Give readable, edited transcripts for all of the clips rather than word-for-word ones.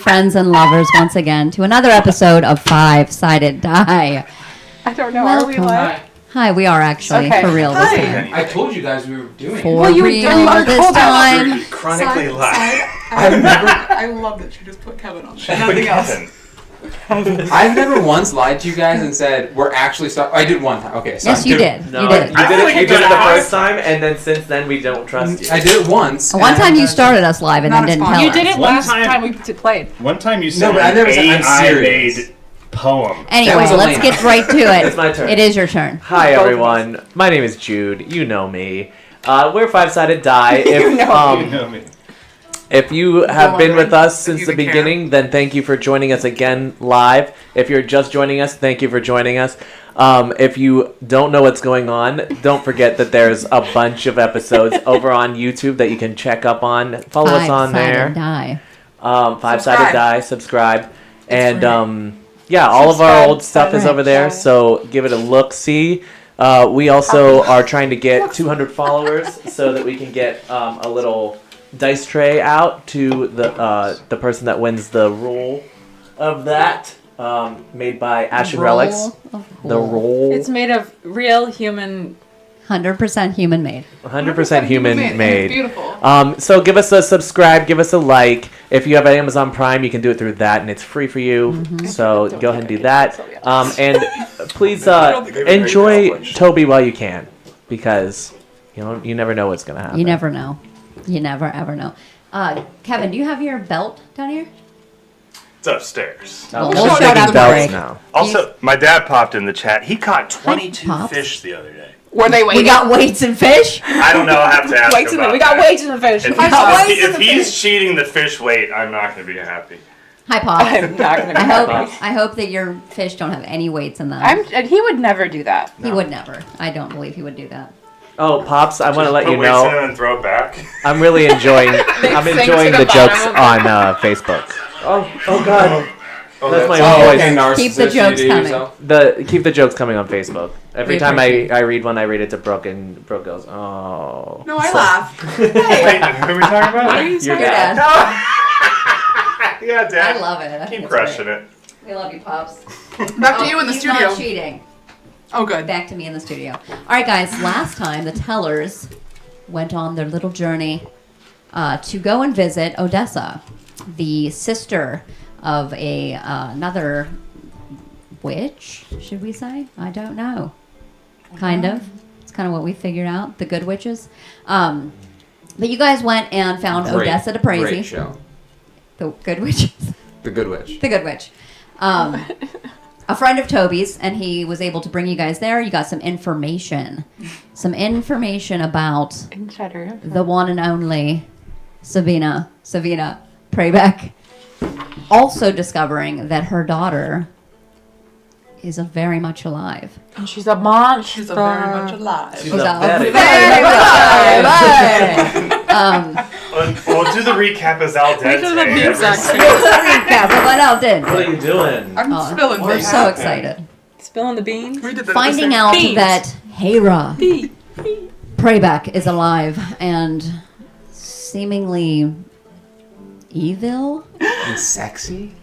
friends and lovers once again to another episode of Five-Sided Die. I don't know. Welcome. Are we live? Hi, we are actually for real this time. I told you guys we were doing it. For real this time. Chronically live. I love that you just put Kevin on there. Nothing else. I've never once lied to you guys and said we're actually starting. I did one time. Okay, sorry. Yes, you did. No, you did. You did it the first time, and then since then we don't trust you. I did it once. One time you started us live and then didn't tell us. You did it last time we played. One time you said but I never said I'm AI-made serious. poem. Anyway, let's get right to it. It's my turn. It is your turn. Hi everyone, my name is Jude. You know me. We're Five-Sided Die. You know me. If you have been with us since the beginning, then thank you for joining us again live. If you're just joining us, thank you for joining us. If you don't know what's going on, don't forget that there's a bunch of episodes over on YouTube that you can check up on. Follow us on there. Five-Sided Die. Subscribe. And all of our old stuff is over there, so give it a look-see. We also are trying to get 200 followers so that we can get a little dice tray out to the person that wins the roll of that, made by Ashen Relics. The roll. It's made of real human. 100% human made. 100% human made. It's beautiful. So give us a subscribe, give us a like. If you have Amazon Prime, you can do it through that, and it's free for you. Mm-hmm. So go ahead and do that. And please enjoy Toby while you can, because you never know what's gonna happen. You never know. You never ever know. Kevin, do you have your belt down here? It's upstairs. We'll We're show it taking after belts break. now. Also, my dad popped in the chat. He caught 22 Pops? fish the other day. Were they waiting? We got weights and fish. I don't know. I'll have to ask him about We got that. weights in the fish. If he's cheating the fish weight, I'm not going to be happy. Hi, Pop. I'm not going to be happy. I hope that your fish don't have any weights in them. And he would never do that. He would never. I don't believe he would do that. Oh, Pops, I want to let Put you weights in know it and throw it back. I'm really enjoying the jokes bottom on Facebook. Oh God. That's my Oh, voice. okay, narcissist. Keep the jokes You do coming. yourself. Keep the jokes coming on Facebook. Every We time appreciate I read one, I read it to Brooke, and Brooke goes, "Oh." No, I laugh. Wait, who are we talking about? Your Your dad. dad. Yeah, Dad. I love it. I think Keep it's crushing great. it. We love you, Pops. Back to you in the he's studio. Not cheating. Oh, good. Back to me in the studio. All right, guys. Last time, the tellers went on their little journey to go and visit Odessa, the sister of another witch, should we say? I don't know. Kind of. It's kind of what we figured out. The good witches. But you guys went and found Odessa de Great Prezi. show. The good witches. The Good Witch. The Good Witch. A friend of Toby's, and he was able to bring you guys there. You got some information. Some information about the one and only Sabina Praybeck. Also discovering that her daughter is very much alive. And she's a monster. She's very much alive. She's a very We'll do the recap as Al did. Recap of what Al did. What are you doing? I'm spilling We're beans. so excited. Spilling the beans? Finding out that Hera Praybeck is alive and seemingly evil. And sexy.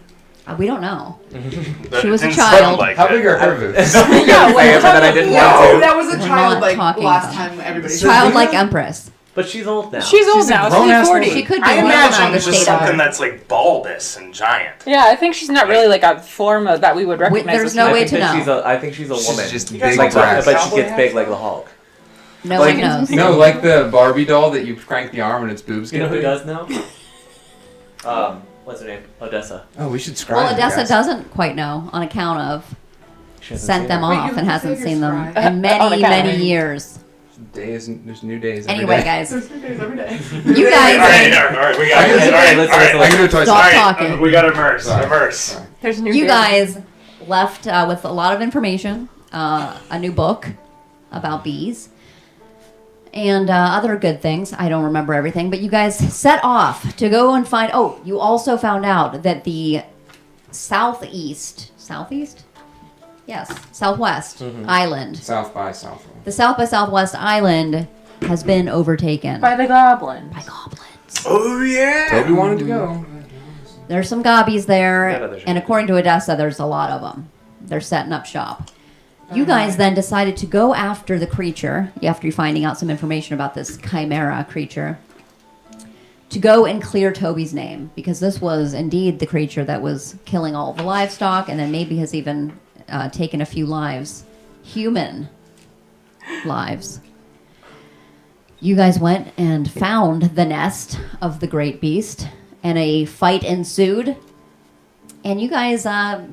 We don't know. That She was a didn't child. sound like How it. big are her boobs? I didn't want to. That was a We're child not like talking last about time everybody Childlike Empress. But she's old now. She's old She's a now. grown-ass She's 40. woman. She could be I one imagine on the it's Just state of something her. that's like bulbous and giant. Yeah, I think she's not really like a form that we would recognize. there's as no human. way to know. I think she's a woman. She's just You guys big like breasts. but she gets big like the Hulk. No Like- one knows. No, like the Barbie doll that you crank the arm and its boobs You get know who big. does now? What's her name? Odessa. Oh, we should scry. Well, them, Odessa guys. doesn't quite know on account of She hasn't sent seen them her. off and you hasn't say seen you're them spry. in On many, account. many years. There's new days. every Anyway, day. guys, There's 3 days every day. you All guys right, we got it. All right, let's I can do a Toy stop Story. talking. We got immerse. Sorry. Immerse. Sorry. There's new You days. guys left with a lot of information, a new book about bees, and other good things. I don't remember everything, but you guys set off to go and find. Oh, you also found out that the southwest island, South by Southwest. the South by Southwest island, has been overtaken By the goblins. by goblins. Oh yeah. Toby wanted to go. There's some gobbies there, That other shit. and according to Odessa, there's a lot of them. They're setting up shop. You guys then decided to go after the creature, after you finding out some information about this chimera creature, to go and clear Toby's name, because this was indeed the creature that was killing all the livestock, and then maybe has even taken a few lives, human lives. You guys went and found the nest of the great beast, and a fight ensued. And you guys,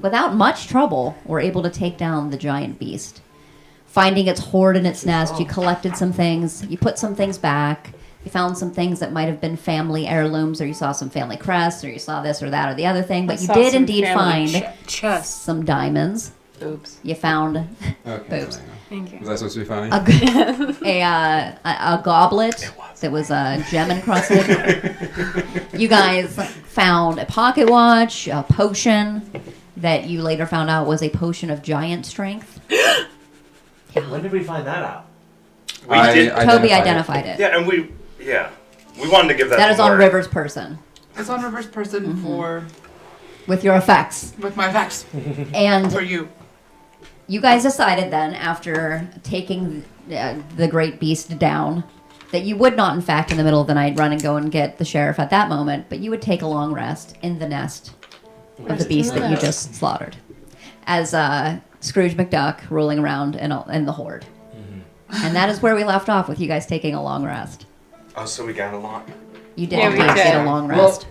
without much trouble, were able to take down the giant beast. Finding its hoard in its nest, you collected some things, you put some things back, you found some things that might have been family heirlooms, or you saw some family crests, or you saw this or that or the other thing, but you did indeed find some diamonds. Oops. You found Okay. Oops. Thank you. Was that supposed to be funny? a goblet that was gem encrusted. You guys found a pocket watch, a potion that you later found out was a potion of giant strength. When did we find that out? We did. Toby identified it. Yeah, and we wanted to give that. That to is on Mark. River's person It's on reverse person with your effects. with my effects for And you. you guys decided then, after taking the great beast down, that you would not, in fact, in the middle of the night, run and go and get the sheriff at that moment, but you would take a long rest in the nest of the beast that you just slaughtered, as Scrooge McDuck rolling around in the horde. And that is where we left off, with you guys taking a long rest. Oh, so we got a lot. You did Yeah, we indeed did. get a long rest.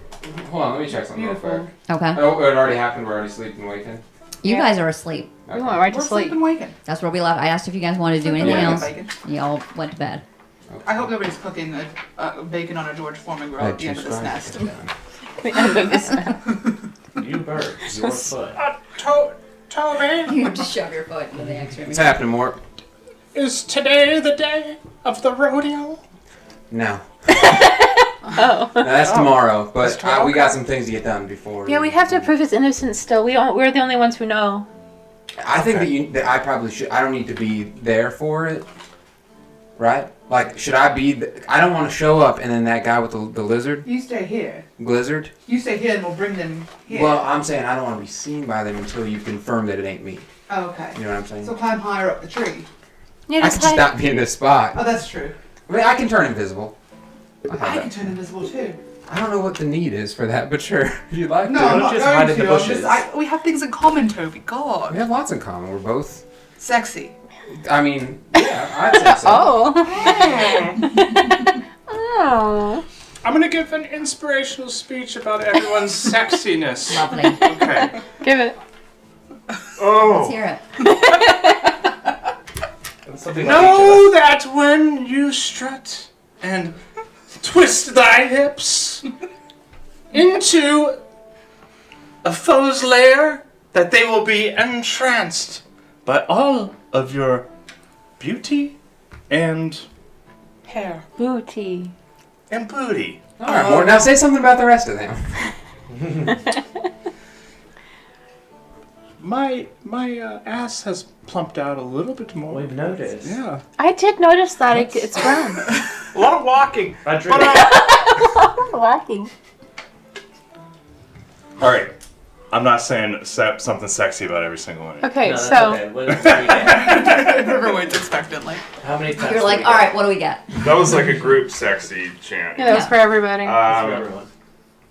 Hold on, let me check something real quick. Okay. Oh, it already happened. We're already sleeping and waking. You Yeah. guys are asleep. We went right to We're sleep. sleeping waking. That's where we left. I asked if you guys wanted to do anything Yeah. else. Bacon. You all went to bed. I hope nobody's cooking bacon on a George Foreman grill at the end of this nest. The end of this. You birds, your foot. Toby, You just shove your foot into the X-ray. What's happening, Mort? is today the day of the rodeo? No. Oh. No, that's tomorrow. But That's tomorrow? we got some things to get done before. Yeah, we have to prove his innocence still. We're the only ones who know. I think that I probably should. I don't need to be there for it. Right? Like, should I be? I don't want to show up and then that guy with the lizard, You stay here. blizzard. You stay here, and we'll bring them here. Well, I'm saying I don't want to be seen by them until you confirm that it ain't me. Oh, okay. You know what I'm saying? So climb higher up the tree. Yeah, I just can just hide. not be in this spot. Oh, that's true. I mean, I can turn invisible. I I have can that. turn invisible too. I don't know what the need is for that, but sure, if you'd like No, to. I'm Don't not just going hide in to. the I'm bushes. we have things in common, Toby. God. We have lots in common. We're both. Sexy. I mean, yeah, I'd say so. Oh. Oh. I'm gonna give an inspirational speech about everyone's sexiness. Lovely. Okay. Give it. Let's Oh. hear it. Something like Know that when you strut and twist thy hips into a foe's lair, that they will be entranced by all of your beauty and Hair. Booty. booty. All right, Mort. Now say something about the rest of them. My ass has plumped out a little bit more. We've noticed. Yeah. I did notice that it's grown. A lot of walking. I drink. Lacking. All right. I'm not saying something sexy about every single one. Okay, No, that's so okay. What did we get? River waits expectantly. How many times? You're did like, we all get? right, what do we get? That was like a group sexy chant. yeah, that was Yeah. for everybody. That's for everyone.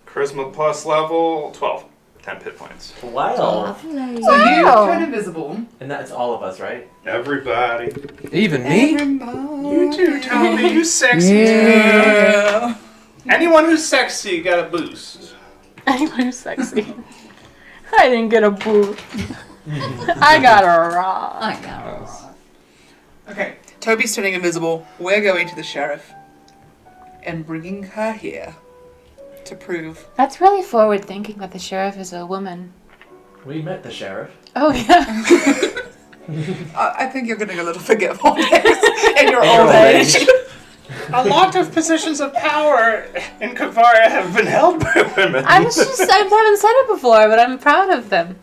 Charisma plus level 12. 10 hit points. Wow. So you Wow. turn invisible. And that's all of us, right? Everybody. Even me? You too, Toby. You sexy Yeah. too. Anyone who's sexy got a boost. Anyone who's sexy. I didn't get a boot. I got a rock. I know. Okay. Toby's turning invisible. We're going to the sheriff and bringing her here to prove. That's really forward thinking that the sheriff is a woman. We met the sheriff. Oh, yeah. I think you're getting a little forgetful in your old age. A lot of positions of power in Kavaria have been held by women. I haven't said it before, but I'm proud of them.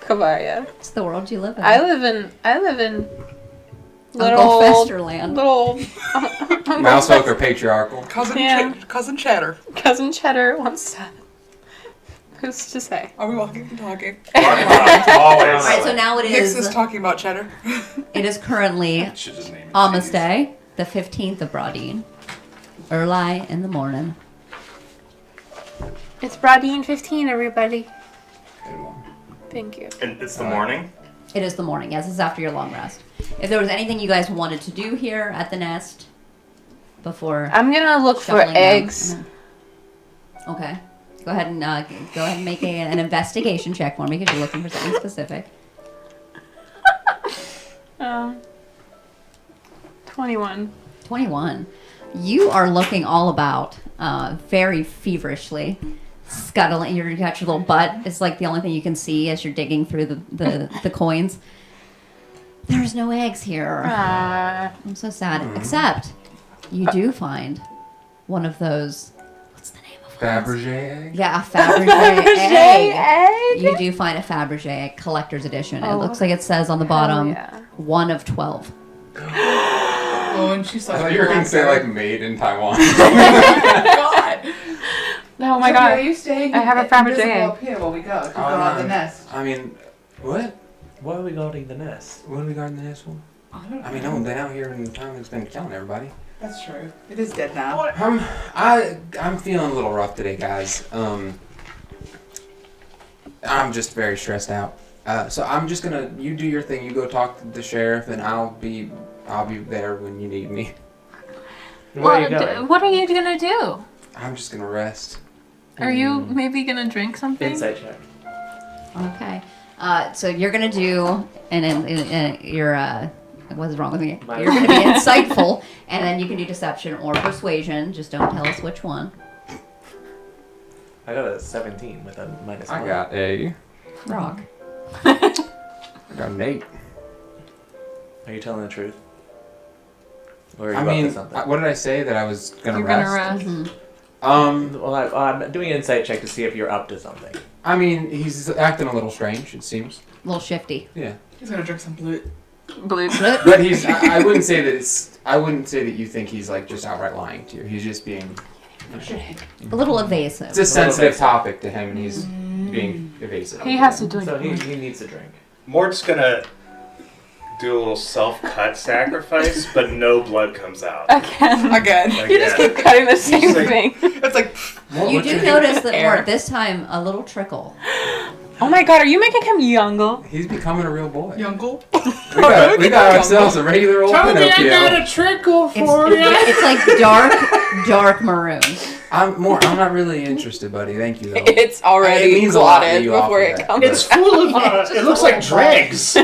Kavaria. It's the world you live in. I live in Uncle little Festerland. little Mousefolk are patriarchal. Cousin, Yeah. Cousin Chatter. cousin Cheddar once said. Who's to say? Are we walking and talking? Always. All right, so now it Nix is. is talking about cheddar. It is currently Should just name it Almost cheese. Day, the 15th of Brodeen. Early in the morning. It's Brodeen 15, everybody. Good one. Thank you. And it's the morning? It is the morning. Yes, it's after your long rest. If there was anything you guys wanted to do here at the nest before I'm gonna look for shuffling down- eggs. Okay. Go ahead and make an investigation check for me because you're looking for something specific. 21. 21. You are looking all about, very feverishly, scuttling. You got your little butt. It's like the only thing you can see as you're digging through the coins. There's no eggs here. I'm so sad. Except, you do find one of those. What's the name of it? Fabergé egg? Yeah, a Fabergé egg. egg? You do find a Fabergé egg collector's edition. It Oh. looks like it says on the bottom, yeah. 1 of 12. Oh, and she's I such thought a you were going to say, like, God. made in Taiwan. Oh my god. Are you staying I have a Fabergé invisible egg. up here while we go? Go Oh, on no. the nest. I mean, what? Why are we guarding the nest? What are we guarding the nest for? I don't know. I mean, no, they're out here in the town that's been killing everybody. That's true. It is dead now. I'm feeling a little rough today, guys. I'm just very stressed out. So I'm just gonna, you do your thing. You go talk to the sheriff, and I'll be there when you need me. Where are you going? What are you gonna do? I'm just gonna rest. Are you maybe gonna drink something? Insight check. Okay. So you're gonna do, and you're what's wrong with me? My- You're gonna be insightful, and then you can do deception or persuasion. Just don't tell us which one. I got a 17 with a minus 1. I got a. Rock. I got an 8. Are you telling the truth? Or are you I up mean, to something? what did I say that I was gonna You're rest? gonna rest. Mhm. Well, I'm doing an insight check to see if you're up to something. I mean, he's acting a little strange. It seems. A little shifty. Yeah. He's gonna drink some blue. Blue. But he's. I wouldn't say that it's. I wouldn't say that you think he's like just outright lying to you. He's just being. A little evasive. It's a sensitive topic to him, and he's being evasive. He has to drink. So he needs a drink. Mort's gonna do a little self-cut sacrifice, but no blood comes out. Again. Again. You just keep cutting the same like- thing. It's like, You do notice that more this time a little trickle. Oh my god, are you making him younger? He's becoming a real boy. Yungle. We got ourselves a regular old Pinocchio. trickle It's like dark maroon. I'm not really interested, buddy. Thank you though. It's It already means a lot that blotted you before offer it that, comes. but- It's full of, it looks like dregs.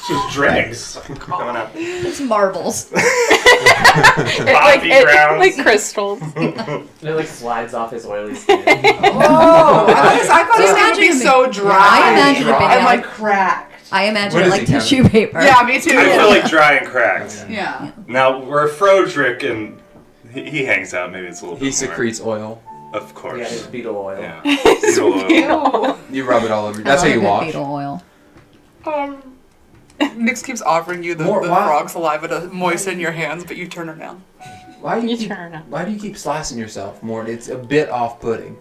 It's just dregs coming out. It's marbles. Poppy grounds. like crystals. It like slides off his oily skin. Oh, I thought So it would imagine be it so being- dry. I imagine it being and like- like cracked. I imagine What it is like he, Kevin? tissue paper. Yeah, me too. I feel like dry and cracked. Yeah. Now, where Frodrick and he hangs out, maybe it's a little bit He more. secretes oil. Of Yeah, course. his beetle oil. Yeah. Beetle oil. You rub it all over. That's I how love you a good wash. beetle oil. Nix keeps offering you the More- why- frog saliva to moisten your hands, but you turn her down. Why do you You keep, turn up. Why do you keep slicing yourself, Mort? It's a bit off-putting.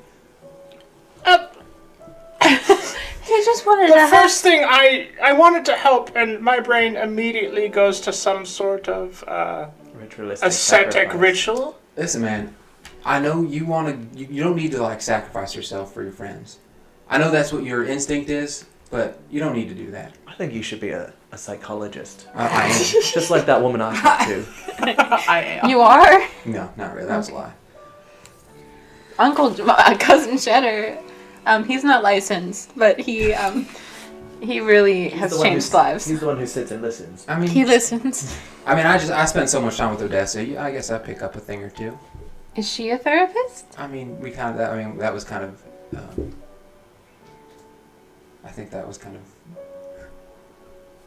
He just wanted The to have. first thing I wanted to help, and my brain immediately goes to some sort of Ritualistic ascetic sacrifice. ritual. Listen, man. I know you want to. You don't need to like sacrifice yourself for your friends. I know that's what your instinct is, but you don't need to do that. I think you should be a psychologist. I am. Just like that woman I talked to. I am. You are? No, not really. That was a lie. Cousin Cheddar. He's not licensed, but he really He's has the one changed who- lives. He's the one who sits and listens. I mean, He listens. I mean, I spend so much time with Odessa. I guess I pick up a thing or two. Is she a therapist? I mean, that was kind of. I think that was kind of.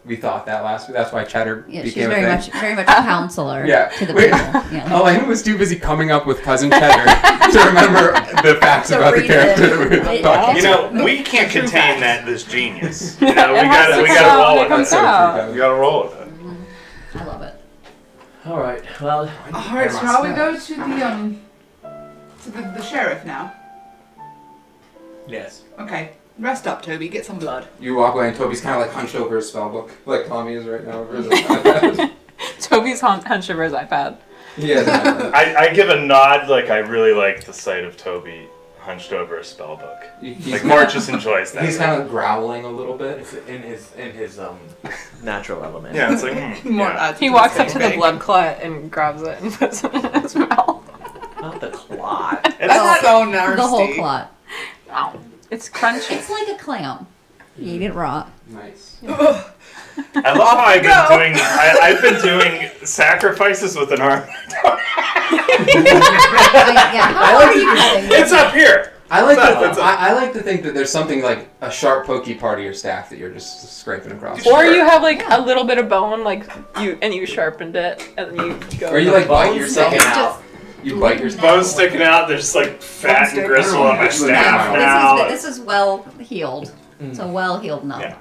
We thought that last week. That's why Cheddar Yeah, she's became very a much thing. a counselor Yeah. to the Wait. people. Yeah. Elaine was too busy coming up with Cousin Cheddar to remember the facts To about the read character it. that we were It- talking You know, we can't True contain facts. this genius. You know, we It has gotta to we come gotta out roll when it with comes it. out. We gotta roll with it. I love it. All right. Well, Alright, shall we go to the sheriff now? Yes. Okay. Rest up, Toby. Get some blood. You walk away and Toby's kind of like hunched over his spell book, like Tommy is right now over his iPad. Toby's hunched over his iPad. Yeah. I give a nod, like I really like the sight of Toby hunched over a spell book. Like Mort just enjoys that. He's kind of growling a little bit. It's in his natural element. Yeah, it's like yeah. He walks up to the blood clot and grabs it and puts it in his mouth. Not the clot. That's so nasty. The whole clot. Ow. It's crunchy. It's like a clam. You eat it raw. Nice. I love how I've been doing sacrifices with an arm. How are you cutting? It's up here. I like to think that there's something like a sharp, pokey part of your staff that you're just scraping across. Or you have like a little bit of bone, like you sharpened it, and then you go. Or you like bite yourself sticking out. You bite your Bones sticking out. There's like fat and gristle on my staff No, now. this is well healed. It's a well healed nub. Yeah.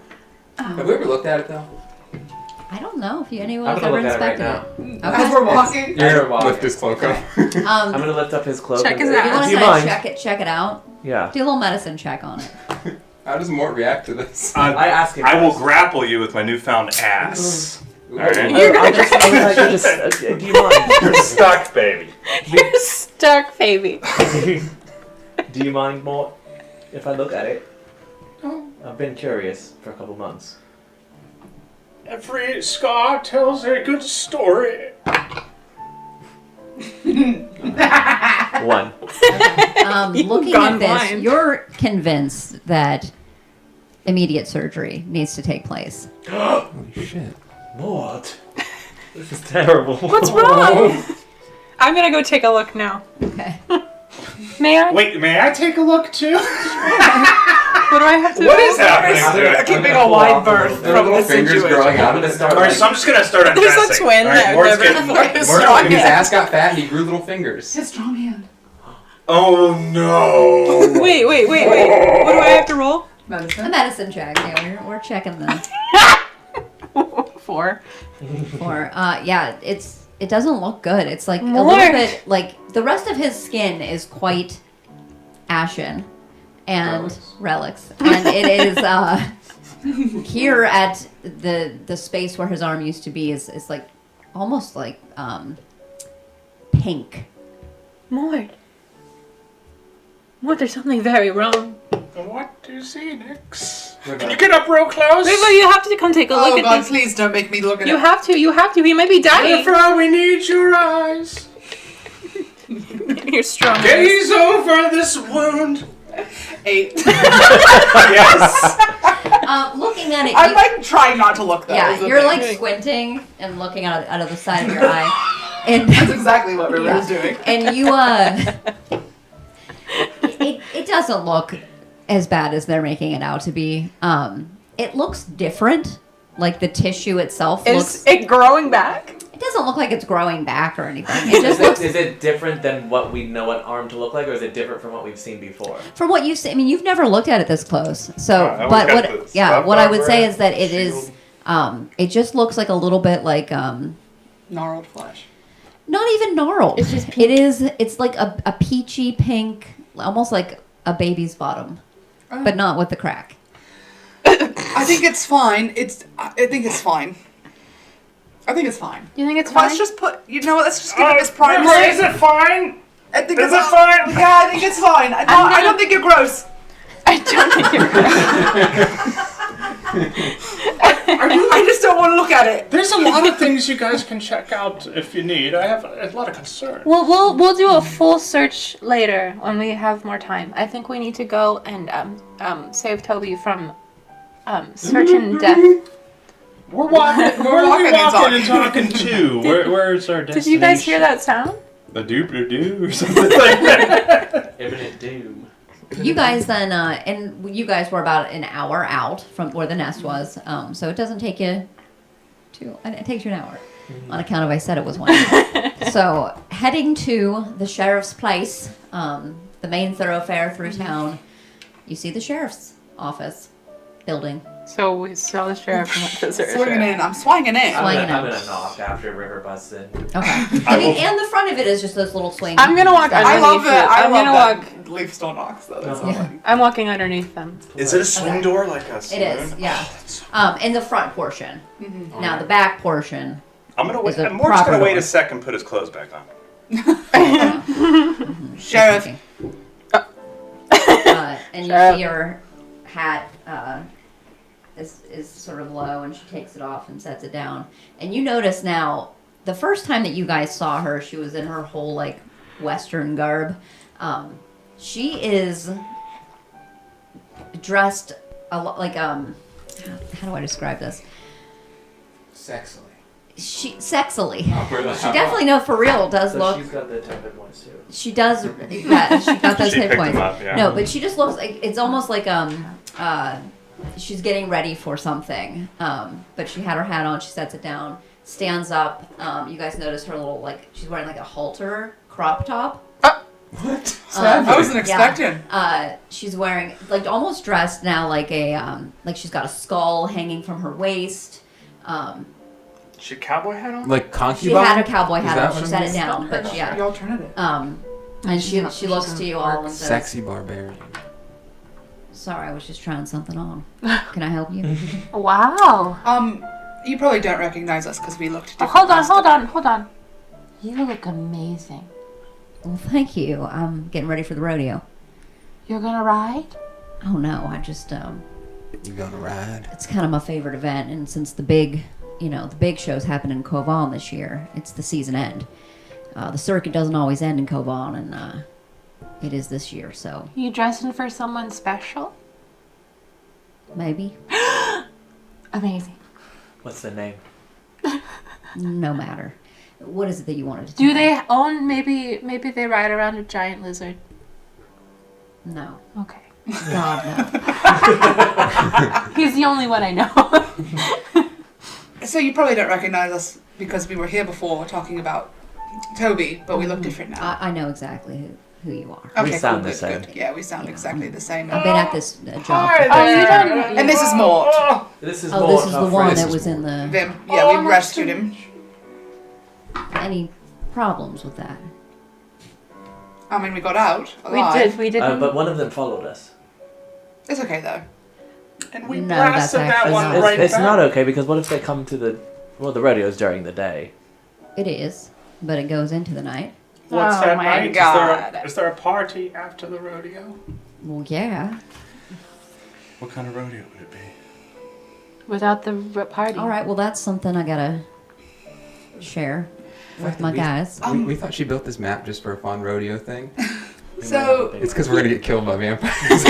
Have we ever looked at it though? I don't know if anyone I'm has gonna ever look at it inspected right it. now. As we're walking. You're walking. lift his cloak up. I'm gonna lift up his cloak. Check and- his You ass. want Do to you try mind? to check it out? Yeah. Do a little medicine check on it. How does Mort react to this? I ask him. I will first. grapple you with my newfound ass. Ooh. Alright. I'll just, do you mind? You're stuck, baby. You're stuck, baby. Do you mind, Mort, if I look at it? I've been curious for a couple months. Every scar tells a good story. One. Looking gone at this, blind. you're convinced that immediate surgery needs to take place. Holy shit. Mort. This is terrible. What's wrong? I'm gonna go take a look now. Okay. May I? Wait, may I take a look too? What do I have to What do? is happening to They're it? keeping a wide berth There are from little the fingers situation. growing out of I'm it. gonna start. Alright, so I'm just gonna start undressing. There's a twin Alright, that Mort's never getting- before is Mort, strong. his ass got fat and he grew little fingers. His strong hand. Oh no! Wait. What do I have to roll? A Medicine. medicine check. Yeah, we're checking the 4. yeah, it doesn't look good. It's like a More. little bit like the rest of his skin is quite ashen and relics. And it is here at the space where his arm used to be is like almost like pink. Mort, there's something very wrong. What do you see, Nix? Can you get up real close? River, you have to come take a look Oh at God, this. please don't make me look at You it. have to. He may be dying. River, we need your eyes. You're strong. Gaze over this wound. 8. Yes. Looking at it, I'm like trying not to look though. yeah, is the you're thing. like squinting and looking out of the side of your eye, and That's exactly what River Yeah. is doing. and you it doesn't look as bad as they're making it out to be. It looks different. Like the tissue itself Is looks. it growing back? It doesn't look like it's growing back or anything. It just looks. Is it different than what we know an arm to look like, or is it different from what we've seen before? From what you see, I mean, you've never looked at it this close. So, I but looked what? at this. Yeah, Stuff what I would over say it, is that it is. shield. It just looks like a little bit like Gnarled flesh. not even gnarled. It's just It is. It's like a peachy pink, almost like a baby's bottom, but not with the crack. I think it's fine. I think it's fine. I think it's fine. You think it's fine? Let's just put. You know what? Let's just give it this River, primer. is it fine? I think Is it's it fine? Yeah, I think it's fine. I don't think you're gross. I don't think you're I just don't want to look at it. There's a lot of things you guys can check out if you need. I have a lot of concern. Well, we'll do a full search later when we have more time. I think we need to go and save Toby from certain death. We're walking. We're walking and and talking too. Where's our destination? Did you guys hear that sound? The doop-a-doo or something like that. Imminent doom. You guys then, and you guys were about an hour out from where the nest was, so it doesn't take you it takes you an hour on account of I said it was 1 hour. So heading to the sheriff's place, the main thoroughfare through town, you see the sheriff's office building. So we saw the sheriff and went to the Swinging in. I'm swinging in. Swing. I'm gonna knock after River busts in. Okay. And the front of it is just those little swings. I'm gonna walk I love underneath it. that. I'm gonna walk. Leaf store knocks though. That's Yeah. all. I'm walking underneath them. Is it a swing Okay. door like a It saloon? is, yeah. In the front portion. Mm-hmm. Now the back portion. I'm gonna wait. Is it Mort's proper gonna wait door? a second, put his clothes back on. Sheriff. And you Sheriff. see her hat is sort of low, and she takes it off and sets it down. And you notice now, the first time that you guys saw her, she was in her whole like Western garb. She is dressed a lot like how do I describe this? Sexily. She sexily. Really? She definitely, no, for real, does So look. she's got the attendant ones too. She does. Yeah, she got those She hit picked points. them up, yeah. No, but she just looks like it's almost like she's getting ready for something. But she had her hat on. She sets it down, stands up. You guys notice her little like she's wearing like a halter crop top. What? I wasn't expecting. She's wearing like almost dressed now like a like she's got a skull hanging from her waist. She cowboy hat on? Like concubine? She had a cowboy Is hat that on. what She I'm set it getting? down, but The yeah. alternative. And she looks to you all and says, Sexy barbarian. "Sorry, I was just trying something on. Can I help you?" Wow. You probably don't recognize us because we looked Oh, different. hold on. You look amazing. Well, thank you. I'm getting ready for the rodeo. You're gonna ride? Oh no, I just You gonna ride? it's kind of my favorite event, and since the big shows happen in Kovan this year, it's the season end. The circuit doesn't always end in Kovan, and it is this year, so You dressing for someone special? maybe. Amazing. What's the name? No matter. What is it that you wanted to Do tell me? they own maybe they ride around a giant lizard? No. Okay. God, no. He's the only one I know. So you probably don't recognize us because we were here before talking about Toby, but we look different now. I know exactly who you are. Okay, We sound cool, the good, same. good. Yeah, we sound exactly the same. I've been at this job. Hi For, Oh, you there. don't. And this is Mort. This is oh, Mort, this is our the one friend. that was in the. Them, yeah, we rescued him. Any problems with that? I mean, we got out alive. We did. But one of them followed us. It's okay though. And we No, that's blasted that actually one not- right It's back. not okay because what if they come to the rodeo's during the day? It is, but it goes into the night. What's Oh that my night? God. Is there a party after the rodeo? Well, yeah. What kind of rodeo would it be? Without the party. All right. Well, that's something I gotta share with my guys. We thought she built this map just for a fun rodeo thing. So, It's because we're gonna get killed by vampires.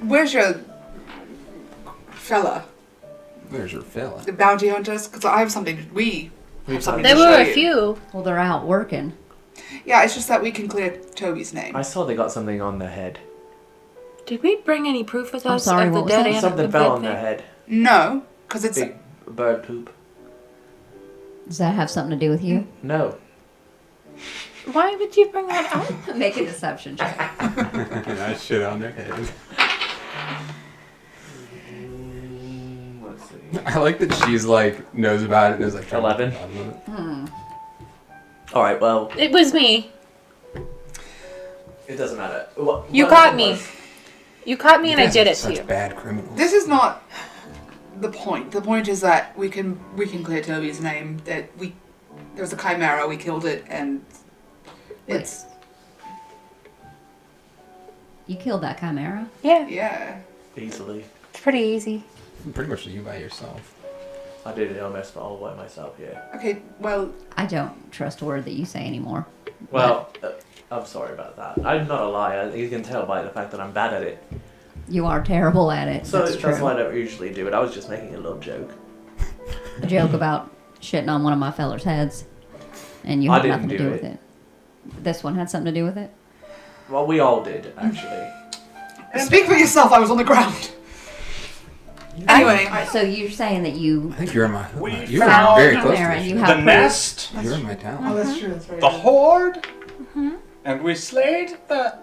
where's your fella, Where's your fella? the bounty hunters? Because I have something. We have something There to were show a you. few. Well, they're out working. Yeah, it's just that we can clear Toby's name. I saw they got something on their head. Did we bring any proof with I'm us sorry, of the what was dead that? animal? Something the fell dead on their thing? head. No, because it's Big bird poop. Does that have something to do with you? No. Why would you bring that up? Make a deception check. I shit on their head. Let's see. I like that she's like knows about it and is like trying to 11. get on with it. All right. Well, It was me. it doesn't matter. You One caught of them me. was- You caught me and I You guys did are it to such you. bad criminals. This is not the point. The point is that we can clear Toby's name. That there was a chimera. We killed it, and it's You killed that chimera. Yeah, yeah. Easily. it's pretty easy. Pretty much you by yourself. I did it almost all by myself. Yeah. Okay, well, I don't trust a word that you say anymore. Well, I'm sorry about that. I'm not a liar. You can tell by the fact that I'm bad at it. You are terrible at it. So that's that's true. why I don't usually do it. I was just making a little joke. A joke about shitting on one of my fellers' heads, and you I had didn't nothing to do do it. with it. This one had something to do with it. Well, we all did actually. speak for yourself. I was on the ground. Anyway, All right, so you're saying that you I think you're in my. We You're found very close to chimera this and you shit. have The proof. nest, You're in my oh, town. that's true. That's very the true. horde, and we slayed the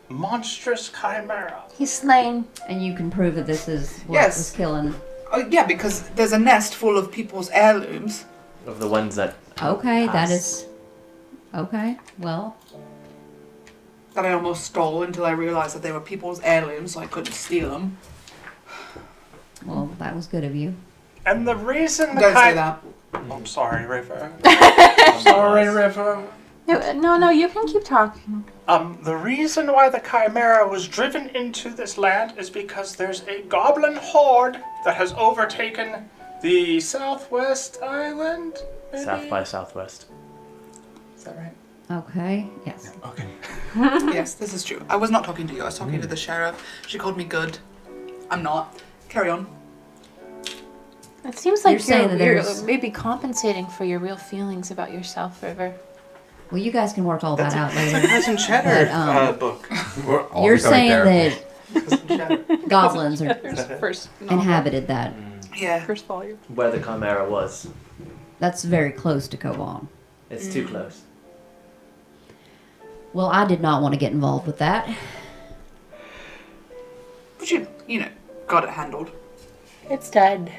monstrous chimera. He's slain. And you can prove that this is what Yes. was killing. Oh, yeah, because there's a nest full of people's heirlooms. Of the ones that. Okay, that Pass. is. Okay, well, That I almost stole until I realised that they were people's heirlooms, so I couldn't steal them. that was good of you. And the reason the Don't say chimera... that. I'm sorry, River. I'm sorry, River. No, you can keep talking. The reason why the chimera was driven into this land is because there's a goblin horde that has overtaken the southwest island. Maybe? South by Southwest. Is that right? Okay, yes. Okay. Yes, this is true. I was not talking to you, I was talking to the sheriff. She called me good. I'm not. Carry on. It seems like You're saying that you're there's- maybe compensating for your real feelings about yourself, River. Well, you guys can work all that out That's a later. cousin Cheddar But, book. You're saying that Cousin Cheddar. goblins are First inhabited that. Yeah. First volume. Where the chimera was. That's very close to Kovan. It's too close. Well, I did not want to get involved with that. But you know, got it handled. It's dead.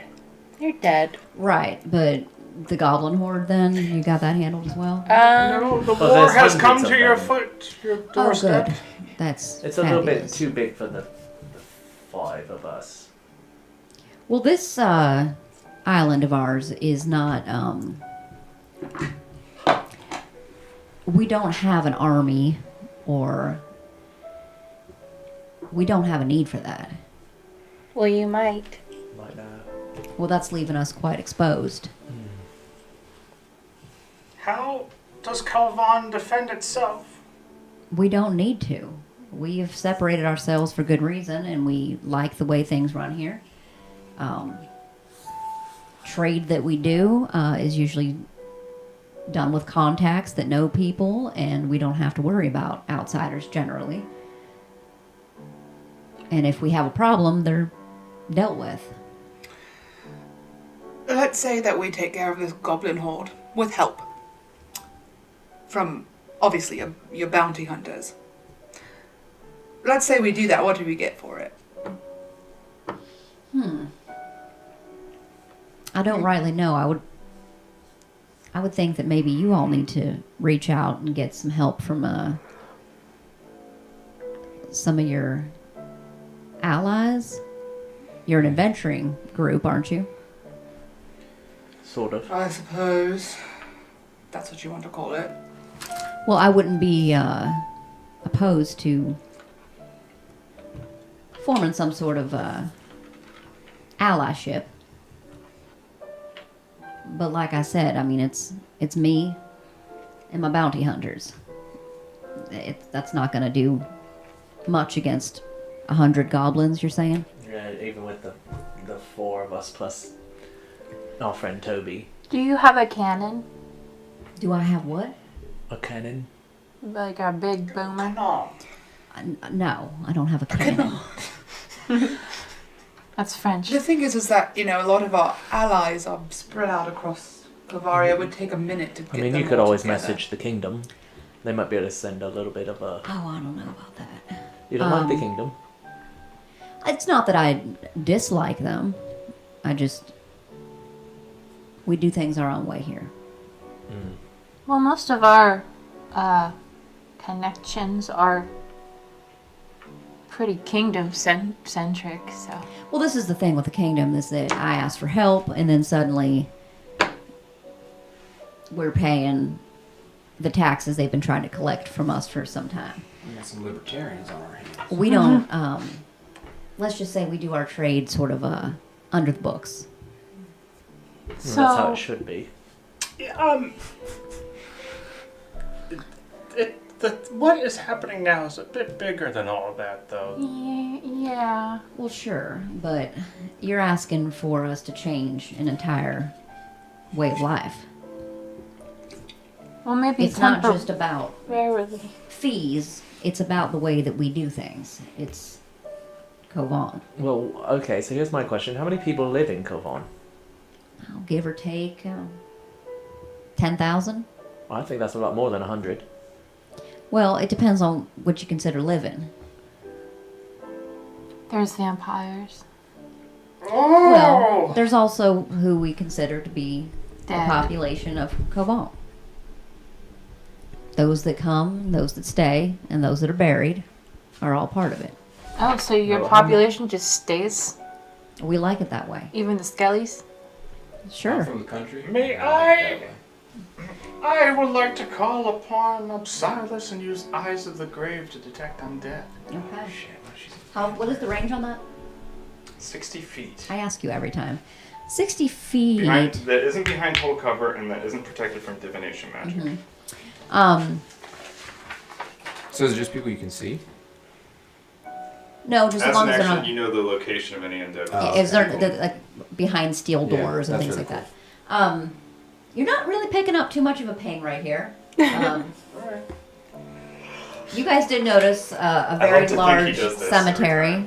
You're dead. Right, but the goblin horde then, you got that handled as well? No, the Well, war there's has come hundreds to of your them. your Oh, doorstep. good. That's It's a little bit fabulous. too big for the 5 of us. Well, this island of ours is not. We don't have an army, or we don't have a need for that. Well, you might. Like that. Well, that's leaving us quite exposed. How does Calvan defend itself? We don't need to. We have separated ourselves for good reason, and we like the way things run here. Trade that we do is usually done with contacts that know people, and we don't have to worry about outsiders generally. And if we have a problem, they're dealt with. Let's say that we take care of this goblin horde with help from, obviously, your bounty hunters. Let's say we do that. What do we get for it? I don't rightly know. I would think that maybe you all need to reach out and get some help from some of your allies. You're an adventuring group, aren't you? Sort of. I suppose that's what you want to call it. Well, I wouldn't be opposed to forming some sort of allyship. But like I said, I mean, it's me and my bounty hunters. That's not going to do much against 100 goblins, you're saying? Yeah, even with the 4 of us plus our friend Toby. Do you have a cannon? Do I have what? A cannon? Like a big boomer? No. No, I don't have a cannon. That's French. The thing is that, you know, a lot of our allies are spread out across Bavaria. It would take a minute to get I mean, them you could all always together. message the kingdom. They might be able to send a little bit of a... Oh, I don't know about that. You don't like the kingdom? It's not that I dislike them. We do things our own way here. Well, most of our connections are pretty kingdom-centric, so... Well, this is the thing with the kingdom, is that I ask for help, and then suddenly we're paying the taxes they've been trying to collect from us for some time. We got some libertarians on our hands. We don't, let's just say we do our trade sort of under the books. So, That's how it should be. What is happening now is a bit bigger than all of that, though. yeah. Well, sure, but you're asking for us to change an entire way of life. Well, maybe It's not just about temporarily. fees, it's about the way that we do things. It's Kovan. Well, okay, so here's my question. How many people live in Kovan? I'll give or take 10,000. I think that's a lot more than 100. Well, it depends on what you consider living. There's vampires. Well, there's also who we consider to be the Dead. population of Cobalt. Those that come, those that stay, and those that are buried are all part of it. Oh, so your population just stays? We like it that way. Even the skellies? Sure. From the country. May I would like to call upon Silas and use Eyes of the Grave to detect undead. Okay. What is the range on that? 60 feet. I ask you every time. 60 feet. That isn't behind total cover and that isn't protected from divination magic. So is it just people you can see? No, just as As long an as they're action, not. you know the location of any undead. Is there like behind steel Yeah, doors and that's things really like that? You're not really picking up too much of a pain right here. You guys did notice a very to think he large does this cemetery.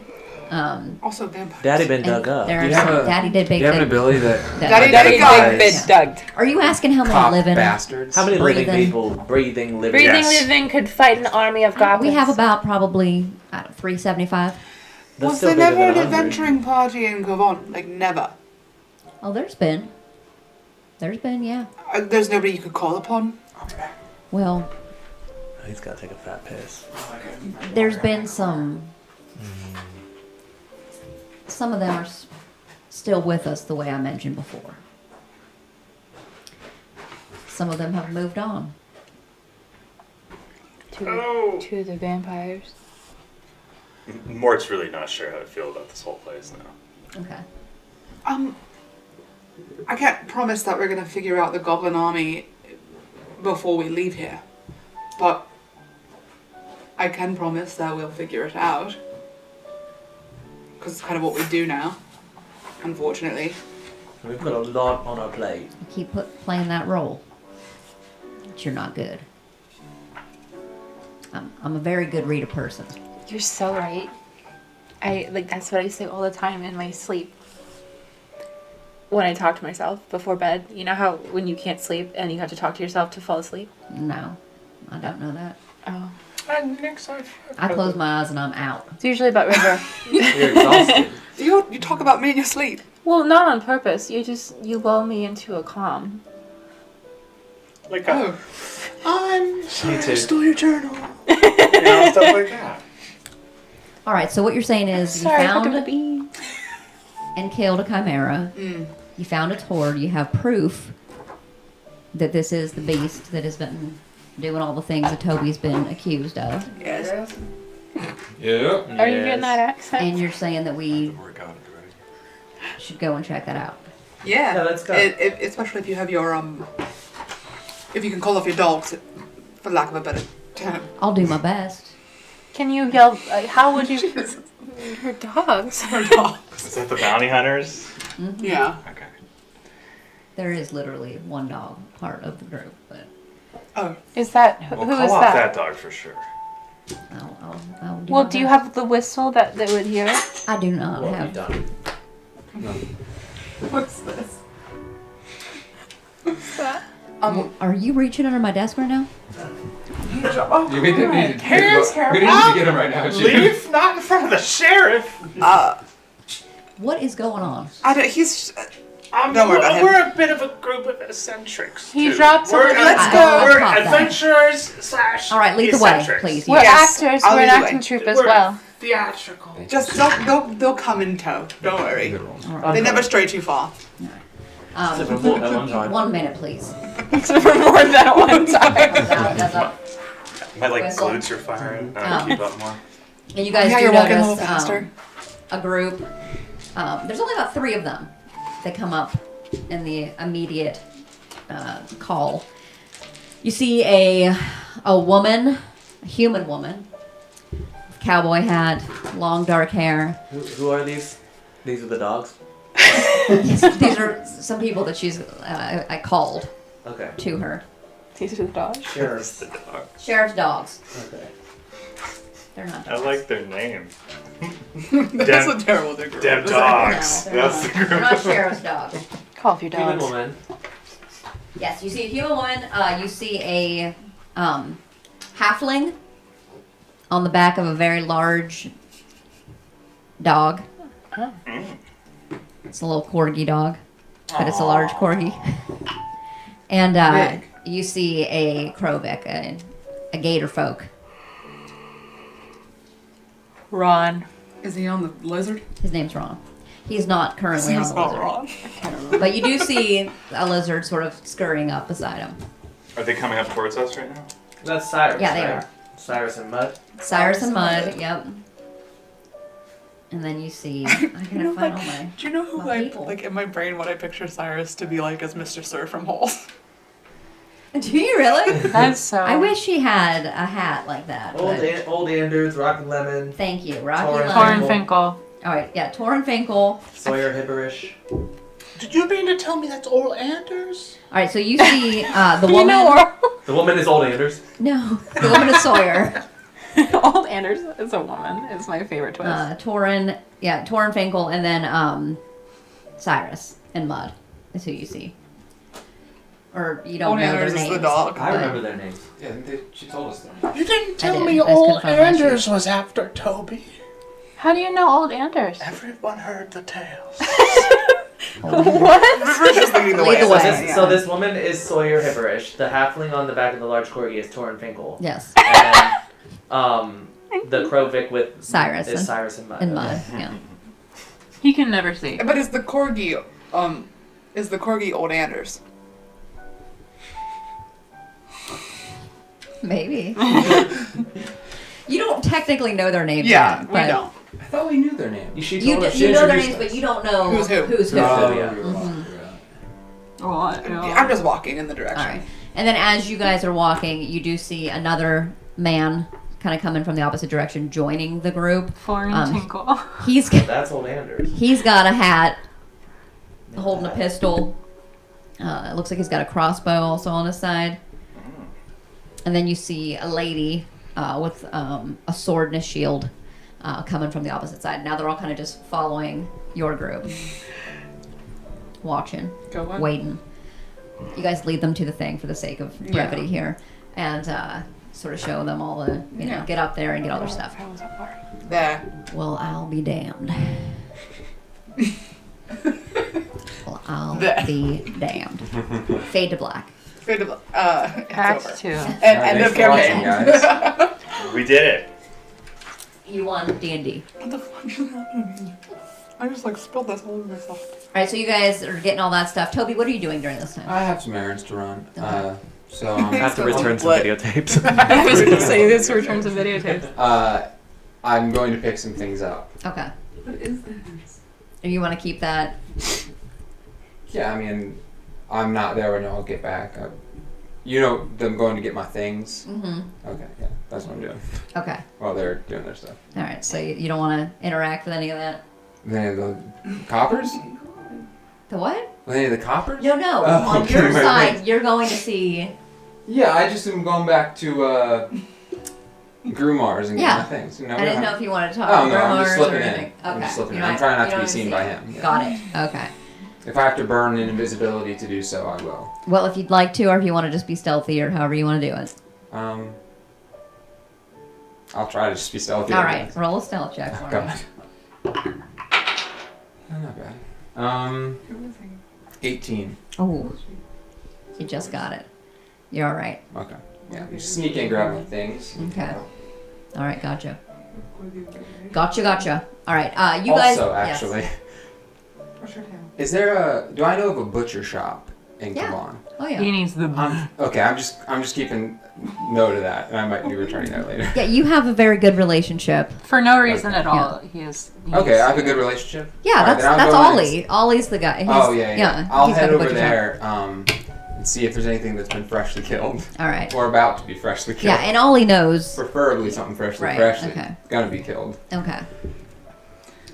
Also vampires. Daddy been And dug up. there Do are you have some, a- Daddy did Do big. you have an ability that Daddy Daddy did guys. been dugged. Are you asking how many cop live in? bastards? How many living Breathing. people? Breathing, living. Breathing Yes. living could fight an army of goblins. We have about probably 375. That's Was still there bigger never an than 100. adventuring party in Covant? Like, never. Oh, there's been. Yeah. There's nobody you could call upon? Well, He's got to take a fat piss. there's been some. Some of them are still with us, the way I mentioned before. Some of them have moved on. Two of the vampires. Mort's really not sure how to feel about this whole place now. Okay. I can't promise that we're gonna figure out the goblin army before we leave here. But I can promise that we'll figure it out. Because it's kind of what we do now, unfortunately. We've got a lot on our plate. You keep playing that role. But you're not good. I'm a very good reader person. You're so right. That's what I say all the time in my sleep. When I talk to myself before bed. You know how when you can't sleep and you have to talk to yourself to fall asleep? No, I don't know that. Oh. And next I've I close my eyes and I'm out. It's usually about River. You're exhausted. You talk about me in your sleep. Well, not on purpose. You lull me into a calm. like Oh. I'm sorry, too. I stole your journal. Stuff like that. All right, so what you're saying is you Sorry, found put the bean. and killed a chimera. You found its hoard. You have proof that this is the beast that has been doing all the things that Toby's been accused of. Yes. Yeah. Are you getting that accent? And you're saying that we should go and check that out. Yeah. Yeah, let's go. Especially if you have your if you can call off your dogs, for lack of a better term. I'll do my best. Can you yell? How would you? Her dogs. Her dogs. Is that the bounty hunters? Yeah. Okay. There is literally one dog part of the group, but Oh. Is that We'll who call is off that? that dog for sure. I'll do Well, my do you best. have the whistle that would hear it? I do not What have. have you done? What's this? Are you reaching under my desk right now? We need to Hands, get him right now. leave not in front of the sheriff. What is going on? I don't. He's. Don't worry about him. We're a bit of a group of eccentrics. He too. dropped We're, something. Let's I- go. I We're caught that. adventurers slash All right, lead the way, eccentrics. please. We're Yes, actors. I'll We're an lead the acting way. troupe as We're well. theatrical. Just they'll come in tow. Don't worry. They never stray too far. Except for one- at one time. 1 minute, please. For more than one time. That's up. My like Whistle. glutes are firing. Oh. Keep up more. And you guys Yeah, do you're walking a notice little faster. a group. There's only about 3 of them that come up in the immediate call. You see a woman, a human woman, cowboy hat, long dark hair. Who are these? These are the dogs? These are some people that I called Okay. to her. These are the dogs. Sure. Sheriff's dogs. Okay. They're not I dogs. like their name. That's a terrible nigger. Dem dogs. No, they're That's the not. group. They're not sheriff's dogs. Call off your Human dogs. woman. Yes, you see a human woman. You see a halfling on the back of a very large dog. It's a little corgi dog, but it's a large corgi. And Big. you see a Krovik, a gator folk. Ron. Is he on the lizard? His name's Ron. He's not currently on Seems the not lizard. wrong. But you do see a lizard sort of scurrying up beside him. Are they coming up towards us right now? That's Cyrus. Yeah, they right? are. Cyrus and Mud. Cyrus and Mud, yep. And then you see, I gotta find all my. Do you know who My I people. like in my brain what I picture Cyrus to be like as Mr. Sir from Holes? Do you really? That's so. I wish he had a hat like that. but- Old Anders, Rocky Lemon, Thank you, Rocky Torrin Lemon. Corn Finkel. All right, yeah, Torrin Finkel. Sawyer Hibberish. Did you mean to tell me that's all Anders? All right, so you see the woman. The woman is Old Anders. No, the woman is Sawyer. Old Anders is a woman. Is my favorite twist. Torrin Finkel, and then Cyrus and Mud is who you see. Or you don't Old know their Anders is names. the dog. I but- remember their names. Yeah, she told us them. You didn't I tell did. me That's all confirmed last year. Anders was after Toby. How do you know Old Anders? Everyone heard the tales. What? Just leading the Lead way. the So way. this, so this woman is Sawyer Hibberish. The halfling on the back of the large corgi is Torrin Finkel. Yes, And the Krovik with Cyrus is and, Cyrus and Mud. and Mud. Yeah. He can never see. But is the corgi Old Anders? Maybe. You don't technically know their names Yeah, yet. we but don't. I thought we knew their name. She You, told us. you She know their introduced names, us. but you don't know Who's who. who's who. Oh, Oh, yeah. you're right, you're right. What? I'm just walking in the direction. All right. And then as you guys are walking, you do see another man kind of coming from the opposite direction, joining the group. Foreign Tinkle. He's That's Old Anders. he's got a hat, holding a pistol. It looks like he's got a crossbow also on his side. And then you see a lady with a sword and a shield coming from the opposite side. Now they're all kind of just following your group, watching, Go on. waiting. You guys lead them to the thing for the sake of brevity here, and sort of show them all the, Yeah. get up there and get all their stuff. There. Well, I'll be damned. Well, I'll There. be damned. Fade to black. It's over. Act 2. And Alright, end of thanks for watching, campaign. guys. We did it. You won D&D. What the fuck just happened to me? I just like spilled this all over myself. All right, so you guys are getting all that stuff. Toby, what are you doing during this time? I have some errands to run. Okay. So I have to return some What? videotapes. I was gonna say this returns of videotapes. I'm going to pick some things up. Okay. What is this? And you want to keep that? Yeah, I mean, I'm not there when y'all get back. I'm going to get my things. Mm-hmm. Okay, yeah, that's what I'm doing Okay. while they're doing their stuff. All right, so you don't want to interact with any of that? The coppers? The what? With any of the coppers? No, no. Oh, On okay, your right, side, right. you're going to see... Yeah, I just am going back to Grumar's and get Yeah. my things. I didn't know if you wanted to talk Oh, to no, I'm just Gromars slipping or in. anything. Okay. I'm just slipping in. You're I'm trying not to you be don't seen see by it? him. Yeah. Got it. Okay. If I have to burn in invisibility to do so, I will. Well, if you'd like to, or if you want to just be stealthy, or however you want to do it. I'll try to just be stealthy. All right, roll a stealth check for me. God. Not bad. 18. Oh, you just got it. You're all right. Okay. Yeah, you sneak in, grab my things. Okay. All right, gotcha. Gotcha. All right, you guys. Also, yes. actually, is there do I know of a butcher shop in Yeah. Kavan? Oh He yeah. needs the. Okay, I'm just keeping note of that, and I might be returning that later. Yeah, you have a very good relationship. For no reason Okay. at all. He's Okay, I have a good relationship. Yeah, Alright, that's then I'll that's go and Ollie. Ollie's the guy. He's, Oh yeah. I'll he's got head the over butcher shop. there and see if there's anything that's been freshly killed All right. or about to be freshly killed. Yeah, and Ollie knows. Preferably something freshly Right, freshly okay. gonna be killed. Okay.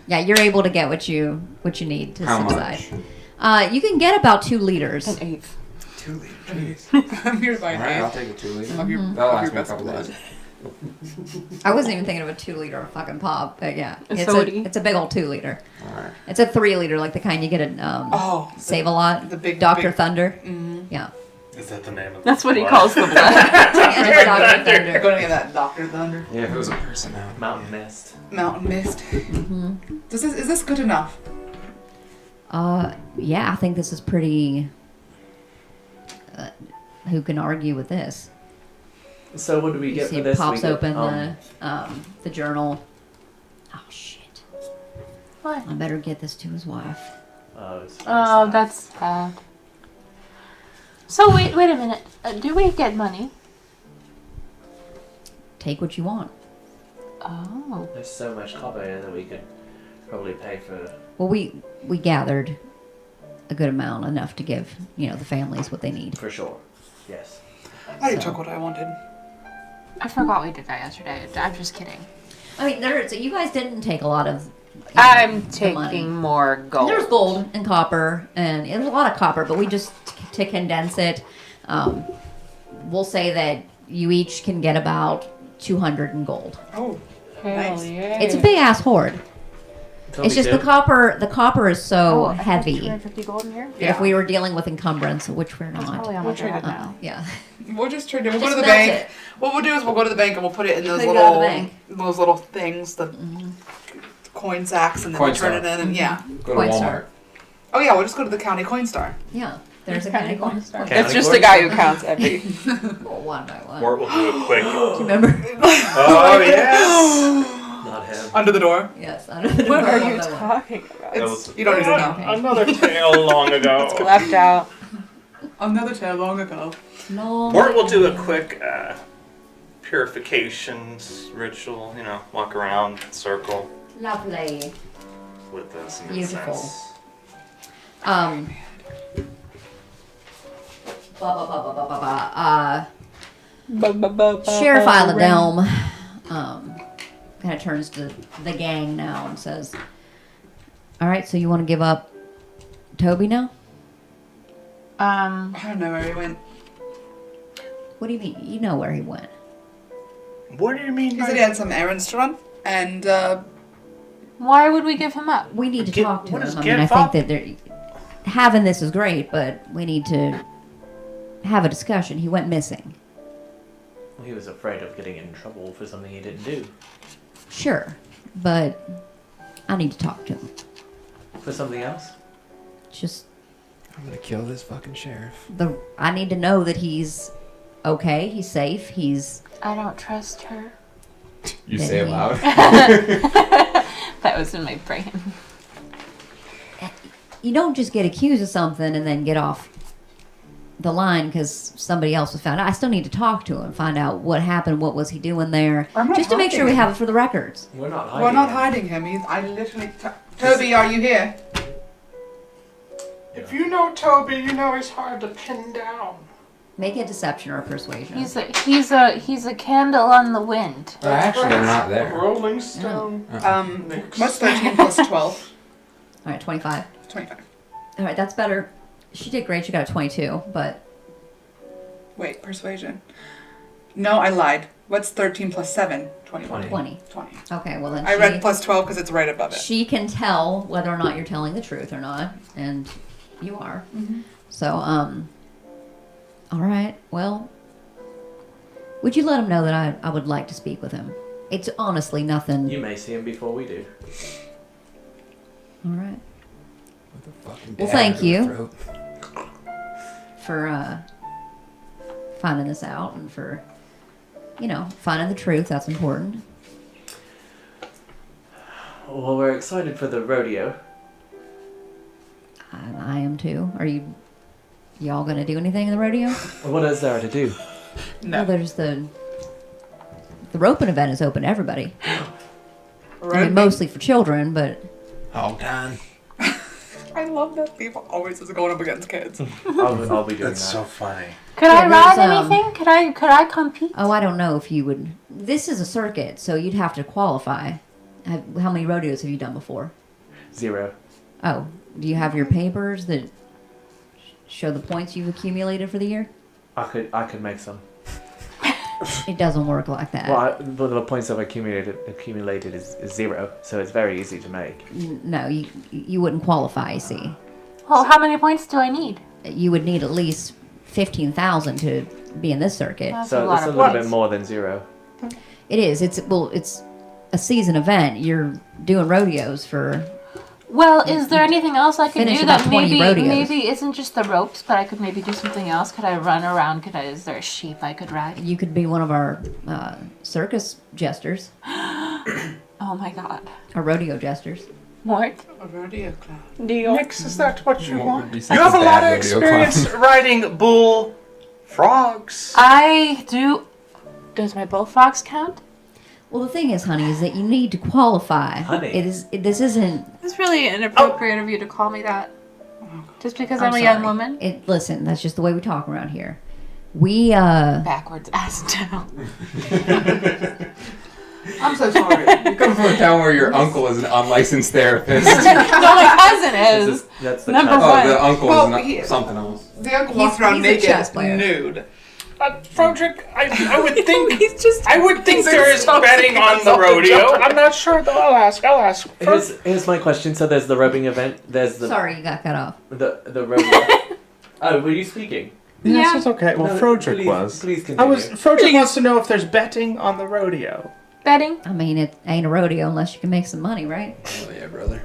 Yeah, you're able to get what you need to How subside. much? You can get about 2 liters. An eighth. 2 liters. I'm here to buy Alright, I'll an take a 2 liter. of your, Mm-hmm. That'll of last your me a best couple blood. days. I wasn't even thinking of a 2 liter of fucking pop, but yeah, A it's sody? it's a big old 2 liter. Alright. It's a 3 liter, like the kind you get at Oh, Save a Lot. the big Dr. big- Thunder. Mhm. Yeah. Is that the name of That's what he blood? calls the blood. And Dr. They're Thunder. going to get that Dr. Thunder. Yeah, if it was a person now. Mountain Mist. Mountain Mist. Hmm. Is this good enough? Yeah, I think this is pretty. Who can argue with this? So what do we You get see, for this? pops We get, open the journal. Oh shit! What? I better get this to his wife. it's Oh, sad. that's sad. So wait a minute. Do we get money? Take what you want. Oh. There's so much copper here that we could probably pay for. Well, we gathered a good amount, enough to give the families what they need. For sure. Yes. I already So- took what I wanted. I forgot we did that yesterday. I'm just kidding. I mean, you guys didn't take a lot of. I'm the money. taking more gold. There's gold and copper, and there's a lot of copper, but we just to condense it, we'll say that you each can get about 200 in gold. Oh, Hell Nice. yeah. It's a big ass hoard. It's just the copper. The copper is so I have heavy. 250 gold in here? yeah. If we were dealing with encumbrance, which we're That's not. probably how We'll much I trade have it now. Yeah. We'll just trade it. We'll go Just to the melt bank. it. What we'll do is we'll go to the bank and we'll put it in those Put it out of the little bank. those little things, the coin sacks, and then Coin we'll turn star. it in. And yeah. Go to Coin Walmart. star. Oh yeah, we'll just go to the county coin star. Yeah. There's a County county coin coin star. star. It's just the guy who counts every. Well, one by one. Mort will do it quick. Do you remember? Oh, yes! Not him. Under the door. Yes. I don't know. What are One you by one. talking about? That It's, was you don't need to know. another tale long ago. Left out. Another tale long ago. No. Mort will do a quick purifications ritual, walk around, circle Lovely. with some Beautiful. incense. Sheriff Island Elm kind of turns to the gang now and says, "All right, so you want to give up Toby now? I don't know where he went. What do you mean? You know where he went. What do you mean He said he had some errands to run, and Why would we give him up? We need to Get- talk to what him. is I mean, I give think up? that having this is great, but we need to have a discussion. He went missing. He was afraid of getting in trouble for something he didn't do. Sure, but I need to talk to him. For something else? Just I'm gonna kill this fucking sheriff. I need to know that he's okay. He's safe. He's I don't trust her. You say it loud. That was in my brain. you don't just get accused of something and then get off the line because somebody else was found out. I still need to talk to him, find out what happened, what was he doing there, I'm not just to make sure we hiding. have it for the records. We're not hiding. we're not him. hiding him. I literally. Toby, are you here? If you know Toby, you know he's hard to pin down. Make a deception or a persuasion. He's a candle on the wind. Well, actually, they're not there. Rolling Stone. What's 13 plus 12? All right, 25. 25. All right, that's better. She did great. She got a 22, but Wait, persuasion. No, I lied. What's 13 plus 7? 21. 20. 20. Okay, well then I read plus 12 because it's right above it. she can tell whether or not you're telling the truth or not, and you are. Mm-hmm. So, all right. Well, would you let him know that I would like to speak with him? It's honestly nothing. You may see him before we do. All right. With a fucking Well, dagger thank to the you. throat. For finding this out and for finding the truth. That's important. Well, we're excited for the rodeo. I am too. Are y'all gonna do anything in the rodeo? What is there to do? No. Well, there's the roping event is open to everybody. I Right? mean, mostly for children, but Hog time. I love that people always is going up against kids. I'll be doing That's that. so funny. Could Yeah, I ride there's, anything? Could I compete? oh, I don't know if you would. This is a circuit, so you'd have to qualify. How many rodeos have you done before? 0. Oh, do you have your papers that show the points you've accumulated for the year? I could make some. It doesn't work like that. Well, the points I've accumulated is 0, so it's very easy to make. No, you wouldn't qualify. You see, Well, how many points do I need? you would need at least $15,000 to be in this circuit. That's a So lot it's a of little points. bit more than 0. It is. It's a season event. You're doing rodeos for. Well, is there anything else I could Finish do about that 20 rodeos. maybe isn't just the ropes, but I could maybe do something else? Could I run around? Is there a sheep I could ride? You could be one of our circus jesters, Oh my god. or rodeo jesters. Mort, A rodeo clown. do you? Nix, is that what you What want? would be You such have a a lot bad of rodeo experience riding bull frogs. I do. Does my bullfrogs count? Well, the thing is, honey, is that you need to qualify. Honey. This isn't. It's really inappropriate of you to call me that. Just because I'm a young sorry. woman? Listen, that's just the way we talk around here. We Backwards ass down. I'm so sorry. You come from a town where your uncle is an unlicensed therapist. No, my cousin is. That's the Number cousin. one. Oh, the uncle Well, is he- something else. The uncle walks around he's a naked, chess player. nude. Froderick, I would think He's just. I would think He's there is insulting betting on the himself. rodeo. I'm not sure though. I'll ask. Here's my question. So there's the roping event. There's the sorry you got cut off. the rodeo. Oh, were you speaking? Yes, Yeah. it's okay. Well, No, Froderick please, was. Please continue. Froderick wants to know if there's betting on the rodeo. Betting? I mean, it ain't a rodeo unless you can make some money, right? Oh yeah, brother.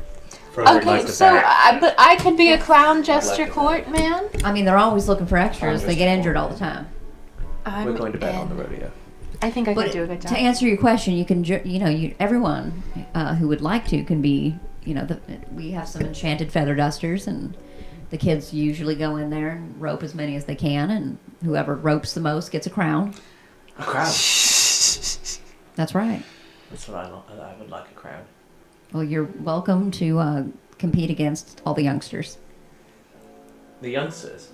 Froderick Okay, likes to so bet. but I could be a clown jester court man. I mean, they're always looking for extras. They get injured all the time. I'm We're going to bet on the in. rodeo. I think I But could do a good to job. answer your question, you can, everyone who would like to can be, we have some enchanted feather dusters, and the kids usually go in there and rope as many as they can, and whoever ropes the most gets a crown. A crown. That's right. That's what I would like, a crown. Well, you're welcome to compete against all the youngsters. The youngsters.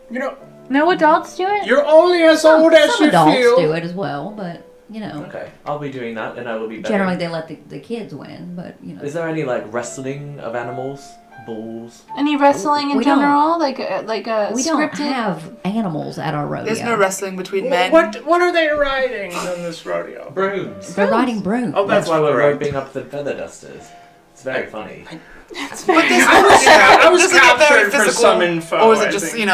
You know, No adults do it? you're only as old as Some you adults feel. do it as well, but Okay, I'll be doing that, and I will be betting. generally they let the kids win. But Is there any like wrestling of animals, bulls? Any wrestling in We don't- general? Like a we don't scripted? have animals at our rodeo. There's no wrestling between men. What are they riding on this rodeo? Brooms. They're riding brooms. Oh, That's why we're correct. roping up the feather dusters. It's very funny. But this I was does it get very captured for physical, some info. or is it I just think.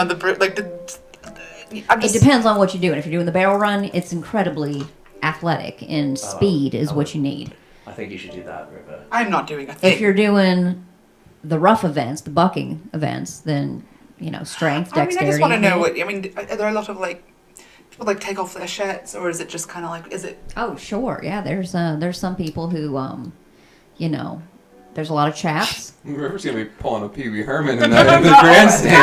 I'm It just, depends on what you're doing. If you're doing the barrel run, it's incredibly athletic, and speed is what you need. I think you should do that, River. I'm not doing a thing. If you're doing the rough events, the bucking events, then strength, I dexterity. just want to know what. I mean, are there a lot of people take off their shirts, or is it just kind of like? Is it? Oh, sure, yeah. There's some people who there's a lot of chaps. River's gonna be pulling a Pee Wee Herman in the grandstand.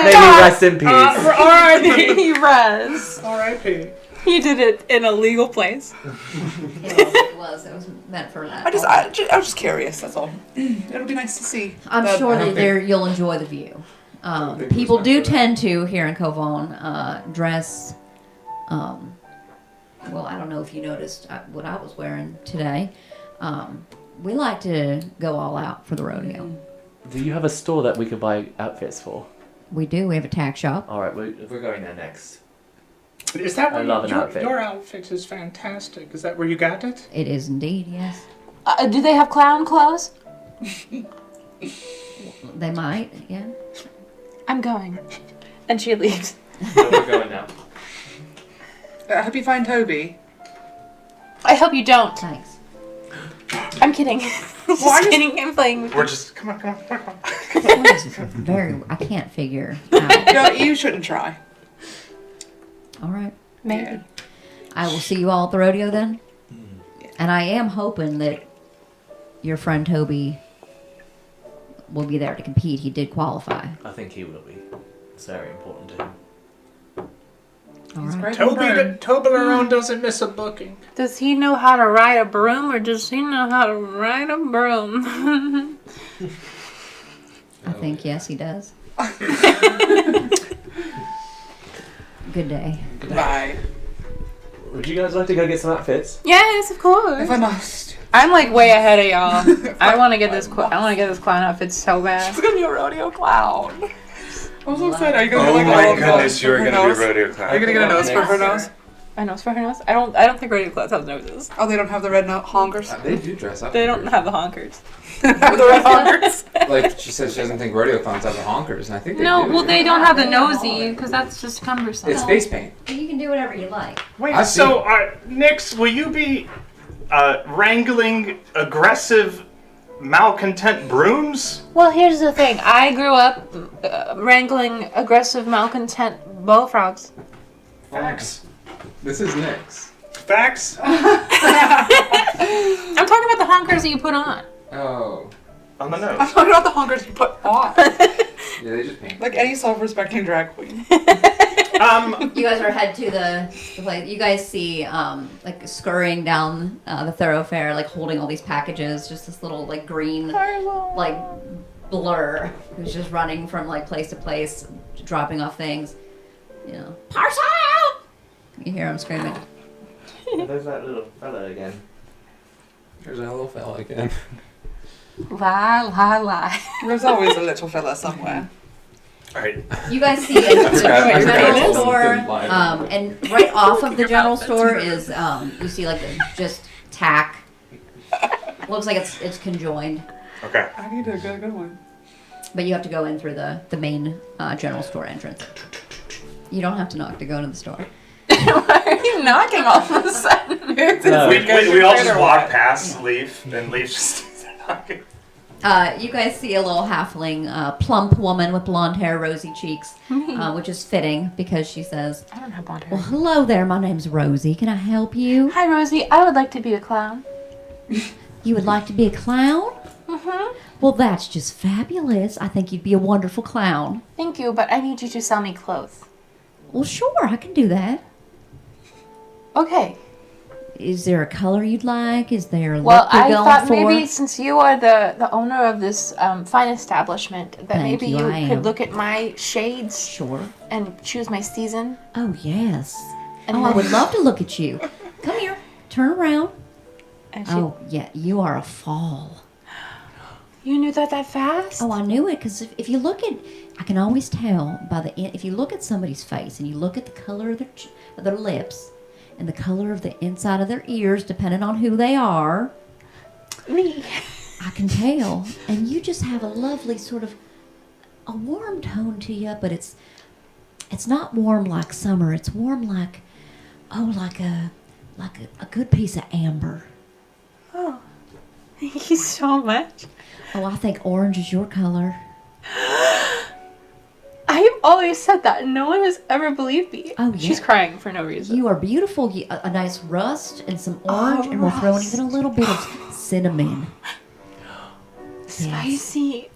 Maybe rest in peace. R.I.P. Res. R.I.P. You did it in a legal place. It was meant for that. I was just curious. That's all. It'll be nice to see. I'm the- sure I don't that you'll enjoy the view. think it was People meant do for that. tend to here in Covon dress. Well, I don't know if you noticed what I was wearing today. We like to go all out for the rodeo. Do you have a store that we could buy outfits for? We do. We have a tack shop. All right, we're going there next. Is that I where love an outfit. Your outfit is fantastic. Is that where you got it? It is indeed, yes. Do they have clown clothes? They might, yeah. I'm going. And she leaves. No, we're going now. I hope you find Toby. I hope you don't. Thanks. I'm kidding. Just kidding. I'm playing with you. We're just Come on. I can't figure out. No, you shouldn't try. All right. Maybe. Yeah. I will see you all at the rodeo then. And I am hoping that your friend Toby will be there to compete. He did qualify. I think he will be. It's very important to him. All He's right. great. Toblerone doesn't miss a booking. Does he know how to ride a broom or does he know how to ride a broom? I think, yes, he does. Good day. Bye. Would you guys like to go get some outfits? Yes, of course. If I must. I'm like way ahead of y'all. I want to get this. I want to get this clown outfit so bad. It's gonna be a rodeo clown. I'm so excited. Are you gonna Oh get like a my little goodness, nose you are for her going to nose? be rodeo clown. Are you gonna get a nose for her nose? A nose for her nose? I don't think rodeo clowns have noses. Oh, they don't have the red honkers? They do dress up. They don't have the honkers. the red honkers? Like she says, she doesn't think rodeo clowns have the honkers, and I think they No, do. well they don't have the nosy because that's just cumbersome. It's face paint. You can do whatever you like. Wait, I see. so, Nix, will you be wrangling aggressive, malcontent brooms? Well, here's the thing. I grew up wrangling aggressive, malcontent bullfrogs. Facts. This is Nick's. Facts? I'm talking about the honkers that you put on. Oh. On the nose. I'm talking about the honkers you put on. Yeah, they just paint. Like any self-respecting drag queen. You guys are head to the place. You guys see like scurrying down the thoroughfare, like holding all these packages. Just this little like green like blur who's just running from like place to place, dropping off things. You know, parcel! You hear him screaming. There's that little fella again. There's that little fella again. La la la. There's always a little fella somewhere. Alright. You guys see it. The I forgot general it's store, the line. and right off of the general store is you see like just tack. Looks like it's conjoined, Okay. I need a good one. but you have to go in through the main general store entrance. You don't have to knock to go into the store. Why are you knocking all of a sudden? We all just walk past Leaf, and Leaf just stays there knocking. You guys see a little halfling, plump woman with blonde hair, rosy cheeks, which is fitting because she says, I don't have blonde hair. "Well, hello there. My name's Rosie. Can I help you? Hi, Rosie. I would like to be a clown. You would like to be a clown? Mm-hmm. Well, that's just fabulous. I think you'd be a wonderful clown. Thank you, but I need you to sell me clothes. Well, sure, I can do that. Okay. Is there a color you'd like? Is there a Well, look you're I going thought for? maybe since you are the owner of this fine establishment, that Thank maybe you, you I am. could look at my shades Sure. and choose my season. Oh, yes. And Oh, I then- would love to look at you. Come here. Turn around. And she, Oh, yeah, you are a fall. You knew that fast? Oh, I knew it because if you look at, I can always tell by if you look at somebody's face and you look at the color of their lips and the color of the inside of their ears, depending on who they are, Me. I can tell. And you just have a lovely sort of a warm tone to you, but it's not warm like summer. It's warm like a good piece of amber. Oh, thank you so much. Oh, I think orange is your color. I've always said that, and no one has ever believed me. Oh, yeah. She's crying for no reason. You are beautiful. A nice rust and some orange, and we'll throw in even a little bit of cinnamon. Spicy.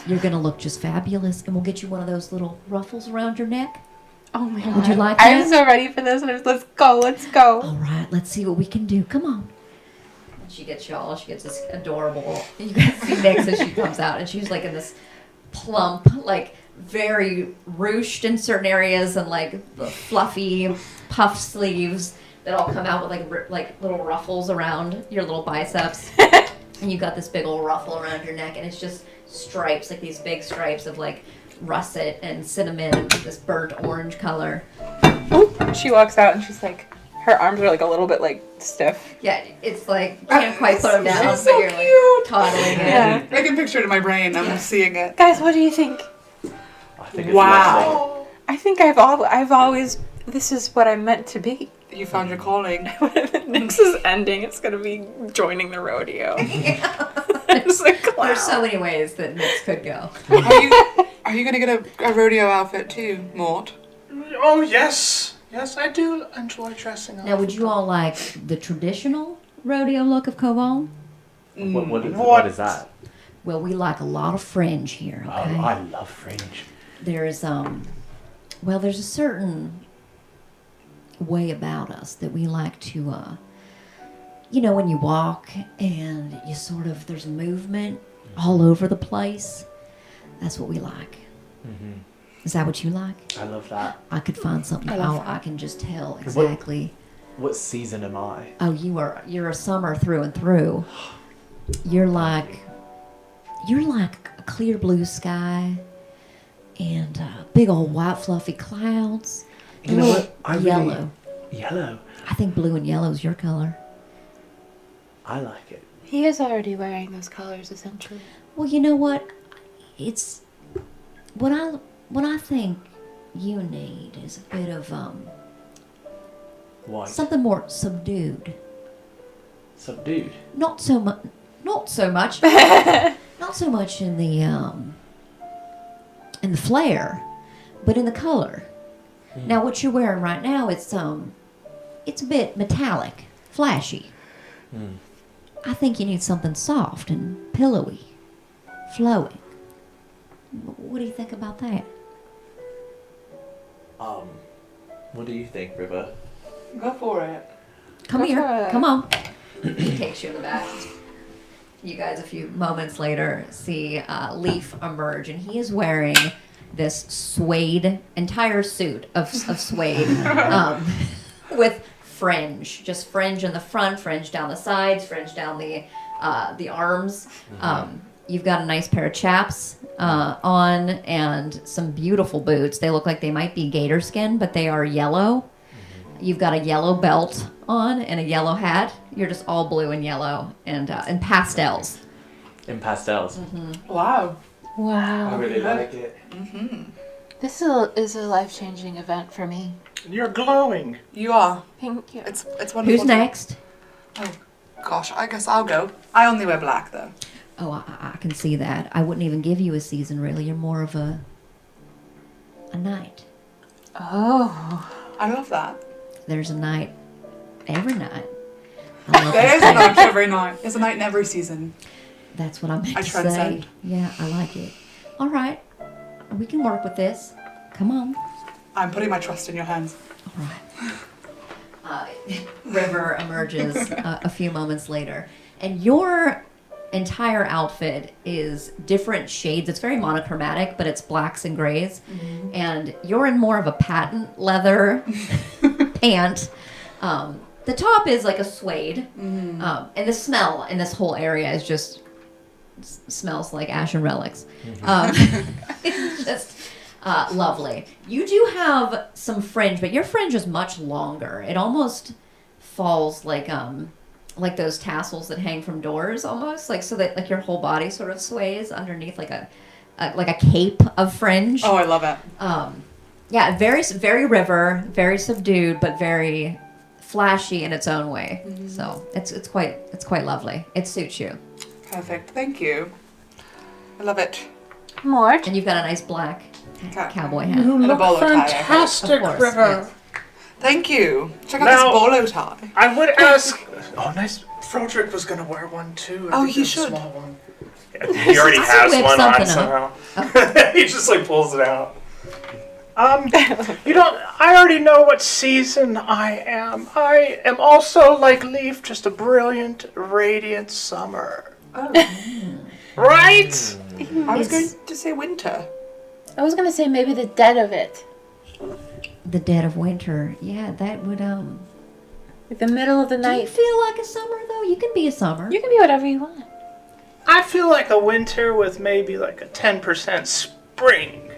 You're gonna look just fabulous, and we'll get you one of those little ruffles around your neck. Oh my god. Would you like I'm that? so ready for this. Let's go. Let's go. All right, let's see what we can do. Come on. And she gets y'all. She gets this adorable. You guys see Nix as she comes out, and she's like in this plump, like very ruched in certain areas, and like the fluffy puff sleeves that all come out with like little ruffles around your little biceps. And you got this big old ruffle around your neck, and it's just stripes, like these big stripes of like russet and cinnamon and this burnt orange color. She walks out and she's like, her arms are like a little bit like stiff. Yeah, it's like, you can't quite put them down, She's but so you're like cute. toddling Yeah. in. I can picture it in my brain. I'm seeing it. Guys, what do you think? I think it's Wow. I think I've always, this is what I'm meant to be. You found your calling. This is ending. It's gonna be joining the rodeo. It's a clown. There's so many ways that Nix could go. Are you gonna get a rodeo outfit too, Mort? Oh, yes. Yes, I do enjoy dressing up. Now, would you all like the traditional rodeo look of Cobalt? What is that? Well, we like a lot of fringe here, okay? Oh, I love fringe. There's there's a certain way about us that we like to when you walk and you sort of there's movement all over the place. That's what we like. Mm-hmm. Is that what you like? I love that. I could find something. I can just tell exactly. What season am I? Oh, you're a summer through and through. You're like a clear blue sky and big old white fluffy clouds. You know what? I Yellow. Yellow. I think blue and yellow is your color. I like it. He is already wearing those colors, essentially. Well, you know what? It's what I think you need is a bit of White. something more subdued. Subdued. Not so much. Not so much. Not so much in the flare, but in the color. Now, what you're wearing right now, it's a bit metallic, flashy. I think you need something soft and pillowy, flowing. What do you think about that? What do you think, Riva? Go for it. Come Go here. for it. Come on. He takes you in the back. You guys, a few moments later, see Leaf emerge, and he is wearing this suede, entire suit of suede with fringe. Just fringe in the front, fringe down the sides, fringe down the arms. You've got a nice pair of chaps on and some beautiful boots. They look like they might be gator skin, but they are yellow. You've got a yellow belt on and a yellow hat. You're just all blue and yellow and pastels. In pastels. Wow. I Wow. really like it. This is a life-changing event for me. You're glowing. You are. Thank you. It's wonderful. Who's next? Oh, gosh, I guess I'll go. I only wear black, though. Oh, I can see that. I wouldn't even give you a season, really. You're more of a night. Oh. I love that. There's a night every night. I love There is that. a night every night. There's a night in every season. That's what I meant I to transcend. say. Yeah, I like it. All right. We can work with this. Come on. I'm putting my trust in your hands. All right. River emerges a few moments later, and your entire outfit is different shades. It's very monochromatic, but it's blacks and grays. And you're in more of a patent leather pant. The top is like a suede, and the smell in this whole area is just smells like ashen relics. It's just lovely. You do have some fringe, but your fringe is much longer. It almost falls like those tassels that hang from doors, almost like so that like your whole body sort of sways underneath like a cape of fringe. Oh, I love it. Yeah, very river, very subdued, but very flashy in its own way. So it's quite lovely. It suits you. Perfect. Thank you. I love it. Mort. And you've got a nice black Okay. cowboy hat. You And a look bolo tie, I hope. fantastic, Of course, River. yes. Thank you. Check out Now- this bolo tie. I would ask. Oh, nice. Froderick was gonna wear one too. I Oh, think he it's a should. Small one. He already I could has whip one on something up. somehow. He just like pulls it out. You don't. I already know what season I am. I am also like Leaf, just a brilliant, radiant summer. Oh. Right? I was It's- going to say winter. I was gonna say maybe the dead of it. The dead of winter. Yeah, that would Like the middle of the Do you night. feel like a summer though? You can be a summer. You can be whatever you want. I feel like a winter with maybe like a 10% spring.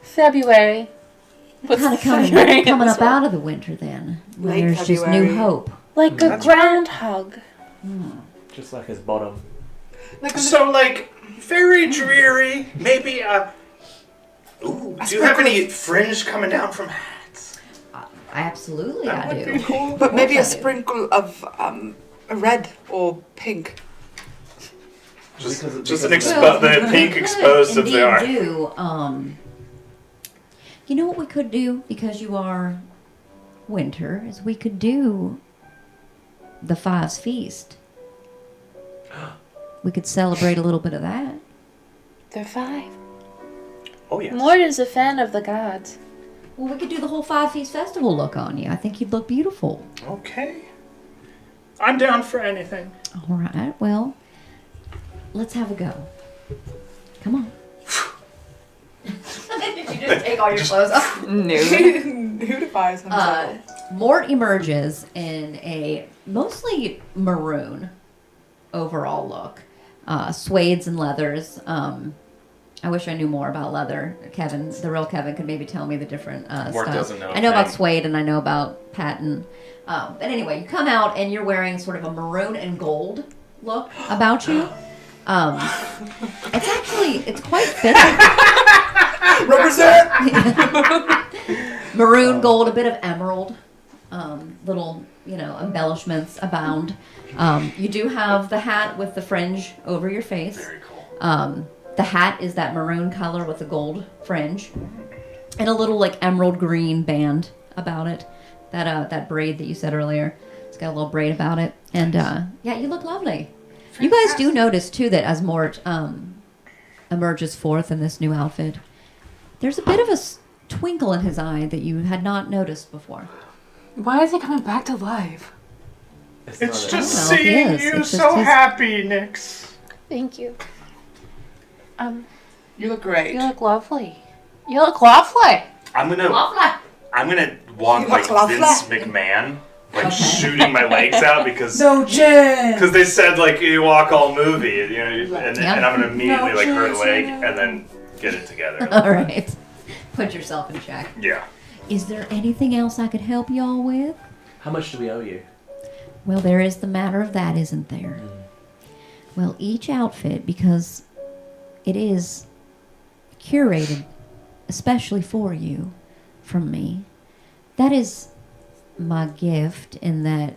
February. What's Kind of February coming as up well? out of the winter then. When Late there's just February. new hope. Like a That's right. groundhog. Just like his bottom. Like a So like very dreary. Maybe Ooh, do you have any fringe coming down from hats? Absolutely, I would do. be cool. But maybe a I do. sprinkle of red or pink. Just Because an of expo- Well, the we pink could exposed of indeed the art. do. You know what we could do because you are winter is we could do the Fives Feast. We could celebrate a little bit of that. They're 5. Oh yes. Mort is a fan of the gods. Well, we could do the whole Five Feast Festival look on you. I think you'd look beautiful. Okay. I'm down for anything. All right. Well, let's have a go. Come on. Did you just take all your clothes off? No. Who defies himself? Mort emerges in a mostly maroon overall look. Suedes and leathers. I wish I knew more about leather. Kevin, the real Kevin, could maybe tell me the different Mort styles. doesn't know I know about thing. suede and I know about patent. But anyway, you come out and you're wearing sort of a maroon and gold look about you. It's quite fitting. Represent. Maroon, gold, a bit of emerald, little embellishments abound. You do have the hat with the fringe over your face. Very cool. The hat is that maroon color with the gold fringe, and a little like emerald green band about it. That braid that you said earlier, it's got a little braid about it, and yeah, you look lovely. You guys do notice too that as Mort emerges forth in this new outfit, there's a bit of a twinkle in his eye that you had not noticed before. Why is he coming back to life? It's not just I don't know, seeing it is. you It's just so his- happy, Nix. Thank you. You look great. You look lovely. You look lovely. I'm gonna walk You like look lovely. Vince McMahon, like shooting my legs out because No chance. they said like you walk all movie, and Yeah. I'm gonna immediately No like hurt a chance, leg no. and then get it together. All right, put yourself in check. Yeah. Is there anything else I could help y'all with? How much do we owe you? Well, there is the matter of that, isn't there? Well, each outfit, because it is curated especially for you from me, that is my gift in that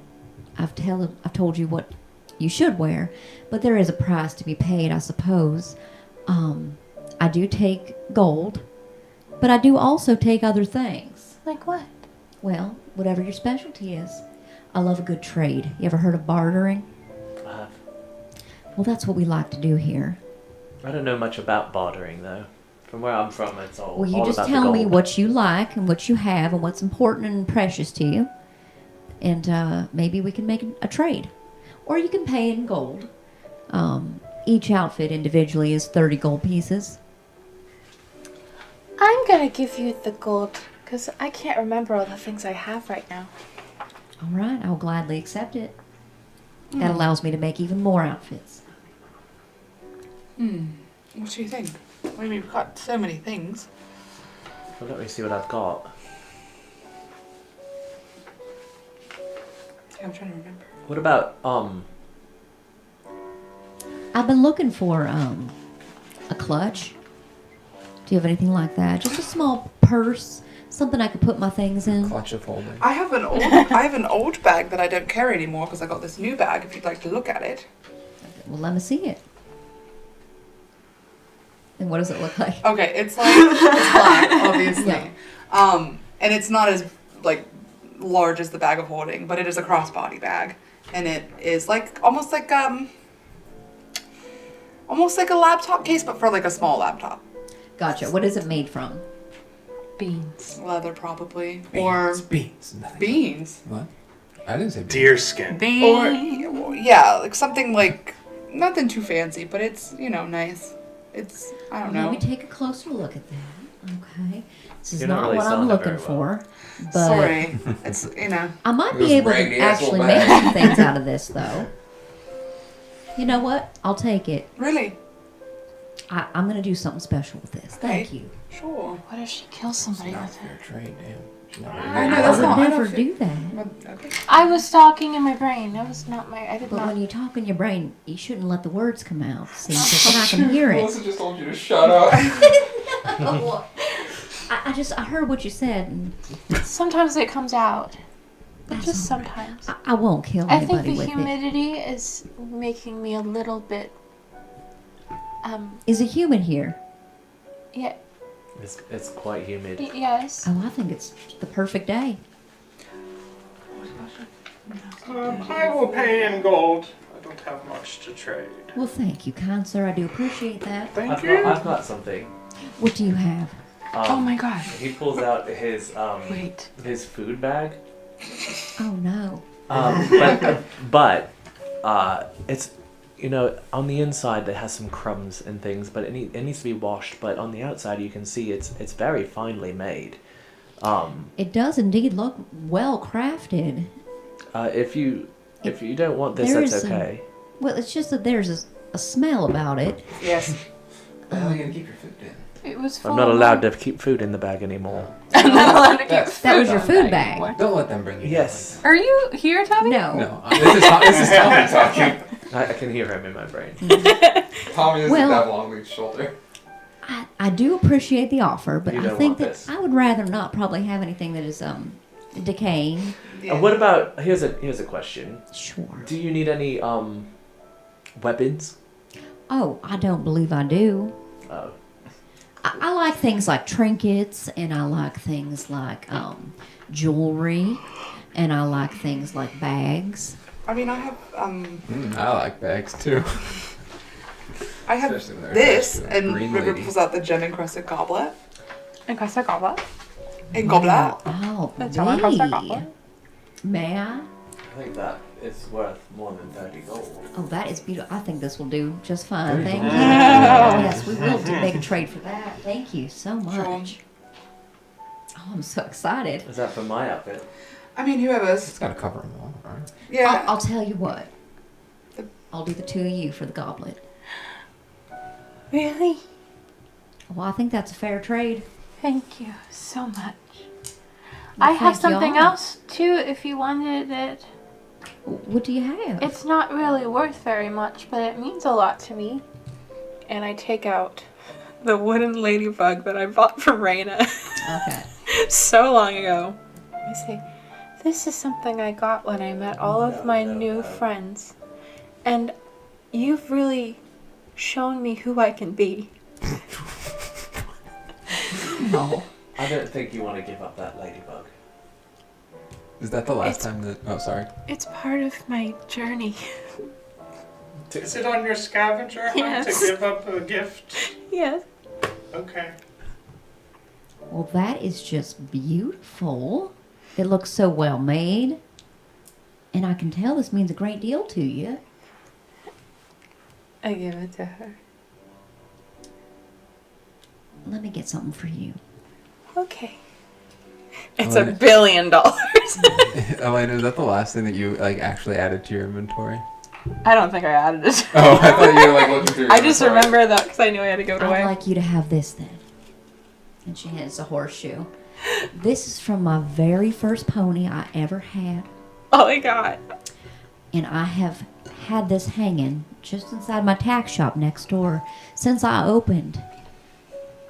I've told you what you should wear, but there is a price to be paid, I suppose. I do take gold, but I do also take other things. Like what? Well, whatever your specialty is. I love a good trade. You ever heard of bartering? I have. Well, that's what we like to do here. I don't know much about bartering though. From where I'm from, it's all. Well, you all just about the tell me gold. what you like and what you have and what's important and precious to you. And maybe we can make a trade. Or you can pay in gold. Each outfit individually is 30 gold pieces. I'm gonna give you the gold because I can't remember all the things I have right now. All right, I'll gladly accept it. That allows me to make even more outfits. What do you think? I mean, we've got so many things. Well, let me see what I've got. Yeah, I'm trying to remember. What about I've been looking for a clutch. Do you have anything like that? Just a small purse, something I could put my things in. Clutch of holding. I have an old bag that I don't carry anymore because I got this new bag. If you'd like to look at it. Well, let me see it. And what does it look like? Okay, it's black, obviously. Yeah. And it's not as like large as the bag of holding, but it is a crossbody bag, and it is almost like a laptop case, but for like a small laptop. Gotcha. What is it made from? Beans. Leather probably, or Beans. Nothing. beans, What? I didn't say beans. Deer skin. or yeah, like something like nothing too fancy, but it's nice. It's I don't Let know. me take a closer look at that. Okay. This is You're not not really what I'm selling it looking very well. for. But Sorry, it's I might It be was able raggedy to asshole actually bag. make some things out of this, though. You know what? I'll take it. really I'm going to do something special with this. Thank Okay. you. sure. What if she kills somebody Not with fair it? trade, damn. It's not very I know, good. that's I would not- I never don't do that. Okay. I was talking in my brain. That was not my. I did But not. when you talk in your brain, you shouldn't let the words come out. See, because then I can hear it. Melissa just told you to shut up. I heard what you said, and Sometimes it comes out. But That's just all right. sometimes. I won't kill I think anybody the with it. humidity is making me a little bit. Is it humid here? Yeah. It's quite humid. Yes. Oh, I think it's the perfect day. I will pay in gold. I don't have much to trade. Well, thank you, kind sir. I do appreciate that. Thank I've you. got something. What do you have? Oh my god. He pulls out his Wait. his food bag. Oh no. But it's on the inside it has some crumbs and things, but it needs to be washed. But on the outside you can see it's very finely made. It does indeed look well crafted. If you don't want this, There that's is some- okay. Well, it's just that there's a smell about it. Yes. the hell are you gonna keep your food in? It was full I'm not of allowed them. to keep food in the bag anymore. I'm not allowed to keep That's- That was your on food that bag. anymore. Don't let them bring you. Yes. Are you here, Tommy? No. No, this is Tommy talking. I can hear him in my brain. Tommy is Well- the devil on Lee's shoulder. I do appreciate the offer, but You I don't think want that this. I would rather not probably have anything that is decaying. Yeah. What about here's a question. Sure. Do you need any weapons? Oh, I don't believe I do. Oh. I like things like trinkets, and I like things like jewelry, and I like things like bags. I mean, I have I like bags too. I have Especially when they're this, attached to a and green River lady. pulls out the gem encrusted goblet. Encrusted goblet. A goblet. Oh, The gem encrusted goblet. May I? I think that is worth more than 30 gold. Oh, that is beautiful. I think this will do just fine. Very Thank good. you. Yes, we will make a trade for that. Thank you so much. Oh, I'm so excited. Is that for my outfit? I mean, whoever's. It's gotta cover them all, right? Yeah. I'll tell you what. I'll do the two of you for the goblet. Really? Well, I think that's a fair trade. Thank you so much. Well, I have thank something y'all. else too if you wanted it. What do you have? It's not really worth very much, but it means a lot to me. And I take out the wooden ladybug that I bought from Raina Okay. so long ago. I say, this is something I got when I met all of my new friends. And you've really shown me who I can be. No. I don't think you want to give up that ladybug. Is that the last It's- time that? Oh, sorry. It's part of my journey. Is it on your scavenger hunt Yes. to give up a gift? Yes. Okay. Well, that is just beautiful. It looks so well made. And I can tell this means a great deal to you. I give it to her. Let me get something for you. Okay. It's Elena- $1 billion. Elena, is that the last thing that you like actually added to your inventory? I don't think I added it. Oh, I thought you were like looking through. Your I just inventory. remember that because I knew I had to give it I'd away. like you to have this then. And she hands a horseshoe. This is from my very first pony I ever had. Oh my god. And I have had this hanging just inside my tack shop next door since I opened.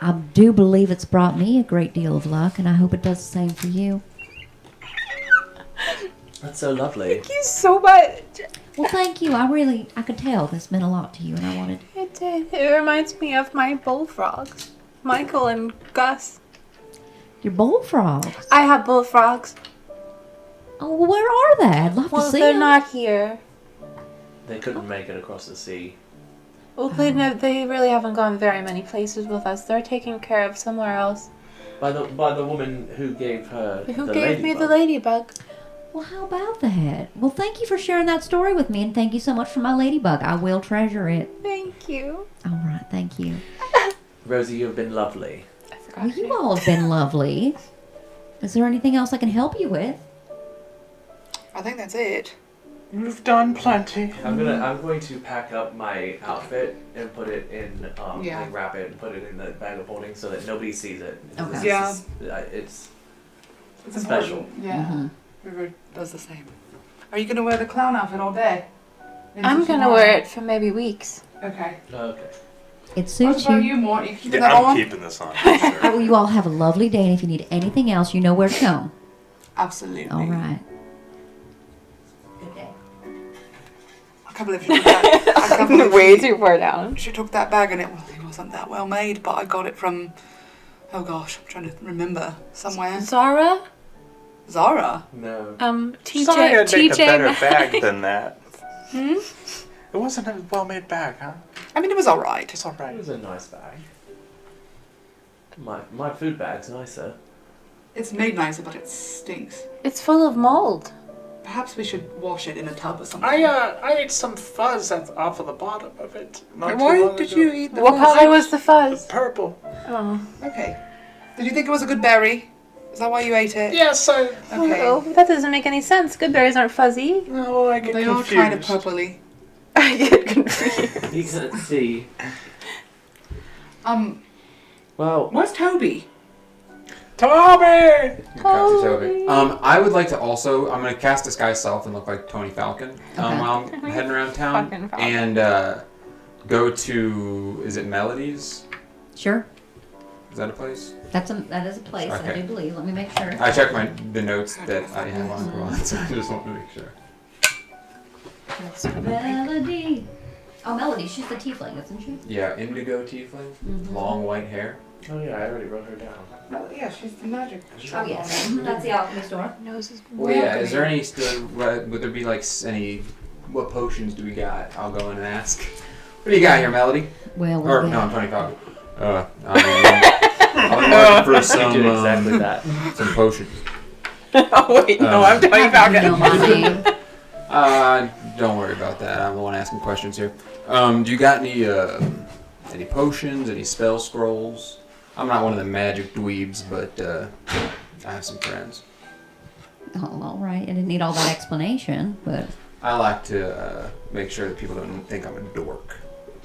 I do believe it's brought me a great deal of luck, and I hope it does the same for you. That's so lovely. Thank you so much. Well, thank you. I could tell this meant a lot to you, and I wanted. It did. It reminds me of my bullfrogs. Michael and Gus. Your bullfrogs. I have bullfrogs. Oh, well, where are they? I'd love to Well, see they're them. not here. They couldn't make it across the sea. Well, they really haven't gone very many places with us. They're taken care of somewhere else. By the woman who gave her Who the gave me the ladybug. ladybug? Well, how about that? Well, thank you for sharing that story with me, and thank you so much for my ladybug. I will treasure it. Thank you. All right, thank you. Rosie, you've been lovely. I forgot. Well, you all have been lovely. Is there anything else I can help you with? I think that's it. You've done plenty. I'm going to pack up my outfit and put it in Yeah. like wrap it and put it in the bag of holding so that nobody sees it. Okay. This Yeah. is- it's It's special. important. Yeah. Mhm. River does the same. Are you gonna wear the clown outfit all day? Into I'm gonna tomorrow? wear it for maybe weeks. Okay. Okay. It What suits about you. you, Mort? You keeping Yeah, that I'm on? keeping this on. For sure. Well, you all have a lovely day, and if you need anything else, you know where to go. Absolutely. All right. Good day. I can't believe she took that. I can't believe Way she, too far down. she took that bag and it wasn't that well made, but I got it from. Oh gosh, I'm trying to remember somewhere. Zara? Zara. No. TJ. Sorry, I'd make a better Maxx. bag than that. Hmm? It wasn't a well-made bag, huh? I mean, it was all right. It's all It right. was a nice bag. My food bag's nicer. It's made nicer, but it stinks. It's full of mold. Perhaps we should wash it in a tub or something. I ate some fuzz off of the bottom of it. Not too Why long did ago. you eat the What fuzz? color was the fuzz? Purple. Oh. Okay. Did you think it was a good berry? Is that why you ate it? Yes, I. Okay. Oh, that doesn't make any sense. Good berries aren't fuzzy. No, I get They confused. are kind of purpley. I get confused. You can see. Well, Where's Toby? Toby! Toby. I would like to also. I'm gonna cast Disguise Self and look like Tony Falcon while I'm heading around town, Fucking Falcon. and go to. Is it Melodies? Sure. Is that a place? That is a place, I Okay. do believe. Let me make sure. I checked the notes that I have on Quran, so I just want to make sure. Melody. Oh, Melody. She's the tiefling, isn't she? Yeah, indigo tiefling, long white hair. oh yeah, I already wrote her down. Oh, yeah, she's the magic. Oh, yes. That's the alchemy store. Nose is Well, yeah. Is there any still? Would there be like any? What potions do we got? I'll go in and ask. What do you got here, Melody? Well, Or no, I'm Tony Falcon. I'm looking for You some did exactly that. some potions. Oh, wait, no, I'm Tony You Falcon. know my name. Don't worry about that. I'm the one asking questions here. Do you got any potions, any spell scrolls? I'm not one of the magic dweebs, but I have some friends. Oh, all right. I didn't need all that explanation, but I like to make sure that people don't think I'm a dork.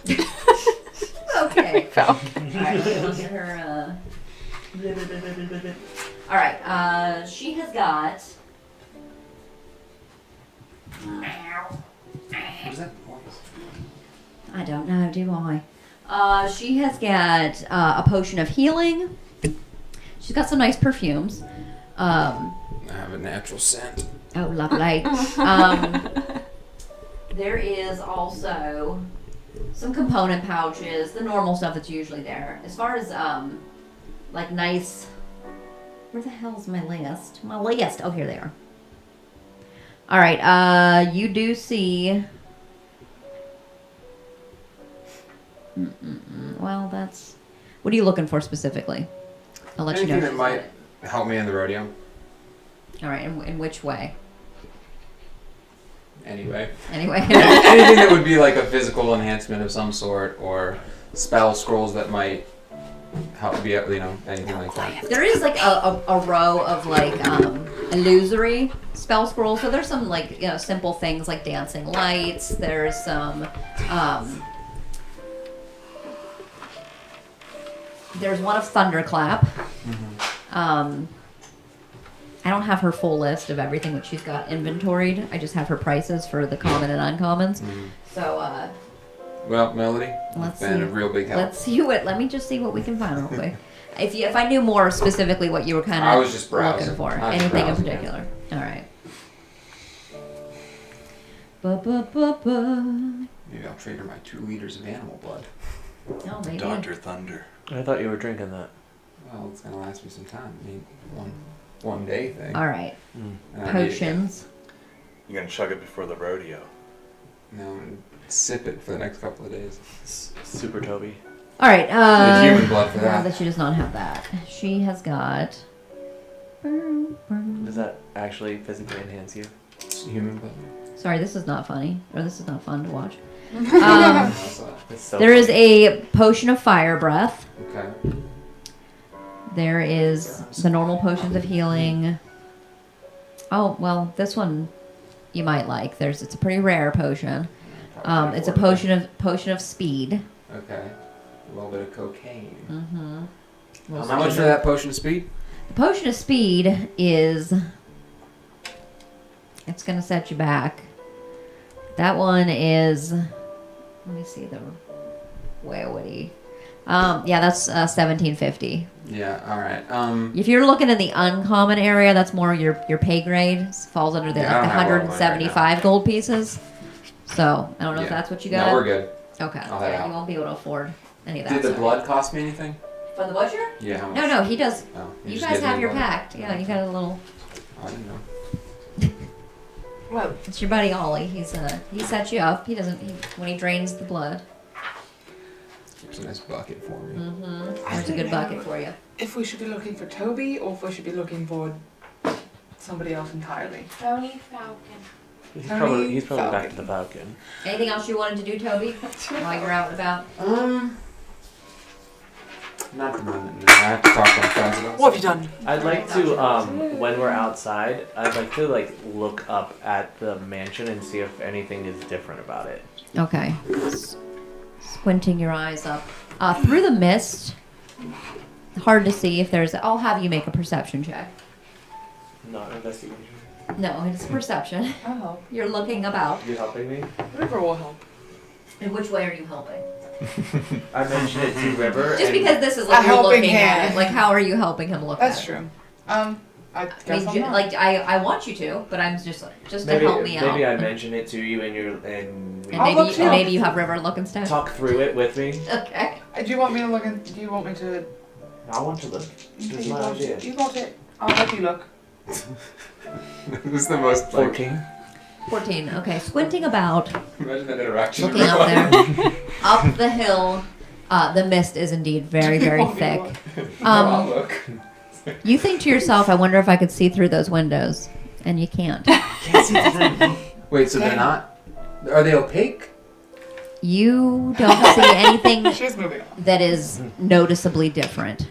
okay. All right. Let me look at her. All right. She has got. What is that noise? I don't know, do I? She has got a potion of healing. She's got some nice perfumes. I have a natural scent. Oh, lovely. There is also some component pouches, the normal stuff that's usually there. As far as like nice. Where the hell's my list? My list. Oh, here they are. All right. You do see. Well, that's. What are you looking for specifically? I'll let Anything you know. that might help me in the rodeo. All right. In which way? Anyway. Anyway. Anything that would be like a physical enhancement of some sort, or spell scrolls that might help be, anything like that. There is like a row of like illusory spell scrolls. So there's some like simple things like dancing lights. There's some there's one of thunderclap. I don't have her full list of everything that she's got inventoried. I just have her prices for the common and uncommons. So Well, Melody, let's been see. a real big help. Let's see what. Let me just see what we can find real quick. If I knew more specifically what you were kind I of was just browsing. looking for, I was anything in browsing, particular. All right. Ba-ba-ba-ba. Maybe I'll trade her my 2 liters of animal blood. Oh, maybe. Dr. Thunder. I thought you were drinking that. Well, it's gonna last me some time. I mean, one day thing. All right. And I need it. Potions. You're gonna chug it before the rodeo. No, I'm gonna sip it for the next couple of days. Super Toby. All right. The human blood for that. That she does not have that. She has got. Does that actually physically enhance you? It's human blood. Sorry, this is not funny, or this is not fun to watch. It's so There is funny. a potion of fire breath. Okay. There is the normal potions of healing. Oh, well, this one you might like. It's a pretty rare potion. It's a potion of speed. Okay. A little bit of cocaine. Mm-hmm. How much for that potion of speed? The potion of speed is. It's gonna set you back. That one is. Let me see the. Where would he? Yeah, that's 1750. Yeah. All right. If you're looking in the uncommon area, that's more your pay grade. Falls under the, Yeah, I like, the don't have a lot of money right 175 gold pieces. So I don't know if Yeah. that's what you got. No, we're good. Okay. I'll head Yeah, out. you won't be able to afford any of that. Did the stuff. blood cost me anything? For the butcher? Yeah. How much? No, he does. Oh, You just guys give me have your blood? pact. Yeah, you got a little. I didn't know. Well, It's your buddy Ollie. He sets you up. He doesn't. When he drains the blood. There's a nice bucket for me. There's a good bucket for you. if we should be looking for Toby or if we should be looking for somebody else entirely. Tony Falcon. He's Tony probably back to Falcon. the Falcon. Anything else you wanted to do, Toby, while you're out and about? Not at the moment. No. I have to talk to my friends about What have you done? I'd like to, when we're outside, I'd like to look up at the mansion and see if anything is different about it. Okay. Squinting your eyes up Through the mist, hard to see if there's... I'll have you make a perception check. Not investigation. No, it's perception. I'll help. You're looking about. You helping me? River will help. In which way are you helping? I mentioned it to River. Just and because this is like A you're helping looking at hand. it. Like, how are you helping him look That's at it? true. I guess I'm not. Like, I want you to, but I'm just maybe, to help me out. Maybe I mention it to you and we I'll look too. maybe you have River look instead. talk through it with me. Okay. Do you want me to look? Do you want me to? I want to look. You This is my idea. You got it. I'll let you look. This is the most like, 14. 14. Okay. Squinting about, imagine that interaction. looking up there, up the hill. The mist is indeed very, very thick. I'll look. You think to yourself, I wonder if I could see through those windows. And you can't. Wait, so they're not? Are they opaque? You don't see anything She's moving on. that is noticeably different.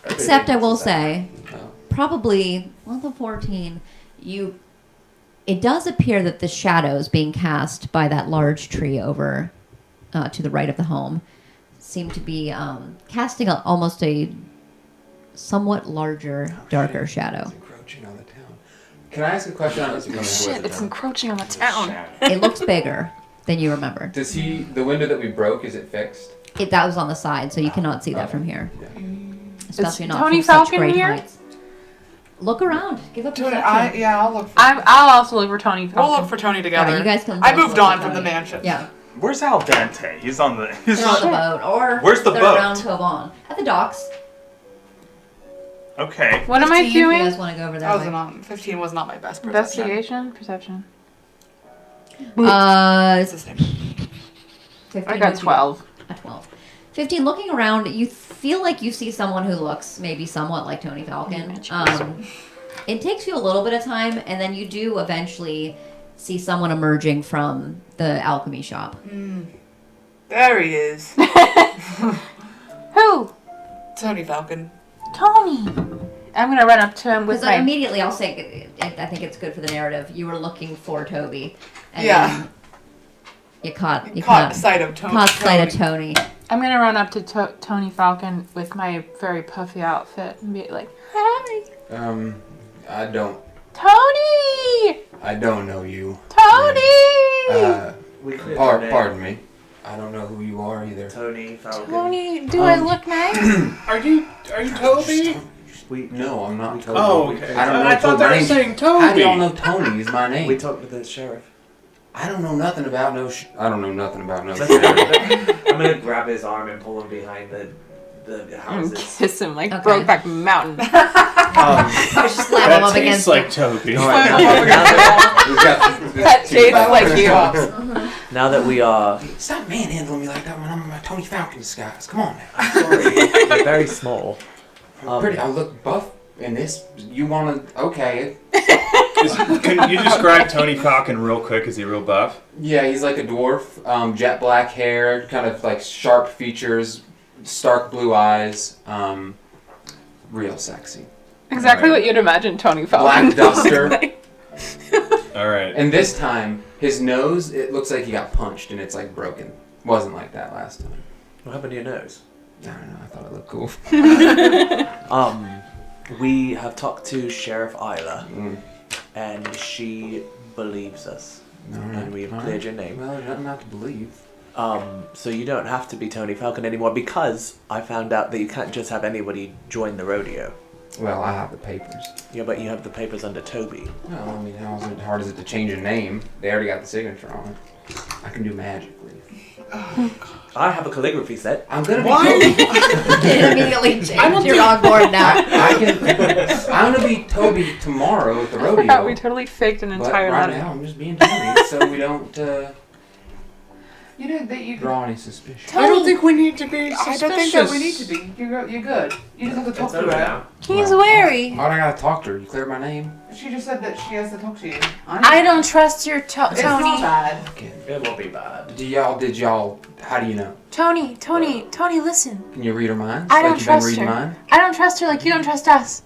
Except I will say, Oh. probably, well, the 14, it does appear that the shadows being cast by that large tree over to the right of the home seem to be casting almost a somewhat larger, darker shadow. It's encroaching on the town. Can I ask a question? I don't know Shit, it's encroaching on the town. It looks bigger than you remember. Does the window that we broke, is it fixed? That was on the side, so you cannot see that from here. Yeah. Especially Is not Tony from such Falcon great here? heights. Look around. Give up Tony, perception. I'll look. For, I'll also look for Tony we'll Falcon. look for Tony All together. right, you guys can I both moved look on at from the Tony. mansion. Yeah, Where's Al Dente? He's on the. He's they're on the boat, or Where's the they're boat? around Tobon at the docks. Okay. What am I 15, if you doing? guys want to go over there? I was Mike. not. 15 was not my best perception. Investigation? Perception. It's the same. 15 I got would be 12. A 12. 15. Looking around, you feel like you see someone who looks maybe somewhat like Tony Falcon. It takes you a little bit of time, and then you do eventually see someone emerging from the alchemy shop. There he is. Who? Tony Falcon. Tony. I'm gonna run up to him with Because my. immediately I'll say, I think it's good for the narrative. You were looking for Toby, and Yeah. then you caught sight of Tony. caught sight of Tony. I'm gonna run up to Tony Falcon with my very puffy outfit and be like, "Hi, I don't Tony! know you. Tony! We cleared your name. Pardon me. I don't know who you are either. Tony Falcon. Tony, do I look nice? Are you Toby? No, I'm not Toby. Oh, okay. I don't know I thought Toby. they My were name- saying Toby. How do y'all know Tony is my name? We talked with the sheriff. I don't know nothing about no. I don't know nothing about no. I'm gonna grab his arm and pull him behind the And houses. kiss him like Okay. Brokeback Mountain. Just slam him That up tastes against like Toby. That tastes like you. Now that we are Stop manhandling me like that when I'm in my Tony Falcon disguise. Come on now. we're very small. I look buff in this. You wanna? Okay. Can you describe Tony Falcon real quick? Is he real buff? Yeah, he's like a dwarf. Jet black hair, kind of like sharp features, stark blue eyes. Real sexy. Exactly what you'd imagine Tony Falcon. Black duster. All right. And this time, his nose, it looks like he got punched and it's like broken. Wasn't like that last time. What happened to your nose? I don't know, I thought it looked cool. We have talked to Sheriff Isla, Mm. and she believes us, and we've cleared your name. Well, there's nothing not to believe. So you don't have to be Tony Falcon anymore because I found out that you can't just have anybody join the rodeo. Well, I have the papers. Yeah, but you have the papers under Toby. Well, I mean, how hard is it to change a name? They already got the signature on it. I can do magic, please. I have a calligraphy set. I'm gonna be Immediately change. You're on board now. I'm gonna be Toby tomorrow at the I forgot we rodeo. totally faked an But entire right letter. now, I'm just being Tony, so we don't You know that you. draw any suspicion. I don't think we need to be I suspicious. don't think that we need to be. You're good. You just have to talk to her. He's wary. Why do I gotta talk to her? You cleared my name? She just said that she has to talk to you. I don't trust your It's not Tony. bad. Okay. It won't be bad. Did y'all, how do you know? Tony, listen. Can you read her mind? I don't Like you've trust been reading her. mine? I don't trust her like you don't trust us.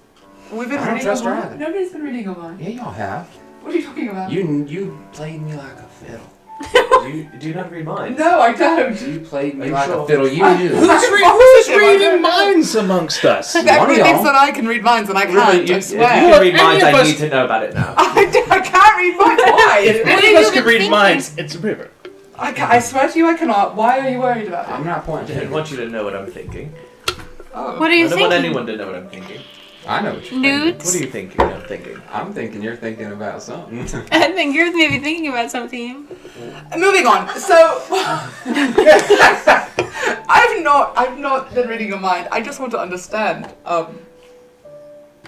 We've been I don't reading trust her online. either. Nobody's been reading online. Yeah, y'all have. What are you talking about? You played me like a fiddle. Do you not read minds? No, I don't. You played me Are you like sure? a fiddle. You knew. Who's reading minds amongst us? Everybody y'all. thinks that I can read minds and I can't. Really, I if you swear. can read minds, any of I us- need to know about it now. I can't read minds. Why? If What any are of you us could even read thinking? minds, it's River. I swear to you, I cannot. Why are you worried about I'm it? not I pointing. didn't want you to know what I'm thinking. Oh. What are I you don't want thinking? anyone to know what I'm thinking. I know what you're Nudes? What are you thinking? I'm thinking. I'm thinking you're thinking about something. I think you're maybe thinking about something. Moving on. So, I've not been reading your mind. I just want to understand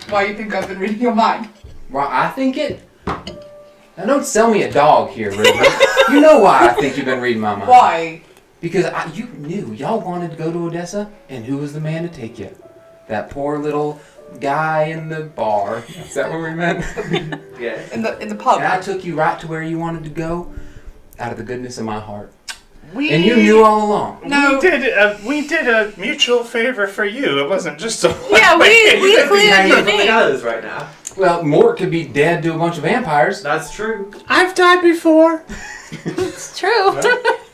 why you think I've been reading your mind. Well, I think it. Now don't sell me a dog here, River. You know why I think you've been reading my mind. Why? Because you knew y'all wanted to go to Odessa, and who was the man to take you? That poor little guy in the bar. Is that what we meant? Yeah. In the pub. And I took you right to where you wanted to go, out of the goodness of my heart. We. And you knew all along. No. We did a mutual favor for you. It wasn't just a. Yeah, we You could be cleared hanging your from the name. gallows right now. Well, Mort could be dead to a bunch of vampires. That's true. I've died before. It's true. Okay,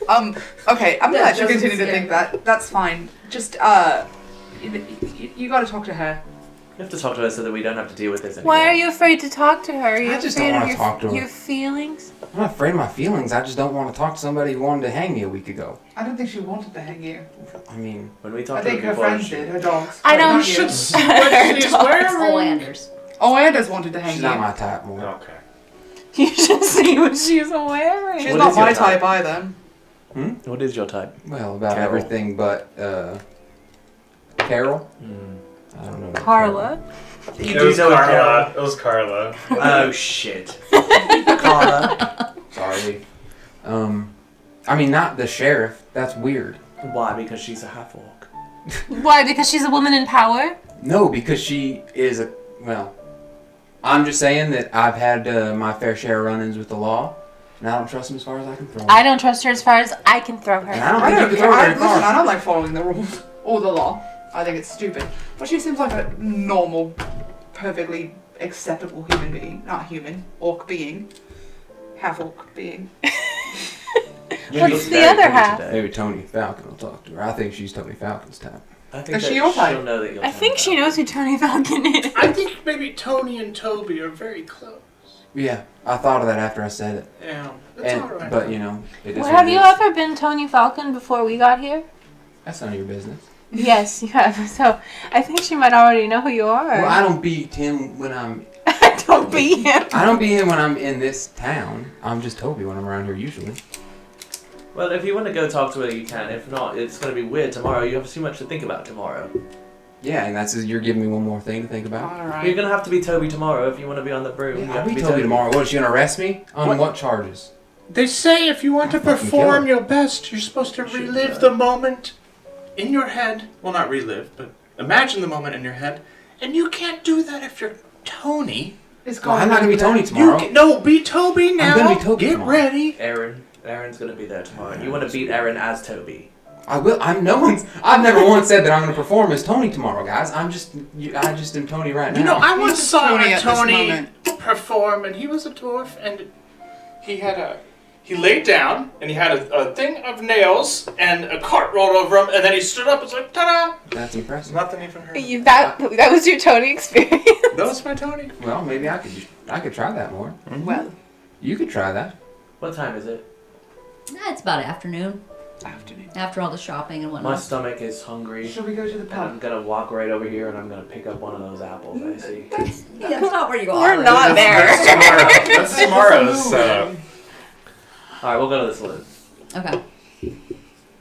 I'm gonna That let you doesn't continue to scare think me. that. That's fine. Just, you gotta talk to her. You have to talk to her so that we don't have to deal with this anymore. Why are you afraid to talk to her? Are you I just afraid don't of wanna talk to her. your feelings? I'm not afraid of my feelings. I just don't want to talk to somebody who wanted to hang me a week ago. I don't think she wanted to hang you. I mean, When we I talked to think her her before, friends did, her dogs. I But don't- not you. Should see what she's It's wearing. Landers. Oh, Anders wanted to hang she's you. not my type, Mort. Okay. You should see what she's wearing. She's What not is your my type? type either. What is your type? Well, about Carol. everything but Carol. I don't know. about Carla. It was Carla. It was Carla. Oh shit. Carla. Sorry. I mean, not the sheriff. That's weird. Why? Because she's a half orc. Why? Because she's a woman in power? No, because she is a. Well, I'm just saying that I've had my fair share of run-ins with the law, and I don't trust him as far as I can throw him. I don't trust her as far as I can throw And her. I don't I think you don't, can throw her very listen, I far. don't like following the rules or the law. I think it's stupid. But she seems like a normal, perfectly acceptable human being. Not human, orc being. Half orc being. What's the other half? Maybe Tony Falcon will talk to her. I think she's Tony Falcon's type. I think Is that she your type? she'll know that you'll I think she knows who Tony Falcon is. I think maybe Tony and Toby are very close. Yeah, I thought of that after I said it. Yeah, it's And, alright. but you know, it is Well, what have it you is. ever been Tony Falcon before we got here? That's none of your business. Yes, you have. So I think she might already know who you are. Well, I don't beat him when I'm. Don't be him. I don't beat him when I'm in this town. I'm just Toby when I'm around here usually. Well, if you want to go talk to her, you can. If not, it's going to be weird tomorrow. You have too much to think about tomorrow. Yeah, and that's you're giving me one more thing to think about. You're Alright. going to have to be Toby tomorrow if you want to be on the broom. You Yeah, have I'll to be Toby tomorrow. What, is she gonna arrest me? On what charges? They say if you want to I'll fucking perform kill your best, you're supposed to Should, relive the moment in your head. Well, not relive, but imagine the moment in your head. And you can't do that if you're Tony. It's Well, I'm not gonna be Tony You tomorrow. no, be Toby now. gonna be Toby Get tomorrow. ready. Aaron's going to be there tomorrow. And you want to beat Aaron as Toby. I will. I've never once said that I'm gonna perform as Tony tomorrow, guys. I just am Tony right now. You know, I once just saw Tony a at this Tony moment. perform, and he was a dwarf, and he laid down, and he had a thing of nails, and a cart rolled over him, and then he stood up and was like, ta-da! That's impressive. Nothing even hurt. That was your Tony experience. That was my Tony. Well, maybe I could try that more. Well, You could try that. What time is it? It's about afternoon. afternoon. After all the shopping and My whatnot. stomach is hungry. Shall we go to the And I'm pub? going to walk right over here and I'm going to pick up one of those apples I see. Yeah, that's not where you are. We're not there. That's tomorrow's setup. Alright, we'll go to the saloon. Okay.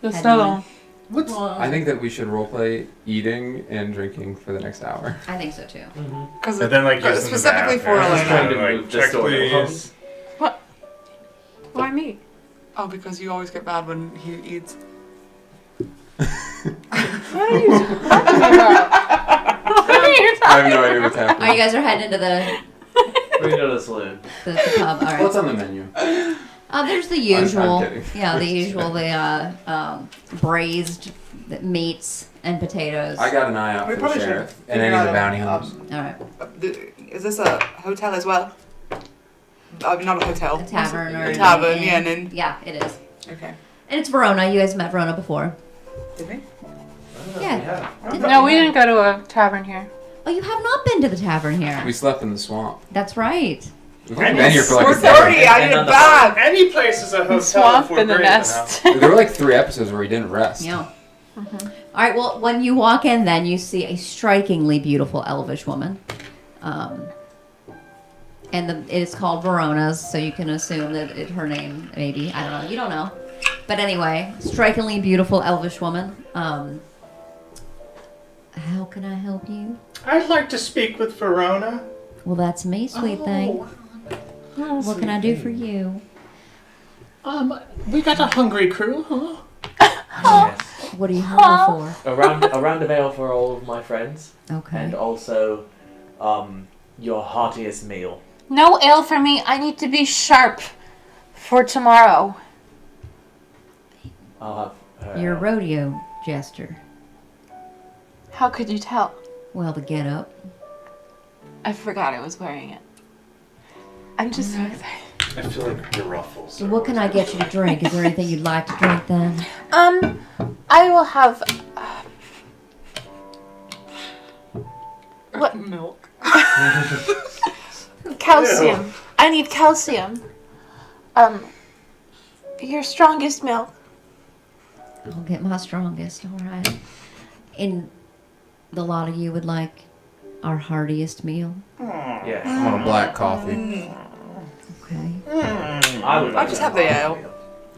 Just so- What's I think that we should roleplay eating and drinking for the next hour. I think so too. Because And then like use specifically the for bathroom. like. trying to Like, move the check story please. Why me? Oh, because you always get mad when he eats. What are you talking about? What are you I have no idea what's All happening. right, you guys are heading into the We're going to go to the saloon. pub. All right. What's on the menu? There's the I'm usual. kidding. Yeah, the usual. The braised meats and potatoes. I got an eye out We for the probably should sheriff and figure any of the out, bounty hunters. All right. Is this a hotel as well? not a hotel. A tavern or a tavern, an yeah, inn. and then Yeah, it is. okay. And it's Verona. You guys met Verona before. Did we? Yeah. No, we didn't go to a tavern here. Oh, you have not been to the tavern here. We slept in the swamp. That's right. We've only been here for like We're a decade. 30. I need a bath. Any place is a hotel. Swamp if we're in the brave nest. enough. There were like 3 episodes where we didn't rest. Yeah. All right. Well, when you walk in, then you see a strikingly beautiful elvish woman, and it is called Verona's, so you can assume that her name maybe I don't know. You don't know, but anyway, strikingly beautiful elvish woman. How can I help you? I'd like to speak with Verona. Well, that's me, sweet thing. What can I do for you? We got a hungry crew, huh? Yes. What are you hungry Around the Vale for all of my friends, for? Okay. and also, your heartiest meal. No ale for me. I need to be sharp for tomorrow. I'll have. You're a rodeo jester. How could you tell? Well, the get up. I forgot I was wearing it. I'm just so excited. I feel like your ruffles. So what can I get you to drink? Is there anything you'd like to drink then? I will have. What? Milk. Calcium. Ew. I need calcium. Your strongest milk. I'll get my strongest, all right. And the lot of you would like our heartiest meal? Yeah. I want a black coffee Okay. I would. I'll just have the ale.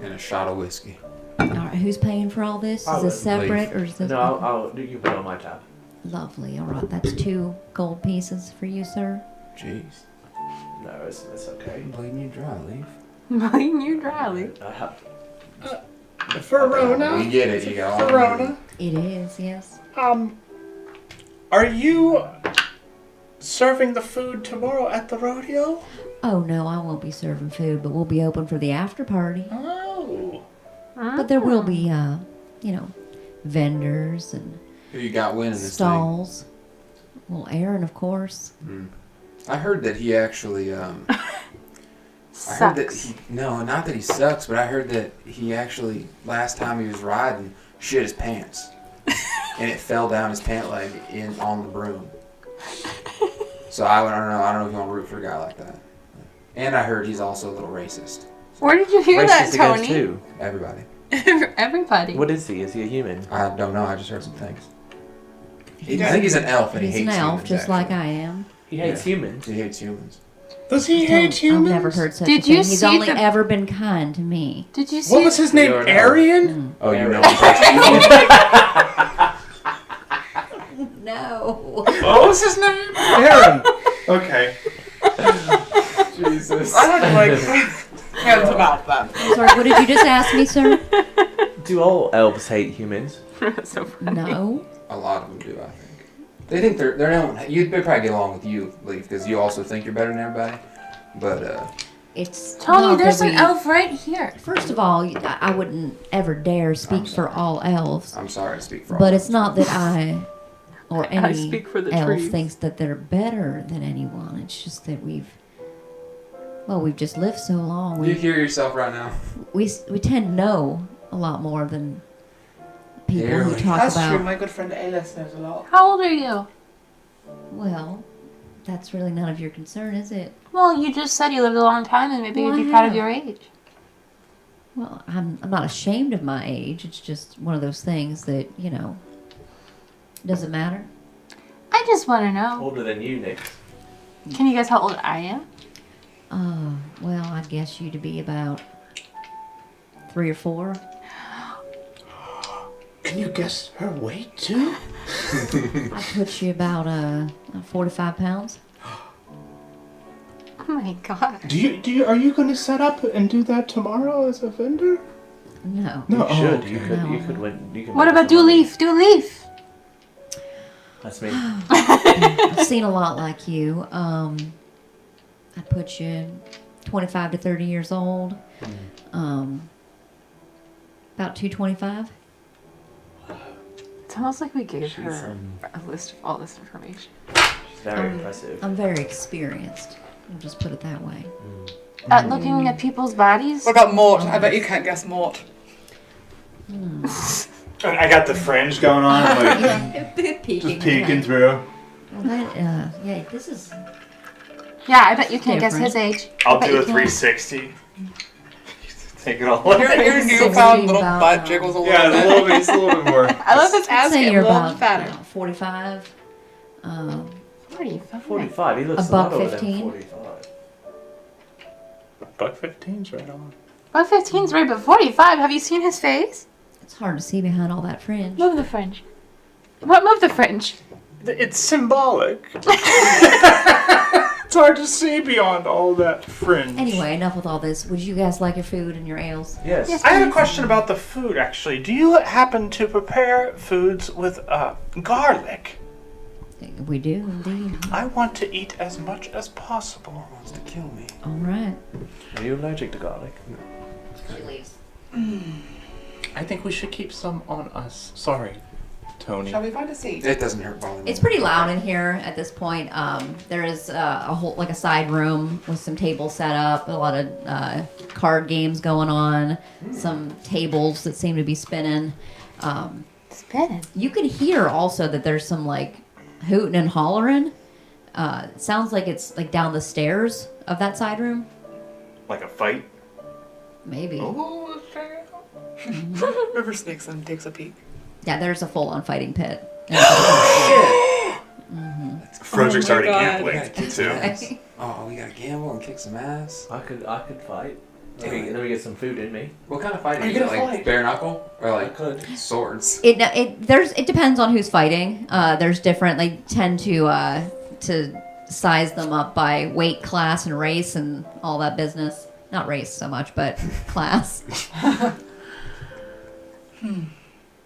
and a shot of whiskey. All right, who's paying for all this? I Is this would. separate or is this... No, I'll do you put it on my tab. Lovely, all right. That's 2 gold pieces for you, sir. Jeez. No, it's okay. I'm bleeding you dry, Leaf. Mine, you dryly. I have. Verona? We get it. You got all Verona? It is, yes. Are you serving the food tomorrow at the rodeo? Oh, no, I won't be serving food, but we'll be open for the after party. Oh. But there will be, vendors and Who you got winning this stalls. Well, Aaron, of course. thing? I heard that he actually. I heard that Sucks. not that he sucks, but I heard that he actually last time he was riding shit his pants, and it fell down his pant leg on the broom. So I don't know. I don't know if you want to root for a guy like that. And I heard he's also a little racist. Where did you hear that, Racist against Tony? who? Everybody. Everybody. What is he? Is he a human? I don't know. I just heard some things. I think he's an elf, and He's he an hates elf, humans, just like actually. I am. He hates humans. He hates humans. Does he hate humans? I've never heard such Did a thing. you He's see only the- ever been kind to me. Did you see? What was his name? You're an elf. Arian? Oh, you know. No. What was his name? Aaron. Okay. Jesus. I don't like hands about that. I'm sorry, what did you just ask me, sir? Do all elves hate humans? That's so funny. No. A lot of them do, I think. They think they're not. You'd probably get along with you, Leaf, because you also think you're better than everybody. But It's Tony, not there's that an elf right here. First of all, I wouldn't ever dare speak for all elves, I'm sorry to speak for all. but it's not that I or any speak for the elf trees. thinks that they're better than anyone. It's just that we've just lived so long. You hear yourself right now. We tend to know a lot more than people who Barely. talk That's about. true. My good friend Alice knows a lot. How old are you? Well, that's really none of your concern, is it? Well, you just said you lived a long time, and maybe Well, you'd be I proud of have. your age. Well, I'm not ashamed of my age. It's just one of those things that doesn't matter. I just want to know. Older than you, Nick. Can you guess how old I am? Well, I guess you to be about 3 or 4. Can you guess her weight too? I put you about 45 pounds. Oh my god. Are you going to set up and do that tomorrow as a vendor? No. No. You should. okay. You could win. You could What make about some do money. leaf? Do leaf. That's me. I've seen a lot like you. I put you 25 to 30 years old. About 225. It's almost like we gave She's, her a list of all this information. She's very impressive. I'm very experienced. I'll just put it that way. At looking at people's bodies? What about Mort? I bet you can't guess Mort. I got the fringe going on, like Peeking. just peeking through. Well, that, yeah, this is. Yeah, I bet you can't guess his Different. age. I'll bet do a you can. 360. Take it all. Your newfound little about, butt jiggles a little Yeah, bit. a little bit. It's a little bit more. I love his ass Say getting you're a little about fatter. 45. 45. 45. He looks A buck lot older 15? than 45. Buck 15's right on. Buck 15's right, but 45. Have you seen his face? It's hard to see behind all that fringe. Move the fringe. What? Move the fringe. It's symbolic. It's hard to see beyond all that fringe. Anyway, enough with all this. Would you guys like your food and your ales? Yes. Yes. I had a question about the food, actually. Do you happen to prepare foods with garlic? We do indeed. I want to eat as much as possible. Wants to kill me. All right. Are you allergic to garlic? She leaves. I think we should keep some on us. Sorry, Tony. Shall we find a seat? It doesn't hurt bother me. It's pretty loud in here at this point. There is a whole a side room with some tables set up, a lot of card games going on, some tables that seem to be spinning. Spinning. You can hear also that there's some hooting and hollering. It sounds like it's down the stairs of that side room. Like a fight. Maybe. Oh, River sneaks in and takes a peek. Yeah, there's a full-on fighting pit. Frederick's my already God. gambling Yeah, kick too. some ass. Oh, we gotta gamble and kick some ass. I could fight. Let me get some food in me. What kind of fighting? Are you Is it gonna like fight? bare knuckle or like could. swords? It depends on who's fighting. There's different. They tend to size them up by weight class and race and all that business. Not race so much, but class.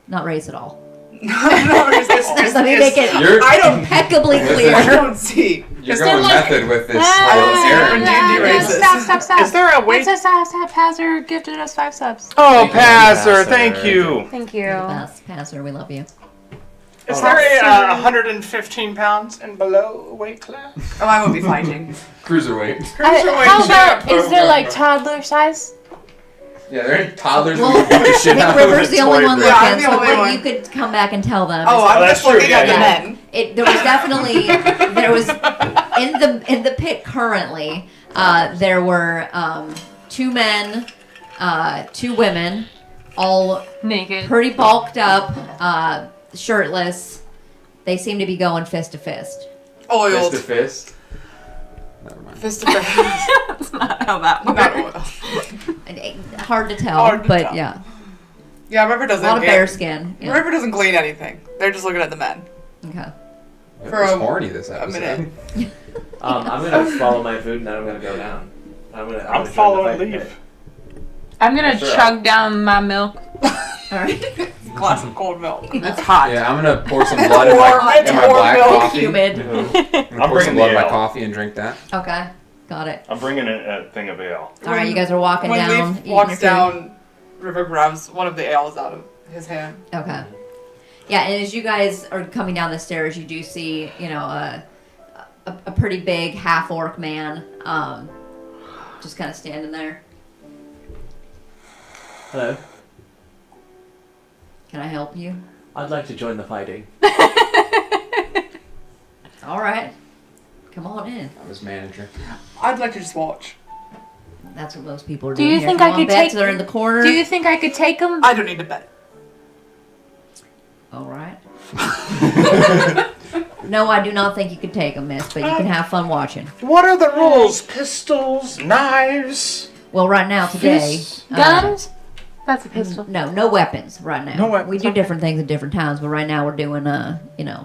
Not race at all. Let me make it You're, impeccably I clear. don't see. you're going method with this Aaron whole D&D races. Stop. Is there a way? Passer gifted us 5 subs. Oh, Passer. Thank you. Thank you. Best passer, we love you. Is there a 115 pounds and below weight class? Oh, I won't be fighting. Cruiserweight. How about, is there toddler size? Yeah, there ain't toddlers Well, who beat the shit out of River's the only one Yeah, I'm looking, the so only one. you could come back and tell them. Oh, I'm that's just looking true, at the yeah. men. There was definitely in the pit currently. There were 2 men, 2 women, all Naked. pretty bulked up, shirtless. They seem to be going fist to fist. Oiled. Fist to fist. Never mind. Fist to fist. That's not how that works. Not oil. Hard to tell, Hard to but tell. yeah, Yeah, River a doesn't. lot of bear skin. Yeah. River doesn't glean anything. They're just looking at the men. Okay. It For was a- horny this a episode. minute. I'm gonna follow my food and then I'm gonna go down. I'm I'm gonna following join the Leaf. I'm gonna Sure. chug down my milk. All right. Glass of cold milk. It's hot. Yeah, I'm gonna pour some blood in my black milk. coffee. Humid. I'm gonna I'm pour some bringing blood in the my ale. coffee and drink that. Okay. Got it. I'm bringing a thing of ale. All right, you guys are walking When down. Leaf eating your walks food. down, River grabs one of the ales out of his hand. Okay. Yeah, and as you guys are coming down the stairs, you do see, a pretty big half-orc man, just kind of standing there. Hello. Can I help you? I'd like to join the fighting. All right. Come on in. I'm his manager. I'd like to just watch. That's what most people are Do doing you here. think Come I on, could bets take- are in the corner. Do you think I could take him? I don't need to bet. All right. No, I do not think you could take them, miss, but you can have fun watching. What are the rules? Pistols, knives. Well, right now, today... Guns? That's a pistol. No weapons right now. No weapons, We do okay. different things at different times, but right now we're doing,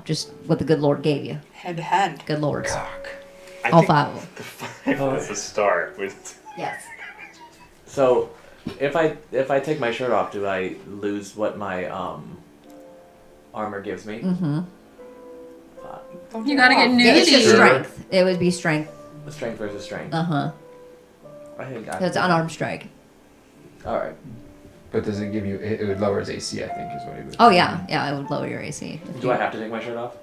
just what the good Lord gave you. Hand to hand. Good Lords. I All think 5 of them. the fight was a start. With Yes. So, if I take my shirt off, do I lose what my armor gives me? Mm-hmm. You gotta get It's just nudity. strength. It would be strength. Strength versus strength. Uh-huh. I think So it's unarmed strike. All right. But does it give you? It would lower his AC, I think, is what he would. Oh, yeah. Yeah, it would lower your AC. Do I have to take my shirt off?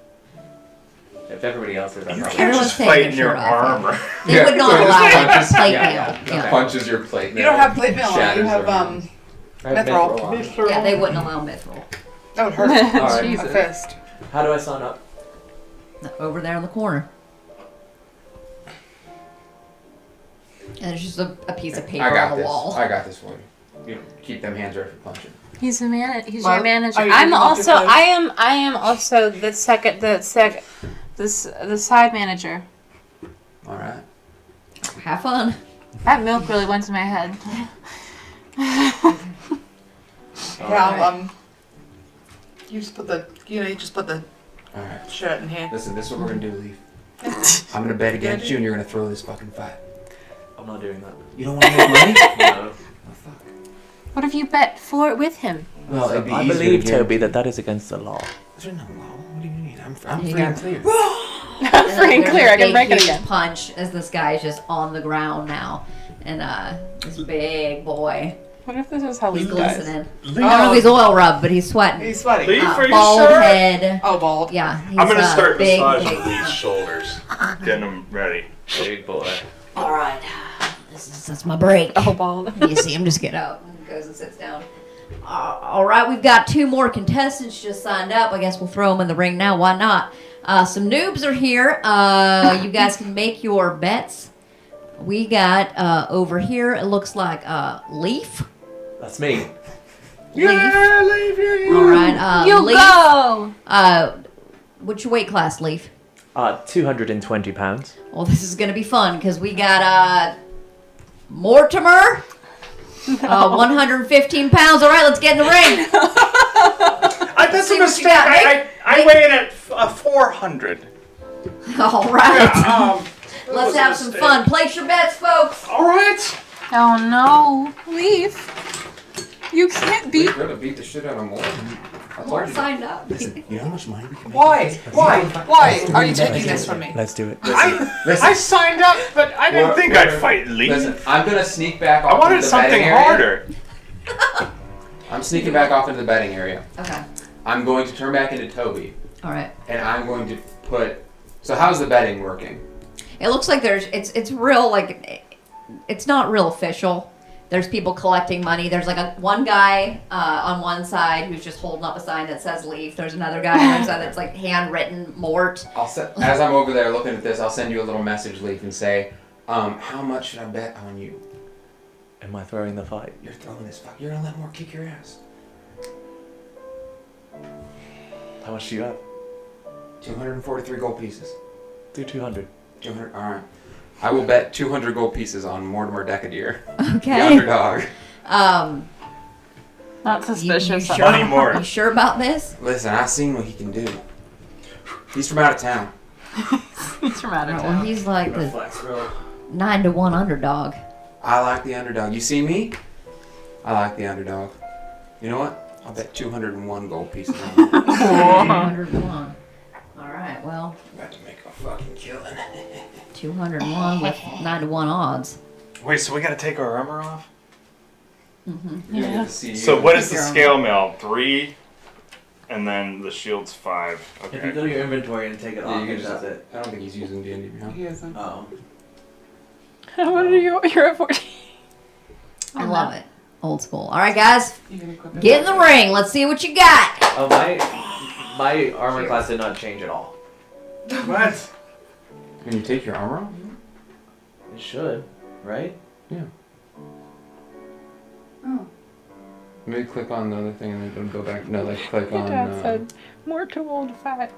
If everybody else is, I'm You probably. can't Everyone's just taking fight their in your shirt off, armor. They would not so it allow just punches- plate yeah, mail. yeah. Yeah. Punches your plate. You don't have plate mail on. You Shatters have everything. I have Mithril. Mithril on. Yeah, they wouldn't allow mithril. That would hurt. Alright. A fist. How do I sign up? Over there in the corner. And it's just a piece of paper I got on the this. wall. I got this for you. You keep them hands ready for punching. He's a man. He's Well, your manager. are you I'm taking off your also. clothes? I am also the side manager. All right. Have fun. That milk really went to my head. Yeah. You just put the. You just put the All right. shirt in here. Listen, this is what we're gonna do, Leaf. I'm gonna bet against you, and you're gonna throw this fucking fight. I'm not doing that. You don't want to make money? No. Oh, fuck. What if you bet for it with him? Well, it'd be I easier believe, to get- Toby, that is against the law. There's no law. What do you mean? I'm free Yeah. and clear. I'm free and clear. I can break it Big, huge again. punch as this guy is just on the ground now, and this big boy, What if this is how he's Leaf dies? glistening. I don't know if he's oil rubbed, but he's sweating. He's sweating. Leaf, are you Bald sure? head. Oh, bald. Yeah, he's I'm gonna start big, massaging big. Leaf's shoulders, getting him ready. Big boy. All right, that's my break. Oh, bald. You see him just get up and goes and sits down. All right, we've got 2 more contestants just signed up. I guess we'll throw them in the ring now. Why not? Some noobs are here. You guys can make your bets. We got over here. It looks like Leaf. That's me. Yeah, Leaf, yeah. All right, You Leaf. go. What's your weight class, Leaf? 220 pounds. Well, this is gonna be fun because we got Mortimer. 115 pounds. All right, let's get in the ring. That's See a what you mistake. got, I weigh in at 400. All right. that Let's was a have some mistake. fun. Place your bets, folks. All right. Oh no, Leaf. You can't beat. We're gonna beat the shit out of more. I More told you. signed up. Listen, you know how much money we can make? Why? Why are you taking this from me? Let's do it. I signed up, but I didn't think I'd fight Leaf. Listen, I'm gonna sneak back off I wanted into the something betting area. harder. I'm sneaking back off into the betting area. Okay. I'm going to turn back into Toby, All right. and I'm going to put. So how's the betting working? It looks like it's real, like it's not real official. There's people collecting money. There's like one guy on one side who's just holding up a sign that says Leaf. There's another guy on the other side that's like handwritten Mort. As I'm over there looking at this, I'll send you a little message, Leaf, and say, how much should I bet on you? Am I throwing the fight? You're throwing this fuck. You're gonna let Mort kick your ass. How much do you have? 243 gold pieces. Do 200. 200. All right. I will bet 200 gold pieces on Mortimer Decadier, the Okay. underdog. Not You suspicious. sure? Money more. You sure about this? Listen, I've seen what he can do. He's from out of town. He's from out of Well, town. he's like the Flex, bro. 9-to-1 underdog. I like the underdog. You see me? I like the underdog. You know what? I'll bet 201 gold pieces on him. 201. All right. Well, About to make a fucking killing. 201 with 9-to-1 odds. Wait, so we gotta take our armor off? Mm-hmm. You get to see So you. what is the Take your scale mail? 3, and then the shield's 5. If you Okay. go to your inventory and take it Yeah, off, you can it just- does it. I don't think he's using D&D Beyond. He isn't. Oh. What are you? You're at 14. I love it. Old school. All right, guys, You can equip it. get in the ring. Let's see what you got. Oh, my armor class did not change at all. What? Can you take your armor off? It should, right? Yeah. Oh. Maybe click on the other thing and then go back. No, like click Your on. dad said, more too old to fight.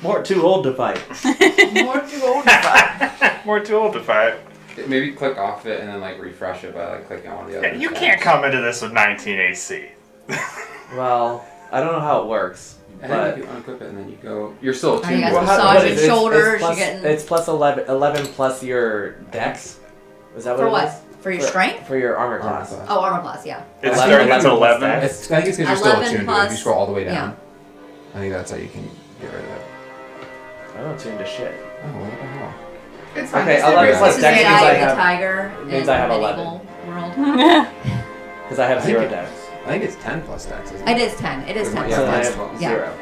More too old to fight. More too old to fight. More too old to fight. Maybe click off it and then like refresh it by like clicking on one of the other. Yeah, you tabs. can't come into this with 19 AC. Well, I don't know how it works, I but think if you unequip it and then you go. You're still Are you attuned guys to it. massaging is it? shoulders? Plus, You're getting it's plus 11 plus your dex. Is that for what it what? is? For your strength? For your armor Armor class. class. Oh, armor class. Yeah. It's 11 starting at plus 11. dex. It's, I think it's because you're still 11 attuned to it. If you plus- scroll all the way down, yeah. I think that's how you can get rid of it. I'm not tuned to shit. Oh, what the hell? It's fine. Okay, It's 11 different. plus This is dex the means Eye I of the have- Tiger means in I have medieval world. Because I have I think 0 it- dex. I think it's 10 plus dex. Isn't It is 10. It is 10. Yeah, So then I mine's have 12. Yeah. 0.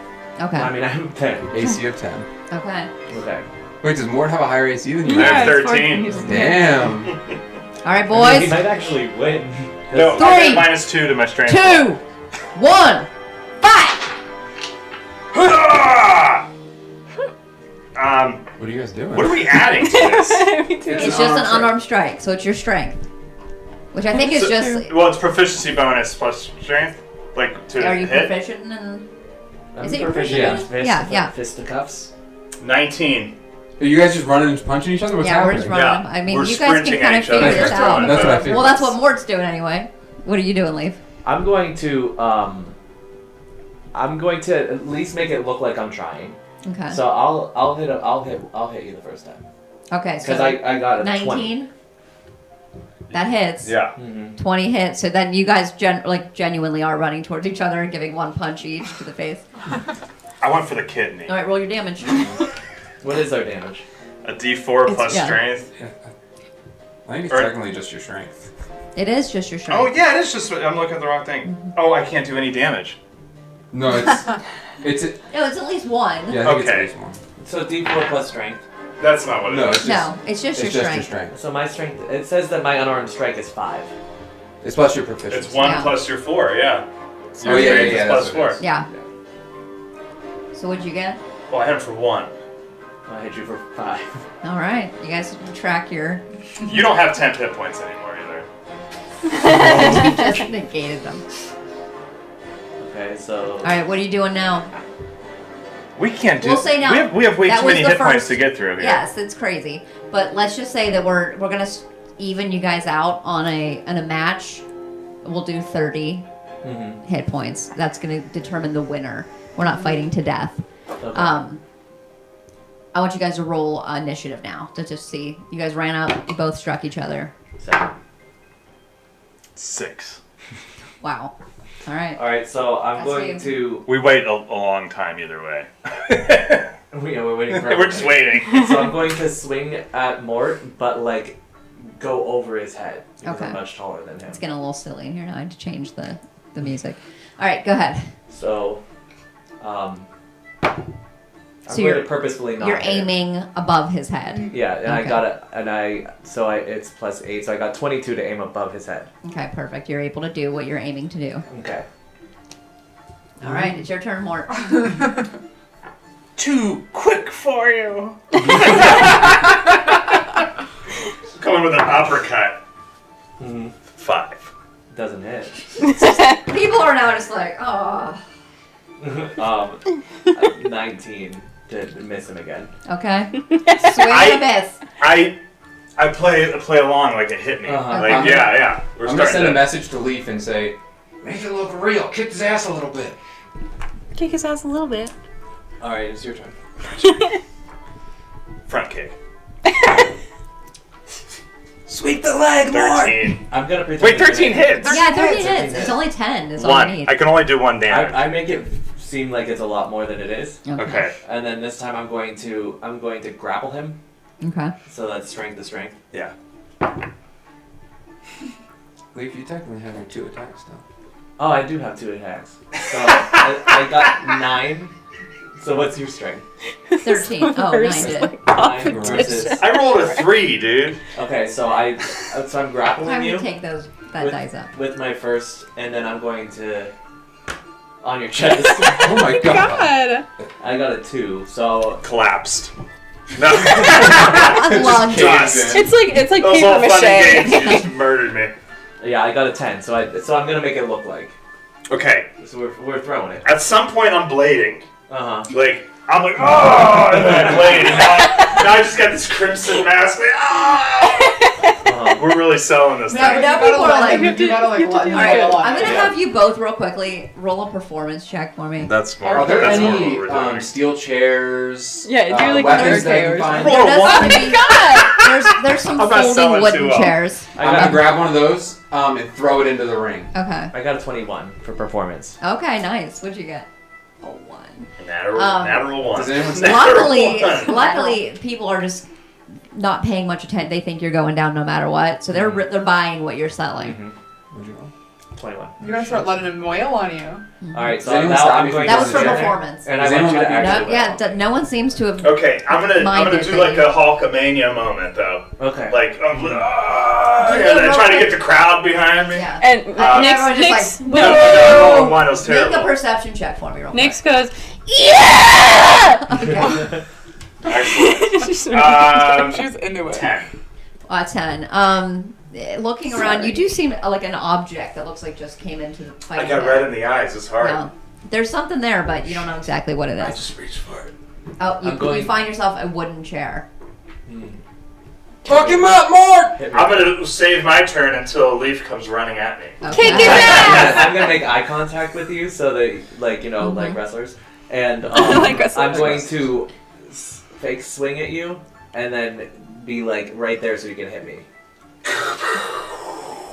Okay. I mean, I'm 10. AC of 10. Okay. Okay. Wait, does Mort have a higher AC than you? I have it's 13. Damn. All right, He boys. might actually win. No, Three. I got -2 to my strength. 2, 1, fight! What are you guys doing? What are we adding to this? It's just an unarmed strike, so it's your strength. Which I think is just. Well, it's proficiency bonus plus strength. Like to Are you hit. proficient in. I'm Is it your proficient proficiency? in Yeah. fisticuffs. 19. Are you guys just running and punching each other? What's Yeah, we're happening? just running. Yeah. I mean, We're you guys can sprinting kind at of each other. figure this That's out. That's what I figured. Well, that's what Mort's doing anyway. What are you doing, Leaf? I'm going to at least make it look like I'm trying. Okay. So I'll hit you the first time. Okay, so Because I got a 20. 19. That hits. Yeah. Mm-hmm. 20 hits. So then you guys genuinely are running towards each other and giving one punch each to the face. I went for the kidney. All right, roll your damage. What is our damage? A D4 It's- plus yeah. strength. I think it's Or- technically just your strength. It is just your strength. Oh yeah, it is just. I'm looking at the wrong thing. Oh, I can't do any damage. No, it's No, it's at least one. yeah. I think Okay. it's at least one. So D4 plus strength. That's not what it No, is. it's just, No, it's just your it's just strength. your strength. So my strength, it says that my unarmed strike is 5. It's plus your proficiency. It's 1 Yeah. plus your 4. Yeah. Oh Your yeah, strength is yeah, plus that's what it 4. is. Yeah. So what'd you get? Well, I had him for 1. I hit you for 5. All right, you guys track your. You don't have 10 hit points anymore either. You just negated them. Okay, so. All right, what are you doing now? We can't do. We'll say now. We have way That too was many the hit points first- to get through here. Yes, it's crazy. But let's just say that we're gonna even you guys out on a match. We'll do 30 Mm-hmm. hit points. That's gonna determine the winner. We're not fighting to death. Okay. I want you guys to roll initiative now to just see. You guys ran up. You both struck each other. 7. 6. Wow. All right. Alright, so I'm That's going to. We wait a long time either way. We're waiting for. We're just waiting. So I'm going to swing at Mort, but like go over his head. Because Okay. I'm much taller than him. It's getting a little silly in here now. I have to change the music. All right, go ahead. So, I'm So going you're- to purposefully not. You're hit him. aiming above his head. Yeah, and I Okay. got it, and it's plus 8, so I got 22 to aim above his head. Okay, perfect. You're able to do what you're aiming to do. Okay. All right, it's your turn, Mort. Too quick for you. Coming with an uppercut. 5. Doesn't hit. People are now just like, oh. 19 to miss him again. Okay. Swing and a miss. I play along like it hit me. Uh-huh. Like yeah. We're I'm gonna send a to. message to Leaf and say, make it look real. Kick his ass a little bit. Kick his ass a little bit. All right, it's your turn. Front kick. Sweep the leg, 13. I'm gonna pretend. Wait, 13 hits. Yeah, 30 hits. It's only 10 is all you 1. need. I can only do 1 damage. I make it seem like it's a lot more than it is, Okay. and then this time I'm going to grapple him. Okay. So that's strength to strength. Yeah. Leaf, you technically have your 2 attacks still. Oh, I do have 2 attacks. So I got 9. So what's your strength? 13. Oh, 9 did. 9 versus. I rolled a 3, dude. Okay, so I'm grappling Time you to take that dice up. with my first, and then I'm going to on your chest. Oh my god. God. I got a 2, so Collapsed. No. Unlocked. Dust. It's like Those paper all fun and games. mache. You just murdered me. yeah, I got a 10. So I'm gonna make it look like. Okay. So we're throwing it. At some point, I'm blading. Uh-huh. I'm like, oh, and then I blade. And now I just got this crimson mask. Like, oh. We're really selling this Now, thing. now people are like, you gotta like let all him right, go on. I'm going to have you both real quickly roll a performance check for me. That's smart. Are there That's any more what we're doing. steel chairs? Yeah, do like weapons another that you can chaos. find? Roll There a does 1. seem to be- there's some I'm not folding selling wooden too well. chairs. I I'm gonna got, grab one of those and throw it into the ring. Okay. I got a 21 for performance. Okay, nice. What'd you get? A 1. Natural 1. Does anyone say- Natural Luckily, people are just not paying much attention. They think you're going down no matter what, so they're buying what you're selling. What'd you roll? 21. You're gonna start letting him wail on you. All right, so Does anyone now stop I'm me going That to was for sit there, performance. and I Does want you anyone to like- actually. No, yeah, no one seems to have. Okay, I'm gonna Minded do like thing. a Hulkamania moment though. Okay. Like, and then try to get the crowd behind me. Yeah. And everyone Nyx, just Nyx, like, No, no, one was Make a terrible. perception check for me, real quick. Nyx goes, yeah! Okay. Excellent. She's into it. 10. 10. Looking around, you do seem like an object that looks like just came into the fight. I got red in the eyes. It's hard. No. There's something there, but you don't know exactly what it I is. just reached for it. Oh, I'm going- you find yourself a wooden chair. Fuck him up, Mort! I'm gonna save my turn until a leaf comes running at me. Okay. Kick his ass! I'm gonna make eye contact with you, so that like Mm-hmm. like wrestlers, and Like wrestlers. I'm going to fake swing at you, and then be like right there so you can hit me.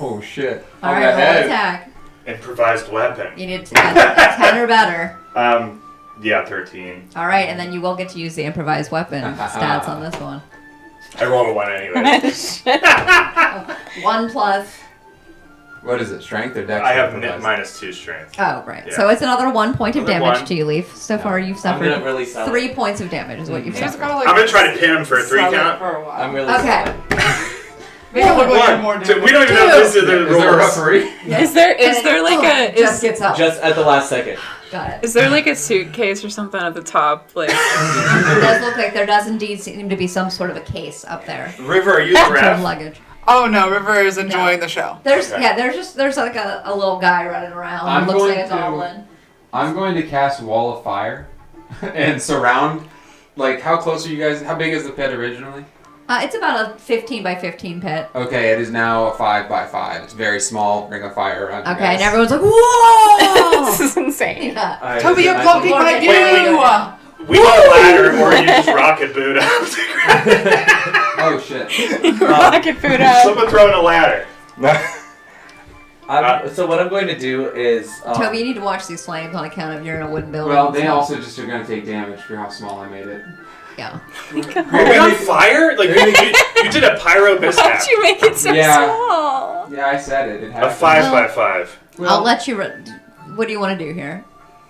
Oh shit. All right, the roll head. attack. Improvised weapon. You need 10 or better. Yeah, 13. All right, and then you will get to use the improvised weapon stats on this one. I rolled a 1 anyway. 1 plus. What is it? Strength or dex? I have Improvised? -2 strength. Oh, right. Yeah. So it's another 1 point of Another damage one. to you, Leaf. So far, you've I'm suffered gonna really sell 3 it. points of damage, is what you've You just suffered. gotta, like, I'm gonna try to pin him for a 3 sell it count. for a while. I'm really Okay. Make it look like you're more 1, 2. damage. We don't even know if this is the Is there a rules. referee? Is there like a Just gets up. just at the last second. Got it. is there like a suitcase or something at the top? Like It does look like there does indeed seem to be some sort of a case up there. River, are you the Full of ref? luggage. Oh no, River is enjoying the show. There's Okay. there's like a little guy running around. I'm Looks going like a to- goblin. I'm going to cast Wall of Fire and surround. Like, how close are you guys? How big is the pit originally? It's about a 15 by 15 pit. Okay, it is now a 5 by 5. It's very small. Ring of fire around you Okay, and guys. everyone's like, whoa! this is insane. Yeah. All right, Toby, is it you're my blocking turn? my Wait, view! We want a ladder, or you just rocket boot up the ground. Oh shit. Rocket food out. Someone throwing a ladder. So what I'm going to do is Toby, you need to watch these flames on account of you're in a wooden building. Well, they also just are going to take damage for how small I made it. Yeah. Are we on fire? Like, you did a pyro mishap. How'd you make it so Yeah. small? Yeah, I said it. It A happened. 5 by 5. I'll let you. What do you want to do here?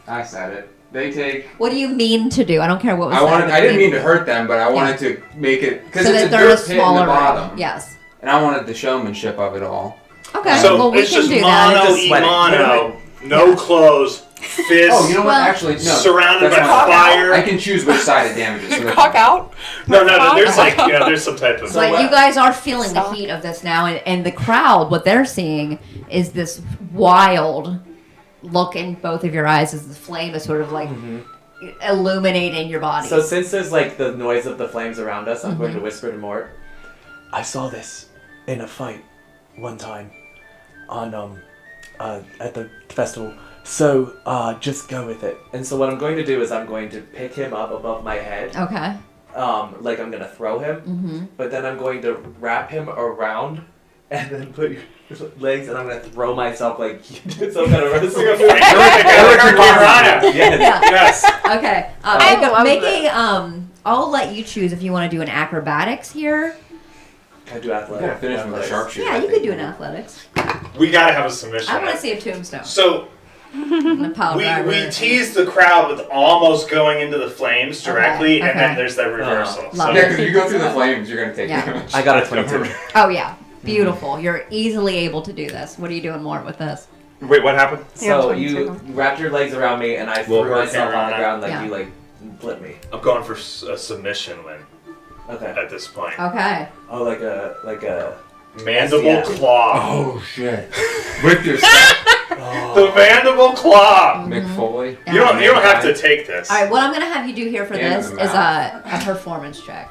I said it. They take. What do you mean to do? I don't care what was I said. wanted. What I do you didn't mean to hurt them, but I wanted to make it because so it's that a they're in a dirt pit in the smaller bottom. room. Yes. And I wanted the showmanship of it all. Okay. So well, we it's can just do that. mono It's just sweating. mono, no clothes, fist, Oh, you know what? Well- Actually, no. surrounded that's by fine. fire. I can choose which side it damages. So Cock out? No, there's like, there's some type of. But you guys are feeling the Stop. heat of this now, and the crowd, what they're seeing is this wild look in both of your eyes as the flame is sort of like illuminating your body. So since there's like the noise of the flames around us, I'm going to whisper to Mort. I saw this in a fight one time on at the festival. So just go with it. And so what I'm going to do is I'm going to pick him up above my head. Okay. Like I'm gonna throw him, but then I'm going to wrap him around and then put your legs, and I'm gonna throw myself like you did some kind of wrestling. Piranha. Yes. Yes. Okay. I love Make it. a I'll let you choose if you want to do an acrobatics here. Can I do You athletics? gotta finish with a sharpshooter. Yeah, I you think. could do an athletics. We gotta have a submission. I want to see a tombstone. So And a pile we driver. tease the crowd with almost going into the flames directly, Okay, and then okay. there's that reversal. Love So it. Yeah, because if you go through the flames, you're gonna take Yeah. damage. I got a 22. Oh yeah, beautiful. You're easily able to do this. What are you doing more with this? Wait, what happened? So Yeah, you wrapped your legs around me, and I We'll threw work myself it on the around. ground like Yeah. you like flipped me. I'm going for a submission win Okay. at this point. Okay. Oh, like a. Mandible Yeah. claw. Oh shit! With your step, The mandible claw. Mm-hmm. Mick Foley. You don't have to take this. All right. What I'm gonna have you do here for Yeah, this the is mouth. a performance check.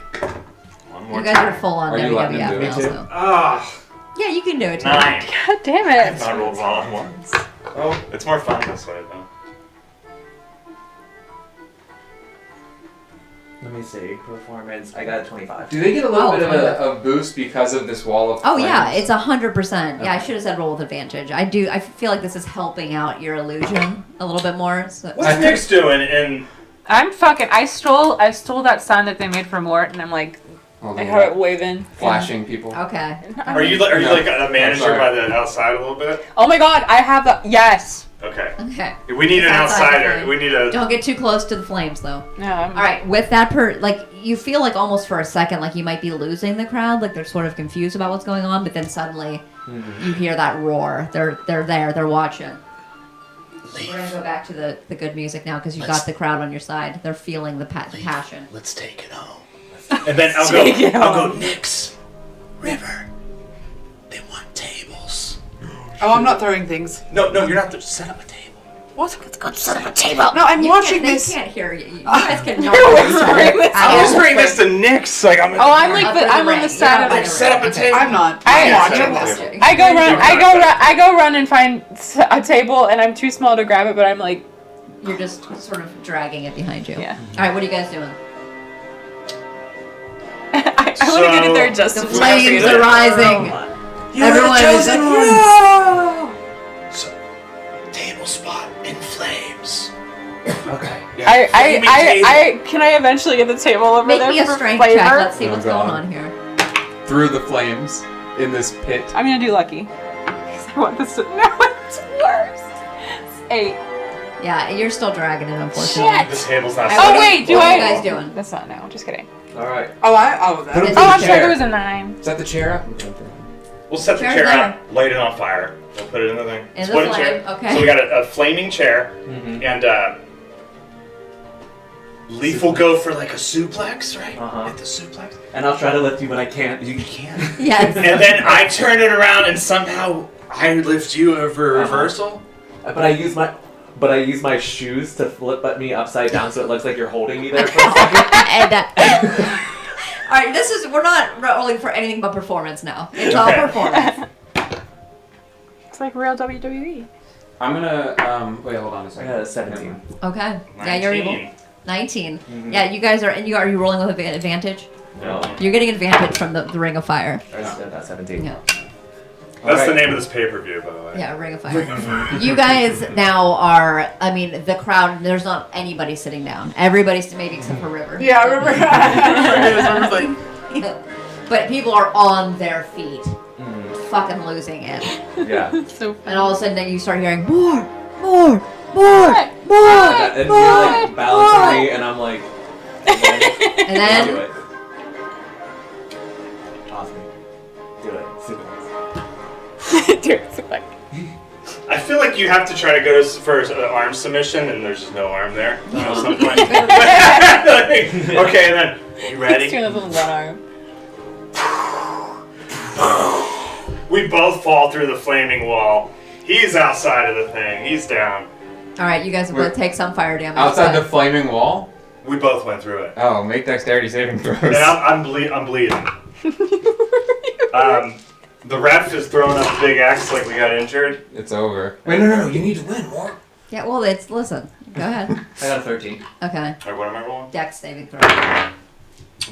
One more You guys are full on Are you letting WWF him do now, it too? so Ah, yeah, you can do it too. 9. God damn it. I rolled wrong once. Oh, it's more fun this way though. Let me see. Performance. I got a 25. Do they get a little Oh, bit of okay. a boost because of this wall of Oh flames? yeah, it's 100%. Yeah, I Okay. should have said roll with advantage. I do. I feel like this is helping out your illusion a little bit more. So. What's Nick's doing? And I'm fucking. I stole that sign that they made for Mort, and I'm like, All I the, have it waving. flashing people. Okay. Are you like a manager sorry. by the outside a little bit? Oh my god, I have a yes. Okay. Okay. We need an Outside the outsider. flame. We need a. Don't get too close to the flames, though. No, All right, with that you feel like almost for a second like you might be losing the crowd, like they're sort of confused about what's going on, but then suddenly you hear that roar. They're there, they're watching. We're gonna go back to the good music now because you got the crowd on your side. They're feeling the passion. Let's take it home. And then I'll go, Nix, River. They want tables. Oh, I'm not throwing things. No, you're not there. Set up a table. What? Let's go set up a table. No, I'm watching this. They can't hear you. You guys can not I'm whispering this to Nix. Like I'm. Oh, I'm like I'm on the side of it. it. Set up a table. I'm not. I- I'm Yeah, watching set up a this. table. I go run and find a table, and I'm too small to grab it, but I'm like, You're just sort of dragging it behind you. yeah. All right, what are you guys doing? I want to get it there just The in flames are rising. You're Everyone the is chosen like, one. So, table spot in flames. Okay. I can I eventually get the table over Make there me a for strength flavor? check. Let's see Oh, what's God. going on here. Through the flames in this pit. I'm gonna do lucky. 'Cause I want this to. No, it's worse. It's 8. Yeah, you're still dragging it, unfortunately. The table's not. I set Oh up. wait, do What are I? you guys doing? That's not no. Just kidding. All right. Oh, that. Oh, I'm sorry. chair. There was a 9. Set the chair up. We'll set the Chair's chair there. out, light it on fire. We'll put it in the thing. In the Split a flame, chair. okay. So we got a flaming chair, and Leaf will go for like a suplex, right? Uh-huh. Hit the suplex. And I'll try to lift you, but I can't. You can't. Yes. And then I turn it around, and somehow I lift you over reversal. But I use my shoes to flip me upside down, so it looks like you're holding me there for a second. And, all right, we're not rolling for anything but performance now. It's all Okay. performance. It's like real WWE. I'm gonna wait. Hold on a second. 17. Okay. Yeah, you're able. 19. 19. Yeah, you guys are. And are you rolling with advantage? No. You're getting advantage from the Ring of Fire. I said that 17. Yeah. That's the Alright. name of this pay-per-view, by the way. Yeah, Ring of Fire. You guys now are. I mean, the crowd. There's not anybody sitting down. Everybody's maybe except for River. Yeah, I remember. I remember like, But people are on their feet, fucking losing it. Yeah. So And all of a sudden, then you start hearing more, more. And you're like balancing me, and I'm like. And Do then it. Awesome. Do it. Suplex. Dude, it's like I feel like you have to try to go for an arm submission, and there's just no arm there. At some point. Okay, and then you it's ready? doing this with one arm. We both fall through the flaming wall. He's outside of the thing. He's down. all right, you guys will both take some fire damage. Outside the but- flaming wall. We both went through it. Oh, make dexterity saving throws. And I'm bleeding. The ref is throwing up a big X like we got injured. It's over. Wait, no. You need to win more. Yeah, well, it's listen. Go ahead. I got a 13. Okay. Alright, what am I rolling? Dex saving throw.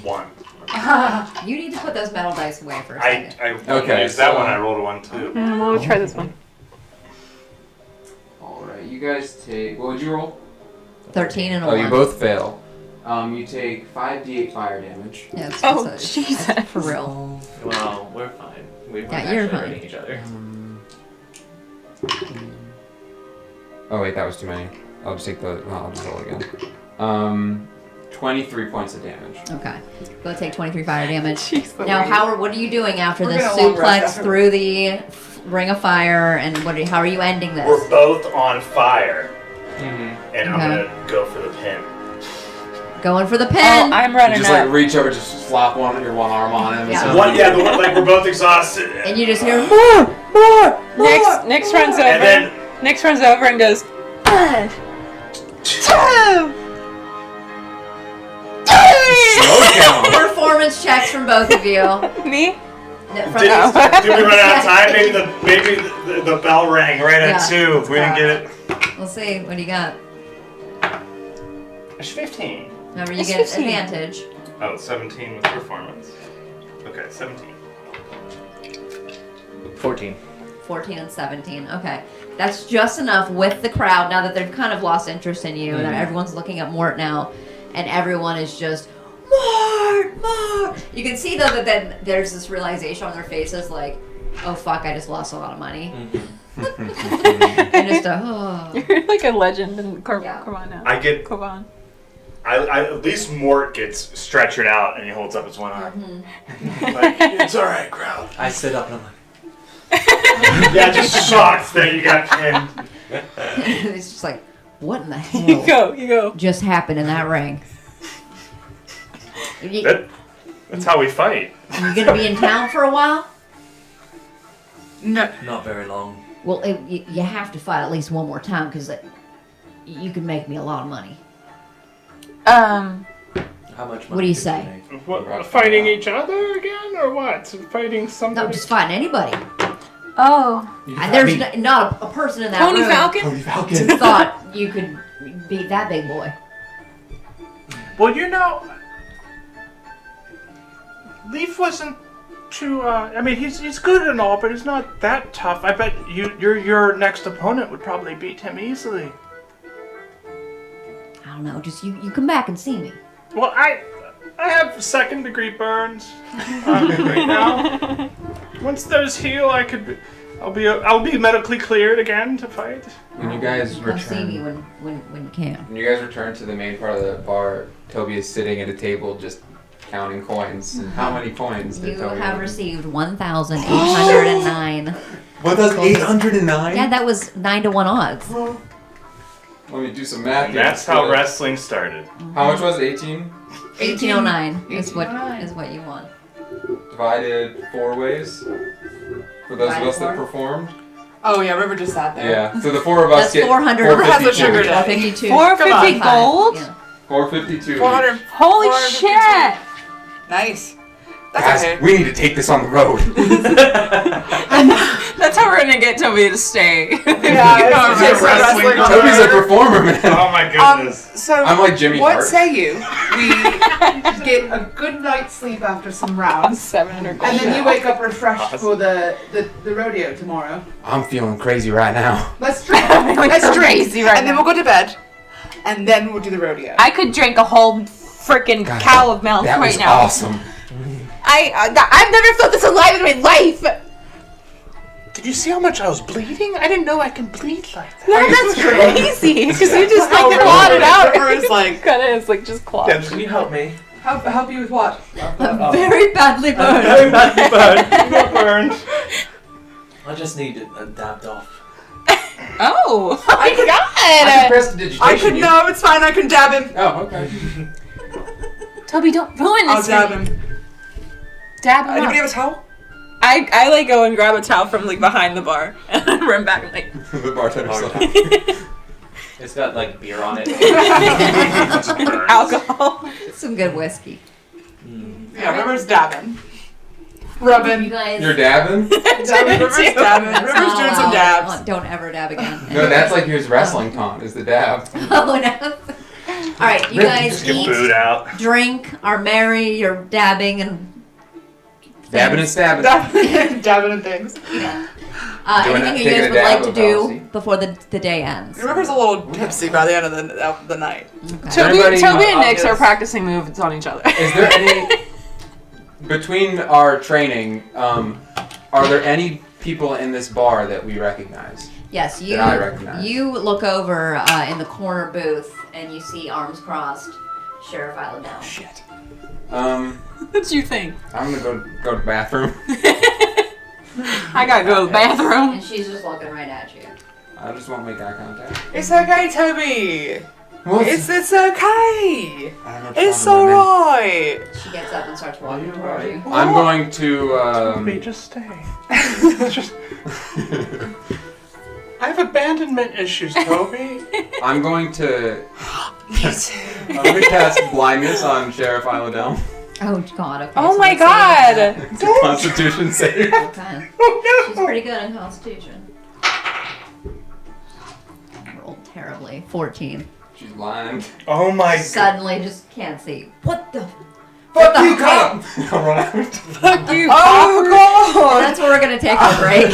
1. You need to put those metal dice away for a I second. Okay, used that so- one. I rolled a 1 too. We'll try this one. All right, you guys take. What would you roll? 13 and a Oh, 1. you both fail. You take 5d8 fire damage. Yeah, it's, Oh, it's Jesus. that's for real. Well, we're fine. We weren't Yeah, you're actually fine. hurting each other. Oh wait, that was too many. I'll just take the. No, I'll just roll again. 23 points of damage. Okay. Go take 23 fire damage. Jeez Now, Louise. Howard, what are you doing after We're this gonna long rest suplex after. through the Ring of Fire? And how are you ending this? We're both on fire, Mm-hmm. and I'm Okay. gonna go for the pin. Going for the Oh, pin. I'm You running just up. like reach over, just slap your one arm on him. Yeah. And One, yeah, the one like we're both exhausted. And you just hear more. Nix runs over. And then Nix runs over and goes. slow down. Performance checks from both of you. Me? did we run out of time? Maybe the bell rang right at Yeah. 2. We didn't get it. We'll see. What do you got? It's 15. Remember, you It's get 15. advantage. Oh, 17 with performance. Okay, 17. 14. 14 and 17. Okay. That's just enough with the crowd now that they've kind of lost interest in you. That everyone's looking at Mort now. And everyone is just, Mort! more. You can see though that then there's this realization on their faces, like, oh fuck, I just lost a lot of money. And just You're like a legend in Yeah. Corvana. I get. Corvan. I at least Mort gets stretchered out and he holds up his one arm. Like, it's all right, crowd. I sit up and I'm like, Yeah, just shocked that you got pinned. it's just like, what in the hell You go. just happened in that ring? That's how we fight. You gonna be in town for a while? No. not very long. Well, you have to fight at least one more time because you can make me a lot of money. How much money What do you did say? make? What, fighting each other again, or what? Fighting somebody? No, just fighting anybody. Oh. There's not a person in that Pony room Falcon? Tony Falcon. who thought you could beat that big boy. Well, you know, Leaf wasn't too. I mean, he's good and all, but he's not that tough. I bet your next opponent would probably beat him easily. I don't know. Just you come back and see me. Well, I have second-degree burns right now. Once those heal, I'll be medically cleared again to fight. When you guys Come see me return, when you can. when you guys return to the main part of the bar, Toby is sitting at a table just counting coins. And how many coins did You Toby have win? received 1,809. 1,809? Yeah, that was 9-1 odds. Let me do some math. And here. that's how wrestling started. How much was it? 18? 1809 is what 1809. you want. Divided 4 ways? For those of us that performed? Oh yeah, River just sat there. Yeah. So the 4 of us That's get 400. 452. Has a sugar daddy. 452. 450 gold? Yeah. 452. 400. Holy 452. shit! Nice. That's Guys, okay. we need to take this on the road. That's how we're gonna get Toby to stay. Yeah, it's just wrestling on the Toby's a road. performer, man. Oh my goodness. So I'm like Jimmy what Hart. say you? We get a good night's sleep after some rounds, 700 gold. and then you wake up refreshed for the rodeo tomorrow. I'm feeling crazy right now. Let's drink. Let's drink, crazy right and then now. we'll go to bed, and then we'll do the rodeo. I could drink a whole freaking God, cow of milk That right was now. awesome. I've never felt this alive in my life. Did you see how much I was bleeding? I didn't know I can bleed like that. No, that's crazy. Because you just How like clawed it out. River is like, Kind of is like just clawed. Debs, can you help me? help you with what? I'm very badly burned. Very badly burned. You got burned. I just need to adapt off. Oh my I can god! press the digitation. I could no, it's fine. I can dab him. Oh, okay. Toby, don't ruin I'll this. dab for me. him. Dab him Anybody up. have a towel? I like go and grab a towel from like behind the bar and run back and like. The bartender's like, It's got like beer on it. Alcohol. Some good whiskey. Yeah, River's dabbing. You Rubbing. guys. you're dabbing? River's dabbing. River's doing some dabs. Don't ever dab again. No, that's like his wrestling taunt, is the dab. Oh no. All right, you guys Just get booed eat, out. drink, are merry. You're dabbing and Dabbing and stabbing. Dabbing and things. yeah. Doing Anything that- you taking guys a would dab like to of do policy. before the day ends? River's a little tipsy by the end of the night. Okay. Toby Everybody- and Nix are yes. practicing moves on each other. Is there any between our training? Are there any people in this bar that we recognize? Yes, you. That I recognize. You look over in the corner booth and you see arms crossed, Sheriff Vale. Shit. What you think? I'm gonna go to the bathroom. I gotta go to the bathroom. And she's just looking right at you. I just won't make eye contact. It's okay, Toby. What's It's okay. I don't know what's It's wrong with my alright. She gets up and starts walking towards right. you. man. I'm going to. Toby, just stay. Just. I have abandonment issues, Toby. I'm going to. Me too. I'm going to cast blindness on Sheriff Islodell. Oh God. Okay. Oh so my let's god! save that. Constitution save. Okay. Oh She's pretty good on Constitution. Rolled terribly. 14. She's blind. Oh my god. Suddenly just can't see. What the? Fuck the you, hell? cop! I'll run out. Fuck you, Oh Well, god. that's where we're gonna take a break.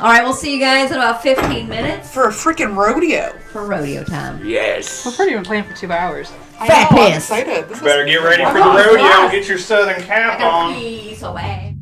All right, we'll see you guys in about 15 minutes For a freaking rodeo. for rodeo time. Yes. We've already been playing for 2 hours. I Fat know, I'm piss. excited. This Better is get ready for I'm the not rodeo. surprised. Get your southern I cap got on. a piece away.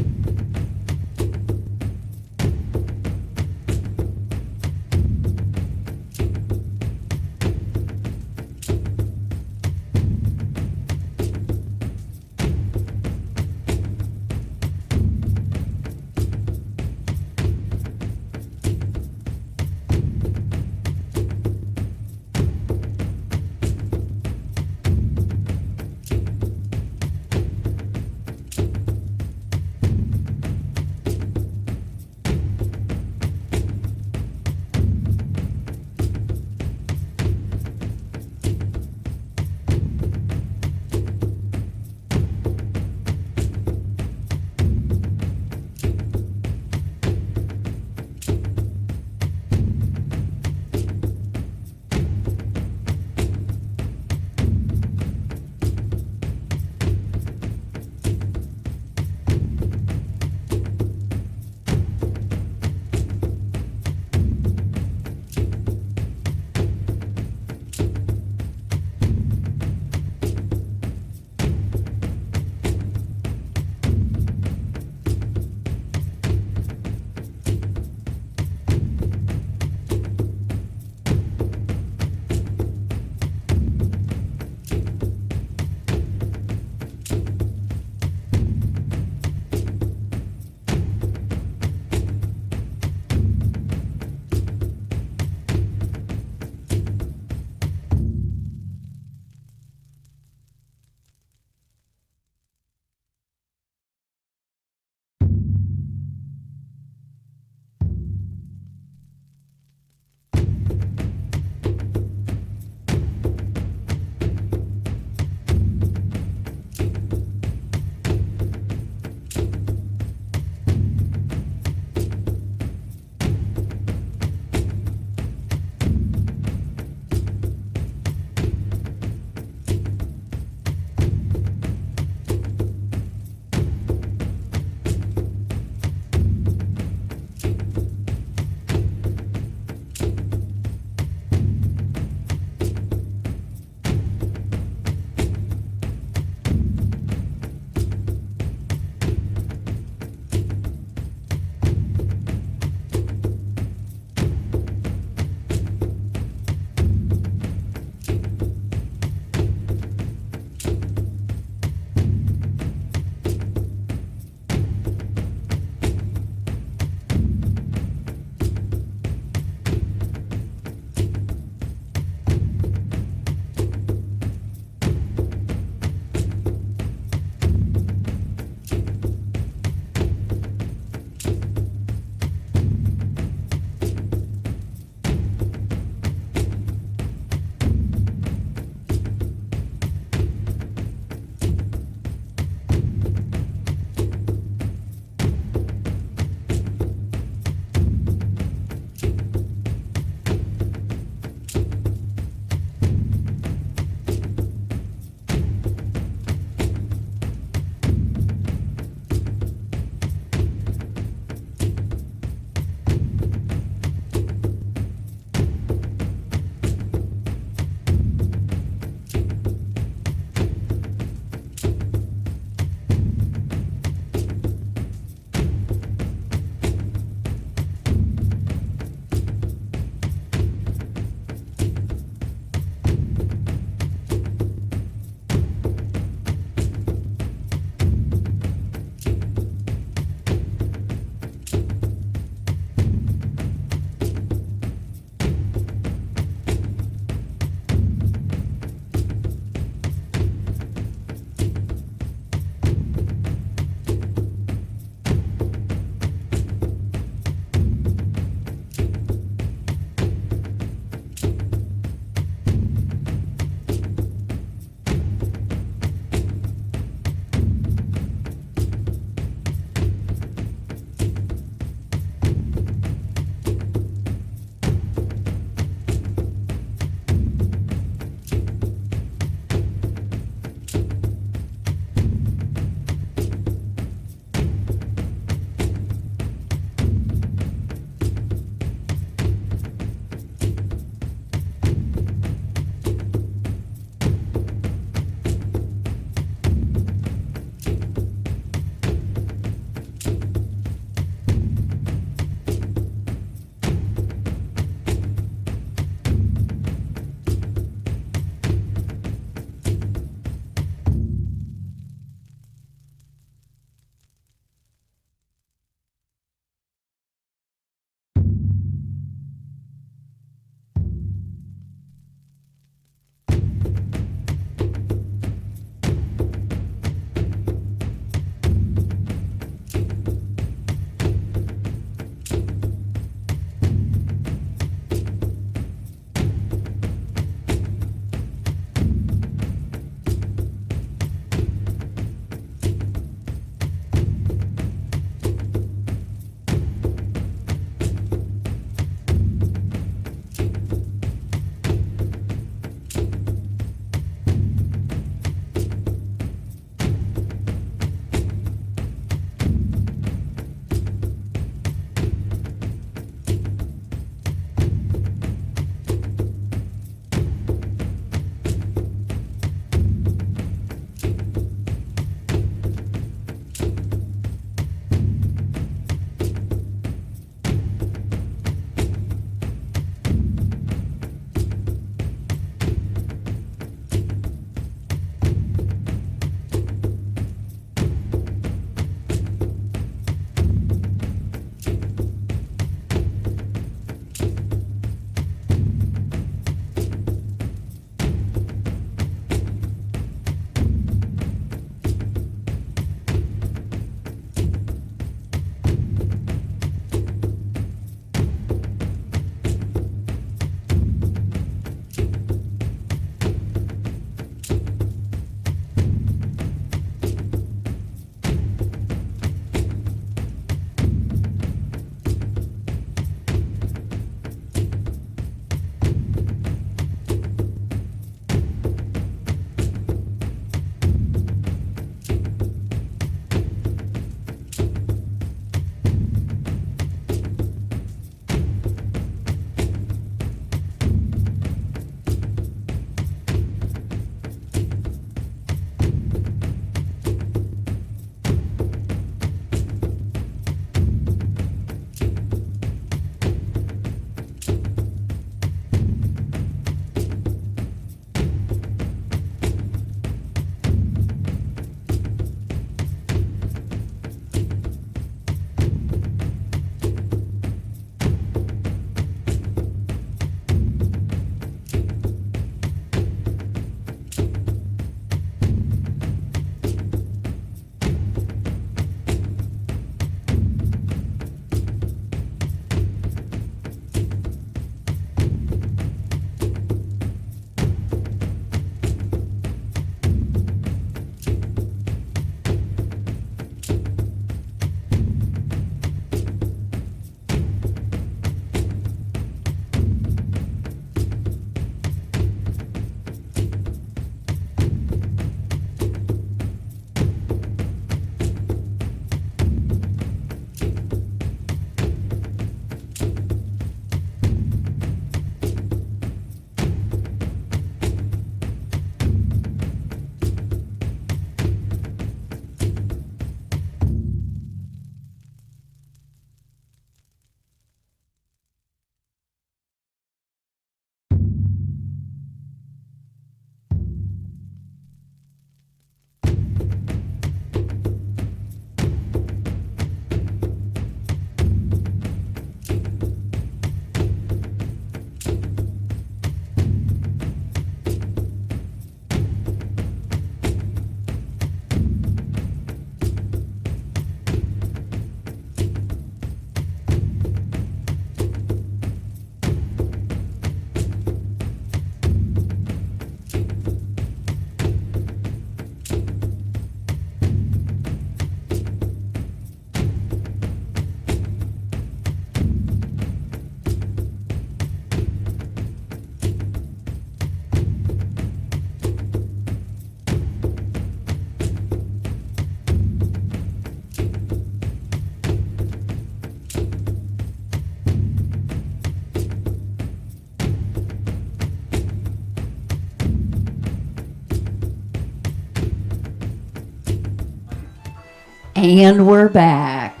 And we're back.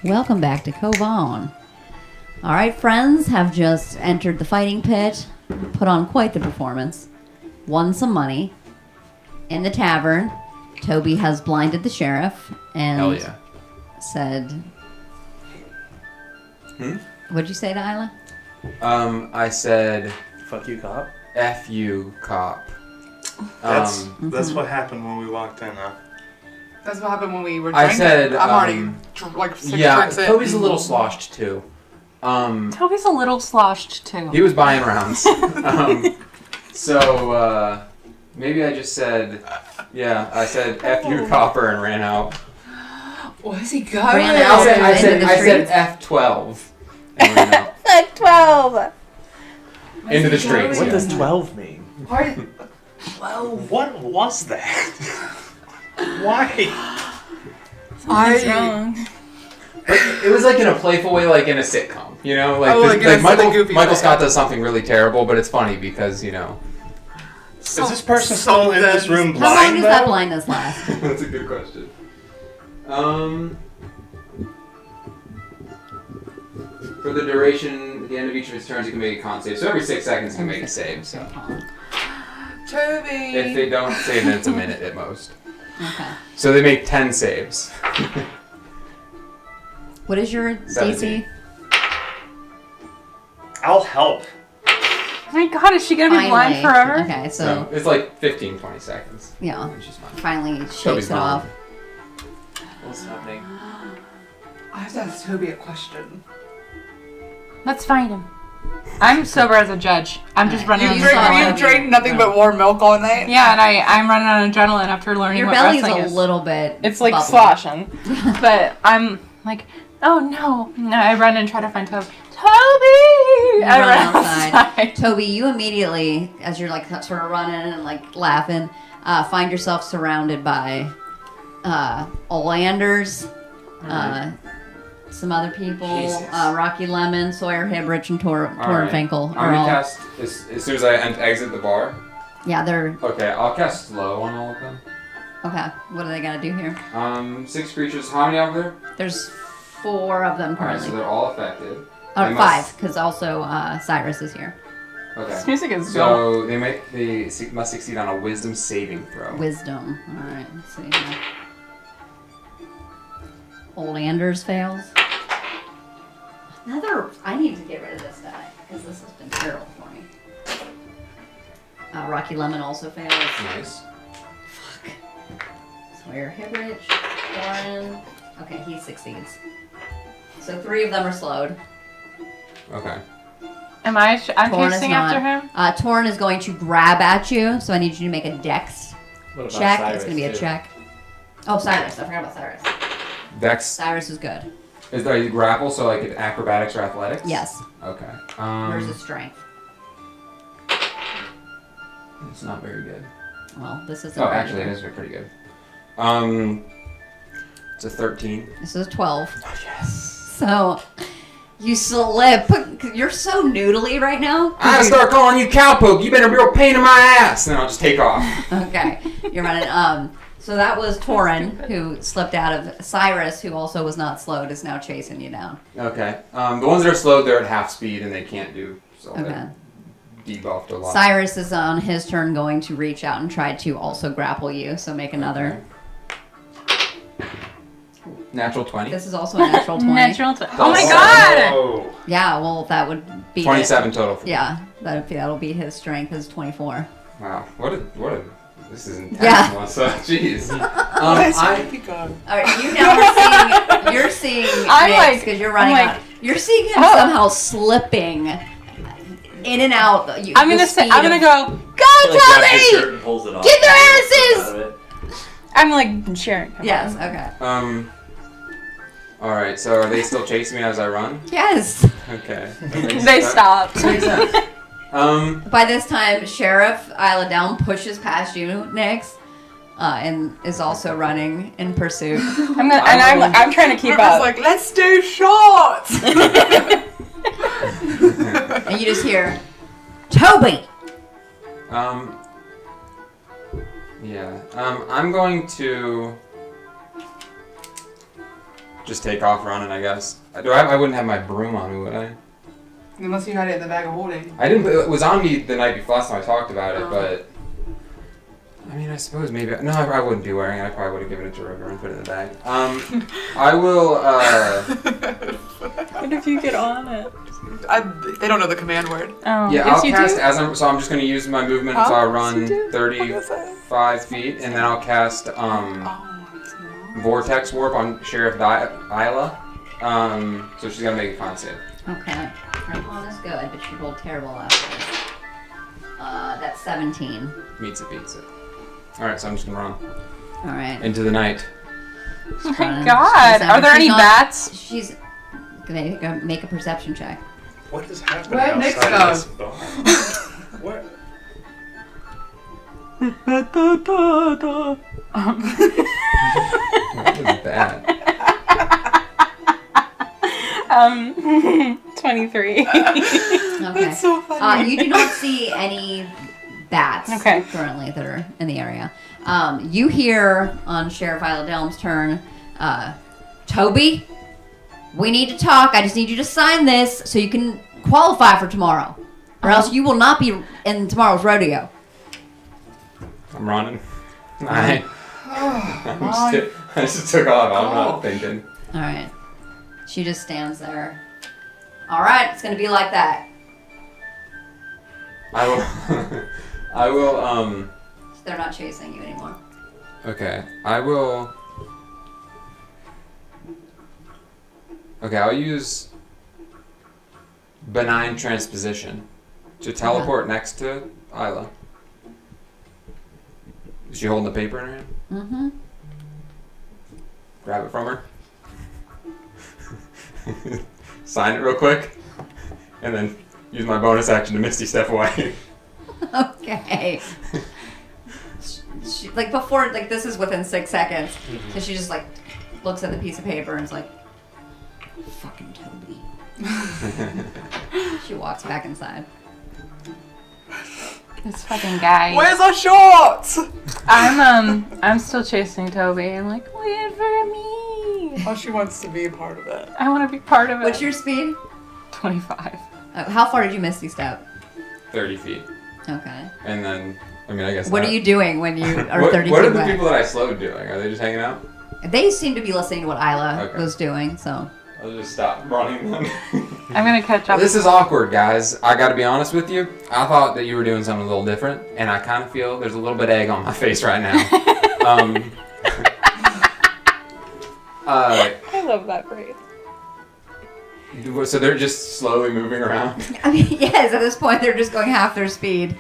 Welcome back to Cove On. All right, friends have just entered the fighting pit, put on quite the performance, won some money. In the tavern, Toby has blinded the sheriff and Hell yeah. said... What'd you say to Isla? I said, Fuck you, cop. F you, cop. That's what happened when we walked in, huh? That's what happened when we were I drinking. said, I'm already like 6 drinks in. Toby's a little sloshed too. Toby's a little sloshed too. He was buying rounds. So maybe I just said, I said F you, copper, and ran out. Where's he going? I said F12 and ran out. Like 12. Into the streets. What yeah. does 12 mean? What was that? Why? Something's wrong. It was like in a playful way, like in a sitcom, you know, like, like in a Michael goofy Scott way. does something really terrible, but it's funny because Is this person still in this room How long blind does that though? blindness last? That's a good question. For the duration, at the end of each of his turns, he can make a con save. So every 6 seconds, he can make a save. So Toby. if they don't save, then it's a minute at most. Okay. So they make 10 saves. What is your 17. DC? I'll help. Oh my god, is she gonna be blind Finally. forever? Okay, So so it's like 15, 20 seconds, yeah, which is fine. finally shakes Toby's it mom. off. What's happening? I have to ask Toby a question. Let's find him. I'm sober as a judge. I'm just running on You adrenaline. drink nothing but warm milk all night? Yeah, and I'm running on adrenaline after learning Your what belly's wrestling a is. little bit. It's like bubbly. sloshing. But I'm like, oh no. No, I run and try to find Toby. Toby! I run run outside. outside. Toby, you immediately, as you're like sort of running and like laughing, find yourself surrounded by Olanders, some other people, Jesus. Rocky Lemon, Sawyer Hibrich, and Torrin Alright. Finkel I'm are gonna all. cast as soon as I exit the bar. Yeah, they're Okay, I'll cast slow on all of them. okay. What are they gonna do here? 6 creatures. How many are there? There's 4 of them All right, so currently. they're all affected. Oh, they 5, must- because also Cyrus is here. Okay. This music is So they must succeed on a Wisdom saving throw. Wisdom. All right, let's see here. Olanders fails. I need to get rid of this die because this has been terrible for me. Rocky Lemon also fails. Nice. Fuck. Sawyer Hibrich, Warren. Okay, he succeeds. So 3 of them are slowed. Okay. I'm Torn is chasing not. after him. Torn is going to grab at you, so I need you to make a dex What about check. Cyrus, It's going to be a too? check. Oh, Cyrus. I forgot about Cyrus. Dex. Cyrus is good. Is that a grapple? So like acrobatics or athletics? Yes. Okay. Where's his strength? It's not very good. Well, this is. Oh, actually, it is pretty good. It's a 13. This is 12. Oh yes. So, you slip. You're so noodly right now. I'm gonna start calling you cowpoke. You've been a real pain in my ass. And I'll just take off. Okay, you're running. So that was Torin who slipped out of. Cyrus, who also was not slowed, is now chasing you down. Okay. The ones that are slowed, they're at half speed and they can't do so. Okay. They're debuffed a lot. Cyrus is on his turn going to reach out and try to also grapple you. So make another. Natural 20. This is also a natural 20. Natural oh my god! Oh. Yeah, well, that would be 27 total. For Yeah, that'll be his strength is 24. Wow. What a. This is intense, Yeah. Melissa. Jeez. Where's I, Toby gone? All right, you now are seeing I'm Nick's like- because you're running I'm like, out. You're seeing him oh. somehow slipping in and out. I'm the gonna speed I'm gonna of- go. Go, He, like, grabs his shirt Toby! and pulls it off. Get their Out asses! of it. I'm like cheering. him Yes. on. Okay. All right. So are they still chasing me as I run? Yes. Okay. They stopped. That makes sense. By this time, Sheriff Isla Down pushes past you, Nix, and is also running in pursuit. I'm trying to keep River's up. like, let's do shots! And you just hear, Toby! Yeah. I'm going to. just take off running, I guess. I wouldn't have my broom on me, would I? Unless you had it in the bag of holding. I didn't. It was on me the night before. Last time I talked about it, Oh. but I mean, I suppose maybe. No, I wouldn't be wearing it. I probably would have given it to River and put it in the bag. I will. What if you get on it? They don't know the command word. Oh, Yeah, yes, I'll you cast do. so I'm just gonna use my movement. Huh? So I'll Yes, you run do. 35 feet, and then I'll cast Oh, it's not. Vortex Warp on Sheriff Isla. So she's gonna make a con save. Okay. Her con is good, but she rolled terrible last time. That's 17. Meets it, beats it. All right, so I'm just gonna run All right. into the night. Oh my Running. god. She's Are there any not- bats? She's gonna make a perception check. What is happening Where Nick's outside of this bar? What? That was bad. 23. Okay. So funny. You do not see any bats Okay. currently that are in the area. You hear on Sheriff Isla Delm's turn, Toby, we need to talk. I just need you to sign this so you can qualify for tomorrow. Or else you will not be in tomorrow's rodeo. I'm running. I just took off. I'm not thinking. Alright. She just stands there. Alright, it's gonna be like that. I will. I will. They're not chasing you anymore. Okay. I will. Okay, I'll use benign transposition to teleport next to Isla. Is she holding the paper in her hand? Mm-hmm. Grab it from her. Sign it real quick, and then use my bonus action to Misty Step away. Okay. She, like before, like this is within 6 seconds. So she just like looks at the piece of paper and is like, fucking Toby. She walks back inside. This fucking guy. Where's our shorts? I'm still chasing Toby. I'm like, wait for me. Oh, she wants to be a part of it. I want to be part of it. What's your speed? 25. How far did you Misty Step? 30 feet, Okay. and then I mean I guess. What not. are you doing when you are What, 30 what feet are the away? people that I slowed doing? Are they just hanging out? They seem to be listening to what Isla Okay. was doing, so. I'll just stop running then. I'm gonna catch up. This is awkward, guys. I gotta be honest with you. I thought that you were doing something a little different, and I kind of feel there's a little bit of egg on my face right now. I love that phrase. So they're just slowly moving around. I mean, yes, at this point they're just going half their speed.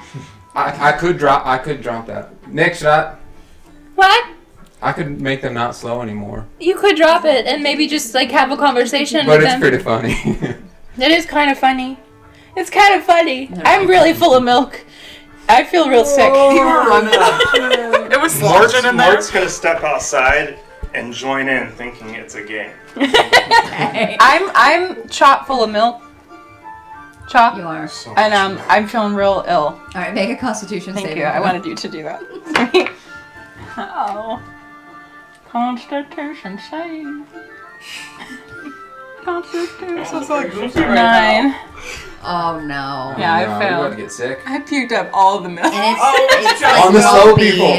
I could drop that. Next shot. What? I could make them not slow anymore. You could drop it and maybe just like have a conversation But with it's them. pretty funny. It is kind of funny. It's kind of funny. I'm really full of milk. I feel real sick. It was sludging in there. Mark's gonna step outside and join in, thinking it's a game. I'm chock full of milk. Chock. You are. And I'm feeling real ill. Alright, make a constitution Thank saving you. I throw. wanted you to do that. Oh. Constitution save. Constitution. 9. Oh no. Yeah, I no, failed. You about to get sick. I puked up all the milk. And it's like On the slow ropey. people.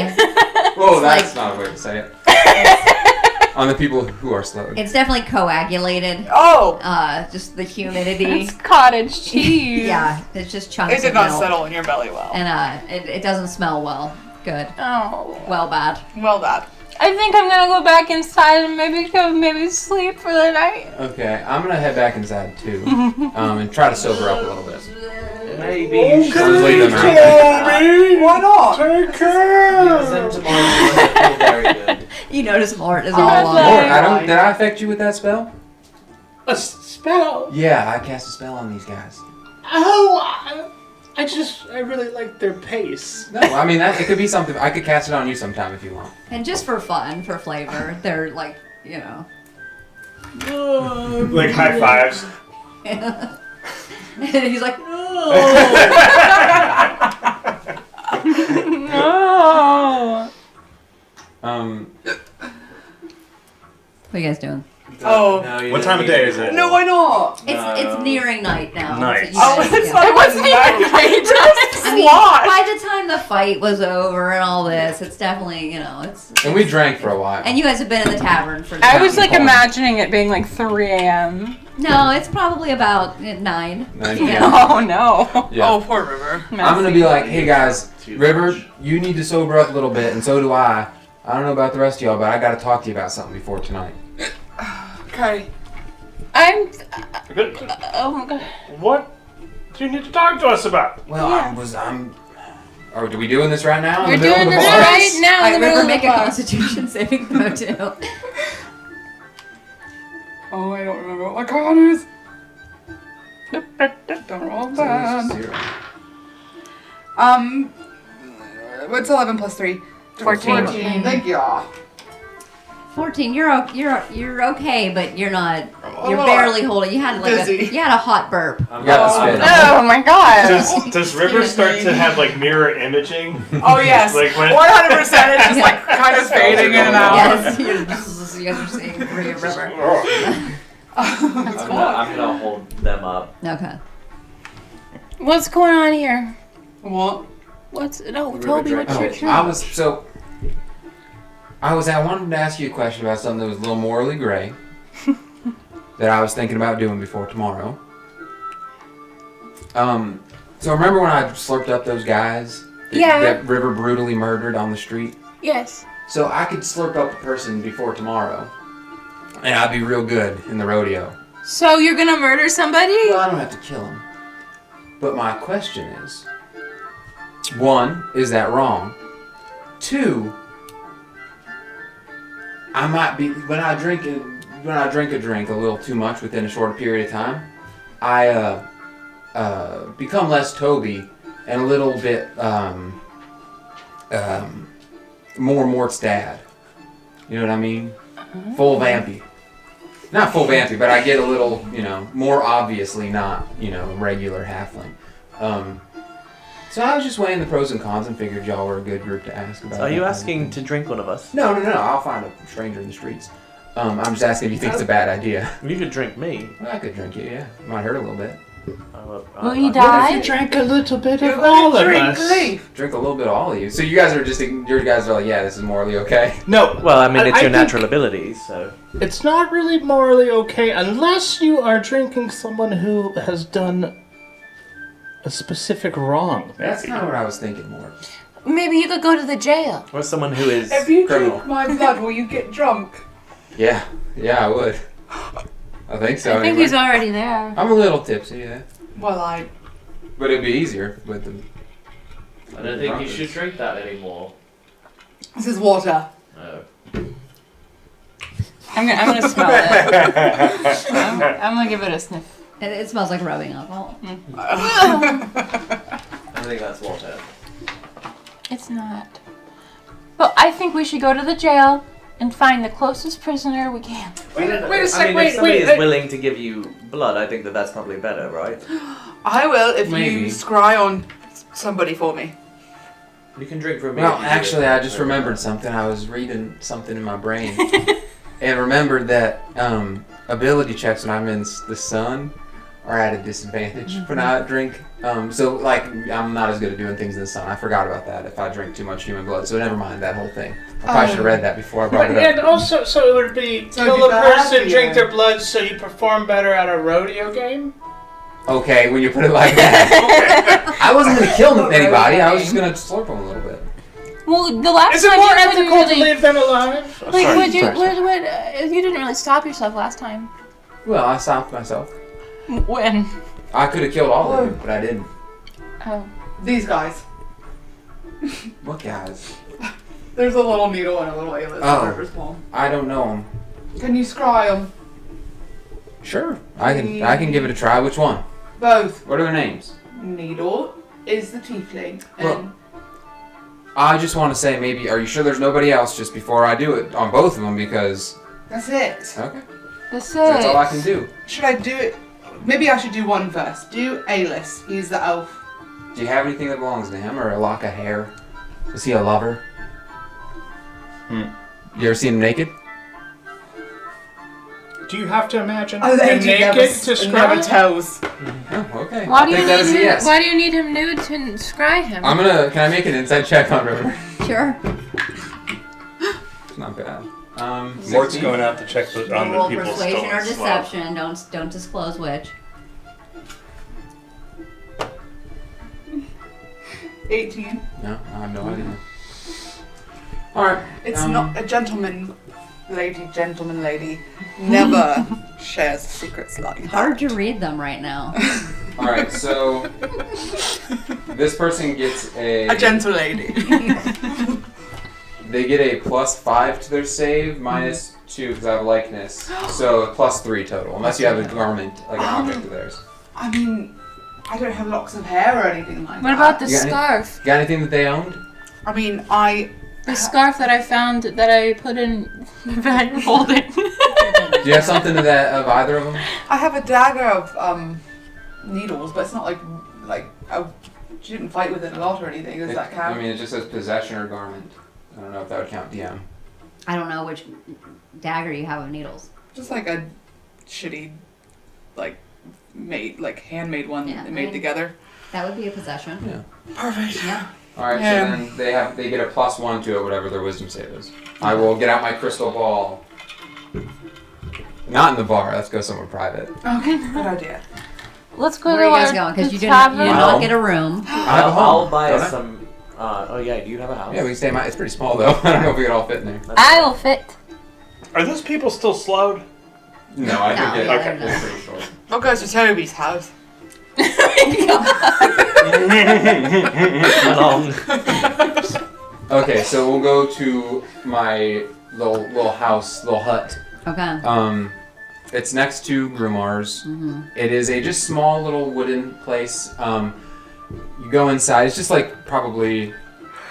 Whoa, It's that's like- not a way to say it. On the people who are slowed. It's definitely coagulated. Oh! Just the humidity. It's cottage cheese. Yeah, it's just chunks It did of not milk. settle in your belly well. And it doesn't smell well. Good. Oh. Well, bad. Well, that. I think I'm gonna go back inside and maybe sleep for the night. Okay, I'm gonna head back inside too, and try to sober up a little bit. Maybe you should Just leave them out. Why not? Take care! use them tomorrow. You feel very good. You notice Mort is Oh, all that's alone. like- Did I affect you with that spell? A spell? Yeah, I cast a spell on these guys. Oh, I really like their pace. No, I mean it could be something. I could cast it on you sometime if you want. And just for fun, for flavor, they're like, you know. Like high fives. And he's like, no. No. What are you guys doing? Oh. No, you What didn't time of day is it? No, why not? It's nearing night now. Night. So Oh, you guys- it's yeah. not It wasn't even I mean, Slosh. by the time the fight was over and all this, it's definitely, it's. And we drank for a while. And you guys have been in the tavern for. I was like Point. imagining it being like 3 a.m. No, it's probably about 9. 9 Yeah. p.m. Oh no. Yeah. Oh, poor River. I'm gonna be like, hey guys, Too River, much. you need to sober up a little bit, and so do I. I don't know about the rest of y'all, but I gotta talk to you about something before tonight. Okay. I'm. Oh my god. What do you need to talk to us about? Well, I'm. Are we doing this right now? In We're the middle doing of the this bar? right now in the middle River, of the make a bar. Constitution saving throw too. Oh, I don't remember what my card is. Don't roll bad. 0. What's 11 plus 3? 14. Thank you. 14. You're okay, but you're not. You're Oh, barely holding. You had like dizzy. you had a hot burp. You got the spit. Oh my god. Does River start to have like mirror imaging? Oh, yes. Like when 100%. It's just like kind of fading in and out. Yes, you guys are seeing through your river. I'm gonna hold them up. Okay. What's going on here? What? Toby, what's your turn? I wanted to ask you a question about something that was a little morally gray that I was thinking about doing before tomorrow. So remember when I slurped up those guys that River brutally murdered on the street? Yes. So I could slurp up a person before tomorrow, and I'd be real good in the rodeo. So you're gonna murder somebody? Well, I don't have to kill him. But my question is, 1, is that wrong? 2, I might be when I drink a drink a little too much within a short period of time, I become less Toby and a little bit more Mort's dad. You know what I mean? Full vampy. Not full vampy, but I get a little, more obviously not, regular halfling. So I was just weighing the pros and cons and figured y'all were a good group to ask about. So are you that. asking to drink one of us? No. I'll find a stranger in the streets. I'm just asking if you think it's a bad idea. You could drink me. Well, I could drink you, yeah. Might hurt a little bit. Will he die? Drank a little bit You're of all of drink us. leaf. Drink a little bit of all of you. So you guys are like, yeah, this is morally okay. No, Well, I mean, it's I your think natural abilities, so. it's not really morally okay unless you are drinking someone who has done a specific wrong. That's kind of what I was thinking more. Maybe you could go to the jail. Or someone who is If you Criminal. drink my blood, will you get drunk? Yeah, I would. I think so. I think anyway. he's already there. I'm a little tipsy, yeah. Well, But it'd be easier with them. I don't think you should drink that anymore. this is water. No. I'm gonna smell it. I'm gonna give it a sniff. It smells like rubbing alcohol. I think that's water. It's not. But I think we should go to the jail and find the closest prisoner we can. Wait a I sec, mean, wait, if somebody wait. is willing to give you blood, I think that's probably better, right? I will if Maybe. you scry on somebody for me. You can drink from me. Well, if you actually, do it. I just remembered something. I was reading something in my brain and remembered that ability checks when I'm in the sun are at a disadvantage when I drink. So, like, I'm not as good at doing things in the sun. I forgot about that if I drink too much human blood. So, never mind that whole thing. I probably should have read that before I brought it up. And also, so it would be So it'd kill be a bad person, for drink you. their blood so you perform better at a rodeo game? Okay, when you put it like that. I wasn't going to kill anybody. I was just going to slurp them a little bit. Well, the last Is it time more you couldn't ethical to really. leave them alive? Oh, Like, sorry, would you? sorry. You didn't really stop yourself last time. Well, I stopped myself. When? I could have killed all of you, but I didn't. Oh. These guys. What guys? There's a little needle and a little alias Oh. on River's palm. I don't know them. Can you scry them? Sure, I can give it a try. Which one? Both. What are their names? Needle is the tiefling, and Well- I just want to say, maybe, are you sure there's nobody else just before I do it on both of them? Because that's it. okay, That's that's all I can do. Should I do it? Maybe I should do one first. Do Alis. He's the elf. Do you have anything that belongs to him, or a lock of hair? Is he a lover? You ever seen him naked? Do you have to imagine A lady naked to never scry? tells. Oh, okay. Why do I'll you take that as a need him? yes. Why do you need him nude to scry him? Can I make an insight check on River? Sure. It's not bad. Mort's 16? going out to check on the Roll people's persuasion or stolen sloth. deception. Don't disclose which. 18. No, I have no idea. Alright. It's not a gentleman lady never shares secrets like Hard that. to read them right now. Alright, so this person gets A gentle lady. they get a +5 to their save, -2 because I have likeness. So a +3 total, unless you have a garment, like an object of theirs. I mean, I don't have locks of hair or anything like What that. about the You got any- scarf? Got anything that they owned? I mean, The scarf that I found that I put in the bag of holding. Do you have something of that of either of them? I have a dagger of needles, but it's not like I didn't fight with it a lot or anything. Does that count? I mean, it just says possession or garment. I don't know if that would count DM. I don't know which dagger you have of needles. Just like a shitty, handmade one Yeah, made I- together. That would be a possession. Yeah. Perfect. Yeah. Alright, Yeah. so then they get a +1 to it, whatever their wisdom save is. I will get out my crystal ball. Not in the bar, let's go somewhere private. Okay, good idea. Let's go Where are to you guys our going? Because the you did tavern. not Home. get a room. I have a home. I'll buy don't us I? some. Oh yeah, do you have a house? Yeah, we can stay in my. It's pretty small though. I don't know if we could all fit in there. I will fit. Are those people still slowed? No, I No, think yeah, it. they're Okay, not. it's pretty short. We'll go to Toby's house. Okay, so we'll go to my little house, little hut. Okay. It's next to Grumar's. Mm-hmm. It is a just small little wooden place. You go inside. It's just like probably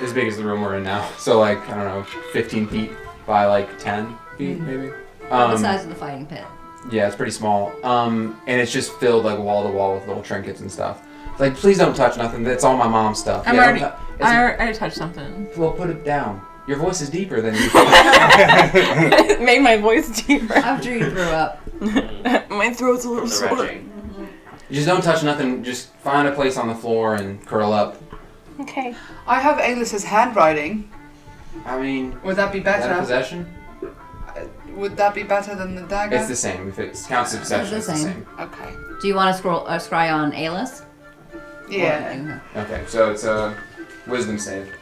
as big as the room we're in now. So like I don't know, 15 feet by like 10 feet maybe. The size of the fighting pit. Yeah, it's pretty small. And it's just filled like wall to wall with little trinkets and stuff. It's like, please don't touch nothing. That's all my mom's stuff. I'm Yeah, already. don't tou- I already touched something. Well, put it down. Your voice is deeper than you. It made my voice deeper. After you threw up. My throat's a little The sore. retching. You just don't touch nothing. Just find a place on the floor and curl up. Okay. I have Aelis's handwriting. I mean, Would that be is that a better? possession? Would that be better than the dagger? It's the same. If it counts as possession, It's it's the the same. same. Okay. Do you want to scry on Alis? Yeah. Okay, so it's a wisdom save.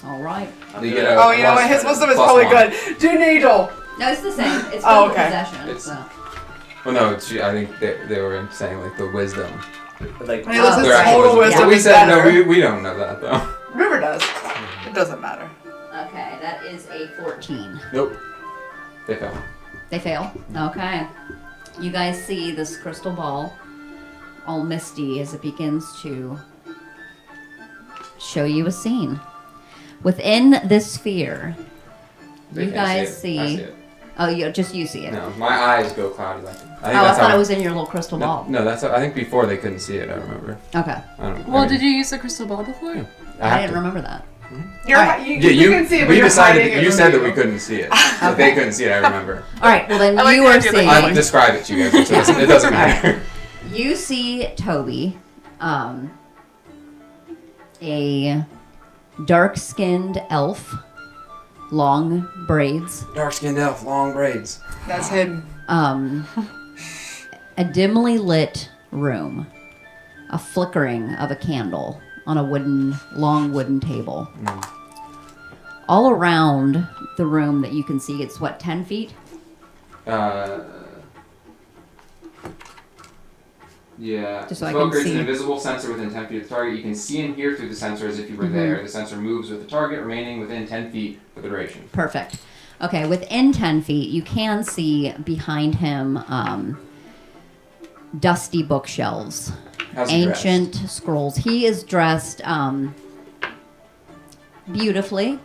All right. You get a Oh, you know what? His wisdom is probably +1. good. Do needle. No, it's the same. It's Oh, both okay. possession. It's- So. Well, no, I think they were saying like the wisdom. Like, Aelis's Their actual total wisdom But we is said better. no. We don't know that though. River does. It doesn't matter. Okay, that is a 14. Nope. They fell. They fail. Okay. You guys see this crystal ball, all misty as it begins to show you a scene. Within this sphere, They you can't guys see. It. I see. see it. Oh, you see it. No, my eyes go cloudy like. I think Oh, I that's thought how. it was in your little crystal no, ball. no, that's. I think before they couldn't see it. I remember. Okay. I don't. Well, did you use the crystal ball before? Yeah. I didn't remember that. You're, Alright. you, Yeah, you can see it, but we you're decided. hiding it You from said that you. we couldn't see it. That they couldn't see it. I remember. All right. Well, then I like you the are idea that seeing. I describe it to you guys. So it doesn't matter. You see Toby, a dark-skinned elf, long braids, Dark-skinned elf, long braids. That's him. a dimly lit room, a flickering of a candle on a long wooden table. All around the room that you can see, it's what, 10 feet? Yeah. Just so I Smoke can creates an see. invisible sensor within 10 feet of the target. You can see and hear through the sensor as if you were Mm-hmm. there. The sensor moves with the target, remaining within 10 feet for the duration. Perfect. Okay, within 10 feet, you can see behind him dusty bookshelves, How's he ancient scrolls. He is dressed beautifully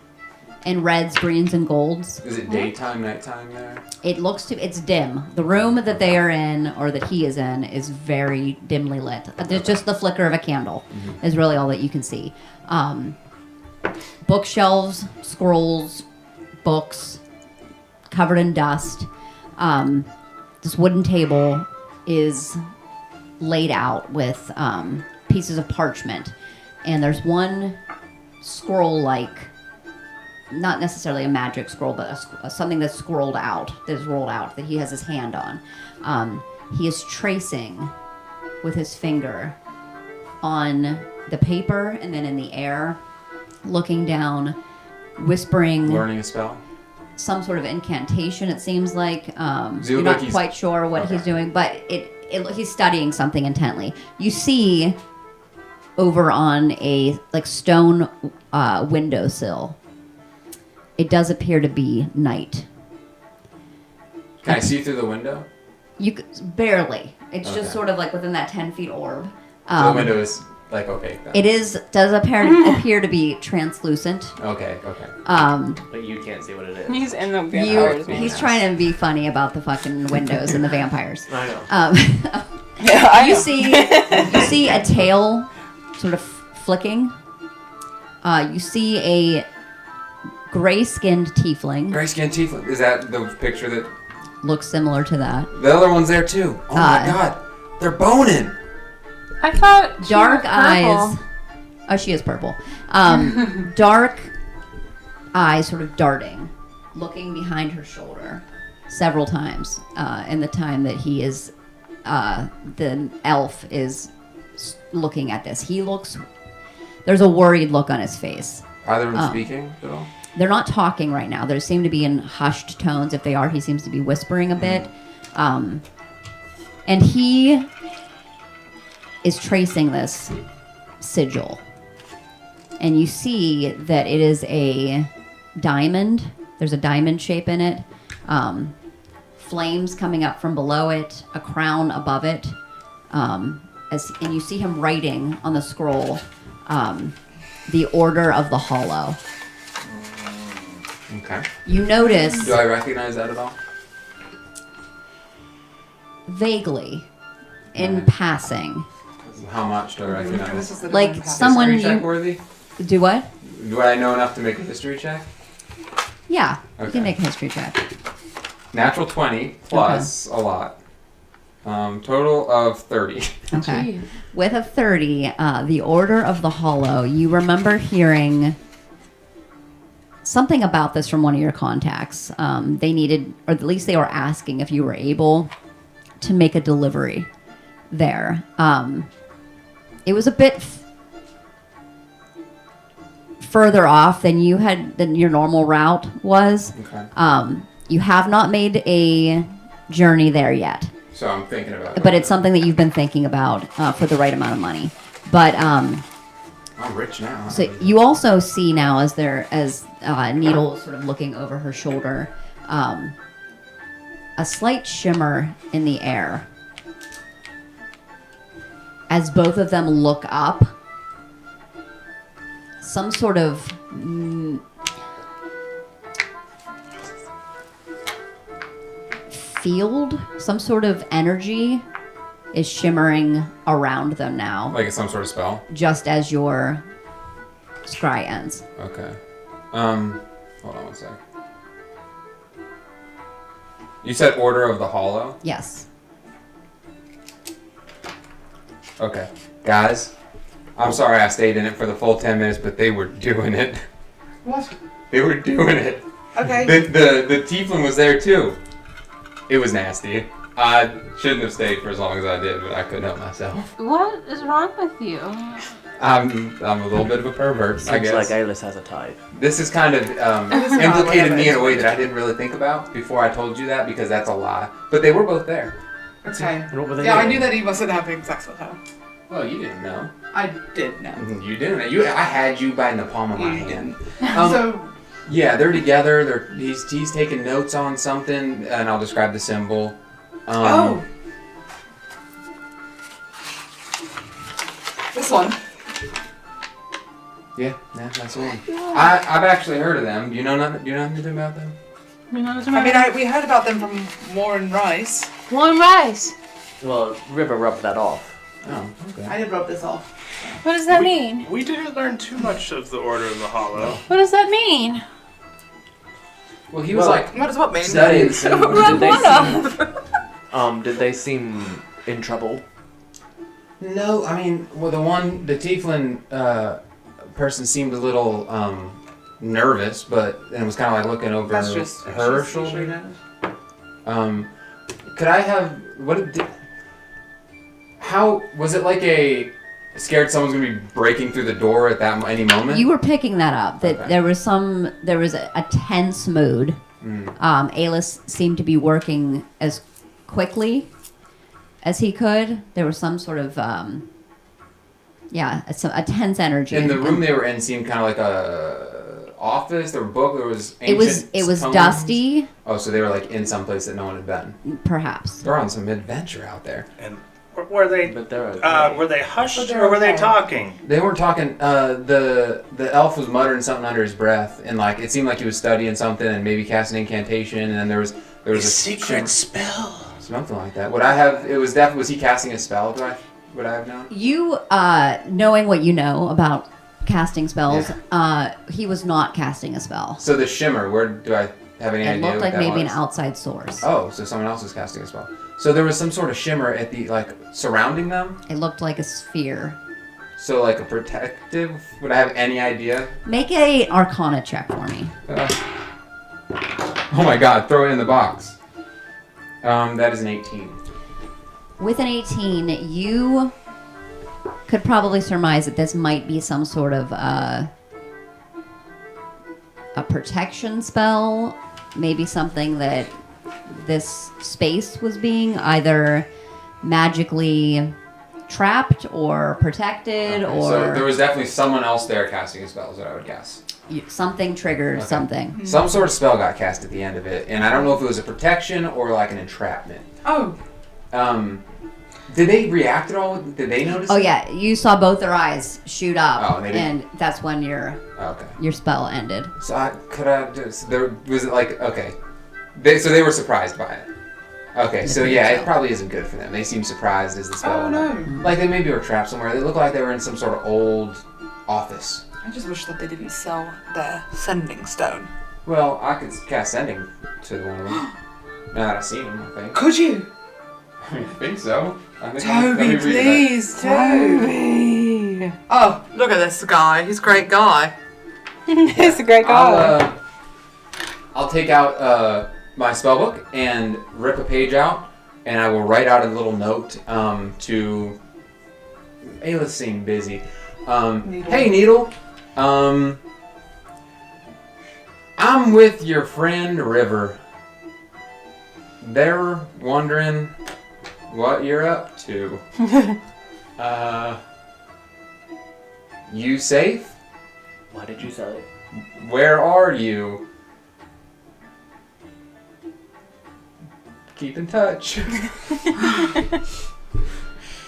in reds, greens, and golds. dressed? Is it daytime, nighttime there? It's dim. The room that they are in, or that he is in, is very dimly lit. There's just the flicker of a candle is really all that you can see. Bookshelves, scrolls, books, covered in dust. this wooden table is laid out with pieces of parchment, and there's one scroll-like, not necessarily a magic scroll, but something that's scrolled out, that is rolled out, that he has his hand on. He is tracing with his finger on the paper and then in the air, looking down, whispering. Learning a spell? Some sort of incantation, it seems like. You're Like not he's- quite sure what Okay. he's doing, but he's studying something intently. You see over on a stone windowsill, it does appear to be night. Can I see through the window? Barely. It's Okay. just sort of like within that 10-feet orb. So the window is like opaque then? It does appear to be translucent. Okay. But you can't see what it is. He's in the vampires. He's trying to be funny about the fucking windows and the vampires. I know. Yeah, I You know. see a tail sort of flicking. You see a gray-skinned tiefling. Gray-skinned tiefling. Is that the picture that... Looks similar to that. The other one's there too. Oh my god. They're boning. I thought she Dark was purple. eyes. Oh, she is purple. Dark eyes sort of darting, looking behind her shoulder several times in the time that he is, the elf is looking at this. There's a worried look on his face. Either of them speaking at all? They're not talking right now. They seem to be in hushed tones. If they are, he seems to be whispering a bit. And he is tracing this sigil. And you see that it is a diamond. There's a diamond shape in it. Flames coming up from below it. A crown above it. And you see him writing on the scroll, the Order of the Hollow. Okay. You notice Do I recognize that at all? vaguely, in Right. passing. How much do I recognize? This is the Like different path. someone History check you worthy? do what? Do I know enough to make a history check? Yeah, you Okay. can make a history check. Natural 20 plus a lot. Total of 30. Okay. With a 30, the Order of the Hollow. You remember hearing something about this from one of your contacts. They needed, or at least they were asking if you were able to make a delivery there. It was a bit further off than your normal route was. Okay. You have not made a journey there yet, So I'm thinking about it. but it's something that you've been thinking about for the right amount of money. But I'm rich now. so you also see now, as Needle is sort of looking over her shoulder, a slight shimmer in the air. As both of them look up, some sort of field, some sort of energy is shimmering around them now, Like it's some sort of spell? just as your scry ends. Okay. Hold on one sec. You said Order of the Hollow? Yes. Okay. Guys, I'm sorry I stayed in it for the full 10 minutes, but they were doing it. What? They were doing it. Okay. The tiefling was there too. It was nasty. I shouldn't have stayed for as long as I did, but I couldn't help myself. What is wrong with you? I'm a little bit of a pervert, I Seems guess. like Aylis has a type. This is kind of implicated me in a way that I didn't really think about before I told you that, because that's a lie. But they were both there. Okay. What were they Yeah, I doing? knew that he wasn't having sex with her. Well, you didn't know. I did know. You didn't know. I had you by the palm of my You hand. So, Yeah, they're together. He's taking notes on something, and I'll describe the symbol. This one. Yeah, that's the one. I've actually heard of them. Do you know anything about them? You know what's I mean, we heard about them from Warren Rice. One rice. Well, River rubbed that off. Oh, okay. I did rub this off. What does that mean? We didn't learn too much of the Order of the Hollow. What does that mean? Well, he was Well, like What does what mean? studying the symbol. Rub they one see- off. Did they seem in trouble? No, I mean, well, the tiefling person seemed a little nervous, but and was kind of like looking over That's just her she's shoulder. usually nervous. Could I have how was it like a scared someone's gonna be breaking through the door at that any moment? You were picking that up. That Okay. there was a tense mood. Alis seemed to be working as quickly as he could. There was some sort of a tense energy. And the room they were in seemed kind of like a office. There were books. There was it ancient was tomes. dusty, Oh, so they were like in some place that no one had been. perhaps. They're on some adventure out there. And were they But they're okay. were they hushed But they're or were they okay. talking? They weren't talking. The elf was muttering something under his breath, and like it seemed like he was studying something and maybe casting incantation. And then there was a shimmer- spell. something like that. Would I have? It was definitely. Was he casting a spell? Would I have known? You, knowing what you know about casting spells, he was not casting a spell. So the shimmer. Where do I have any It idea? looked what like that maybe an was? outside source. Oh, so someone else is casting a spell. So there was some sort of shimmer at the surrounding them. It looked like a sphere. So like a protective. Would I have any idea? Make a Arcana check for me. Oh my God! Throw it in the box. That is an 18. With an 18, you could probably surmise that this might be some sort of a protection spell. Maybe something that this space was being either magically trapped or protected Okay, so there or was definitely someone else there casting a spell. Is what I would guess. something triggered Okay. something. Some sort of spell got cast at the end of it, and I don't know if it was a protection or like an entrapment. Oh, Did they react at all? Did they notice? Oh it? yeah, you saw both their eyes shoot up, Oh, they did. and that's when your Okay. spell ended. So was it like okay? They were surprised by it. Okay, so yeah, it probably isn't good for them. They seem surprised as the spell. oh went up. no. Like they maybe were trapped somewhere. They looked like they were in some sort of old office. I just wish that they didn't sell their sending stone. Well, I could cast sending to one of them. Now that I see them, I think. Could you? I think so. let me Toby, read it. please, Toby. Oh, look at this guy. He's a great guy. He's a great guy. I'll take out my spellbook and rip a page out, and I will write out a little note to. Ayla's seemed busy. Needle. Hey, Needle. I'm with your friend River. They're wondering what you're up to. You safe? Why did you sell it? Where are you? Keep in touch.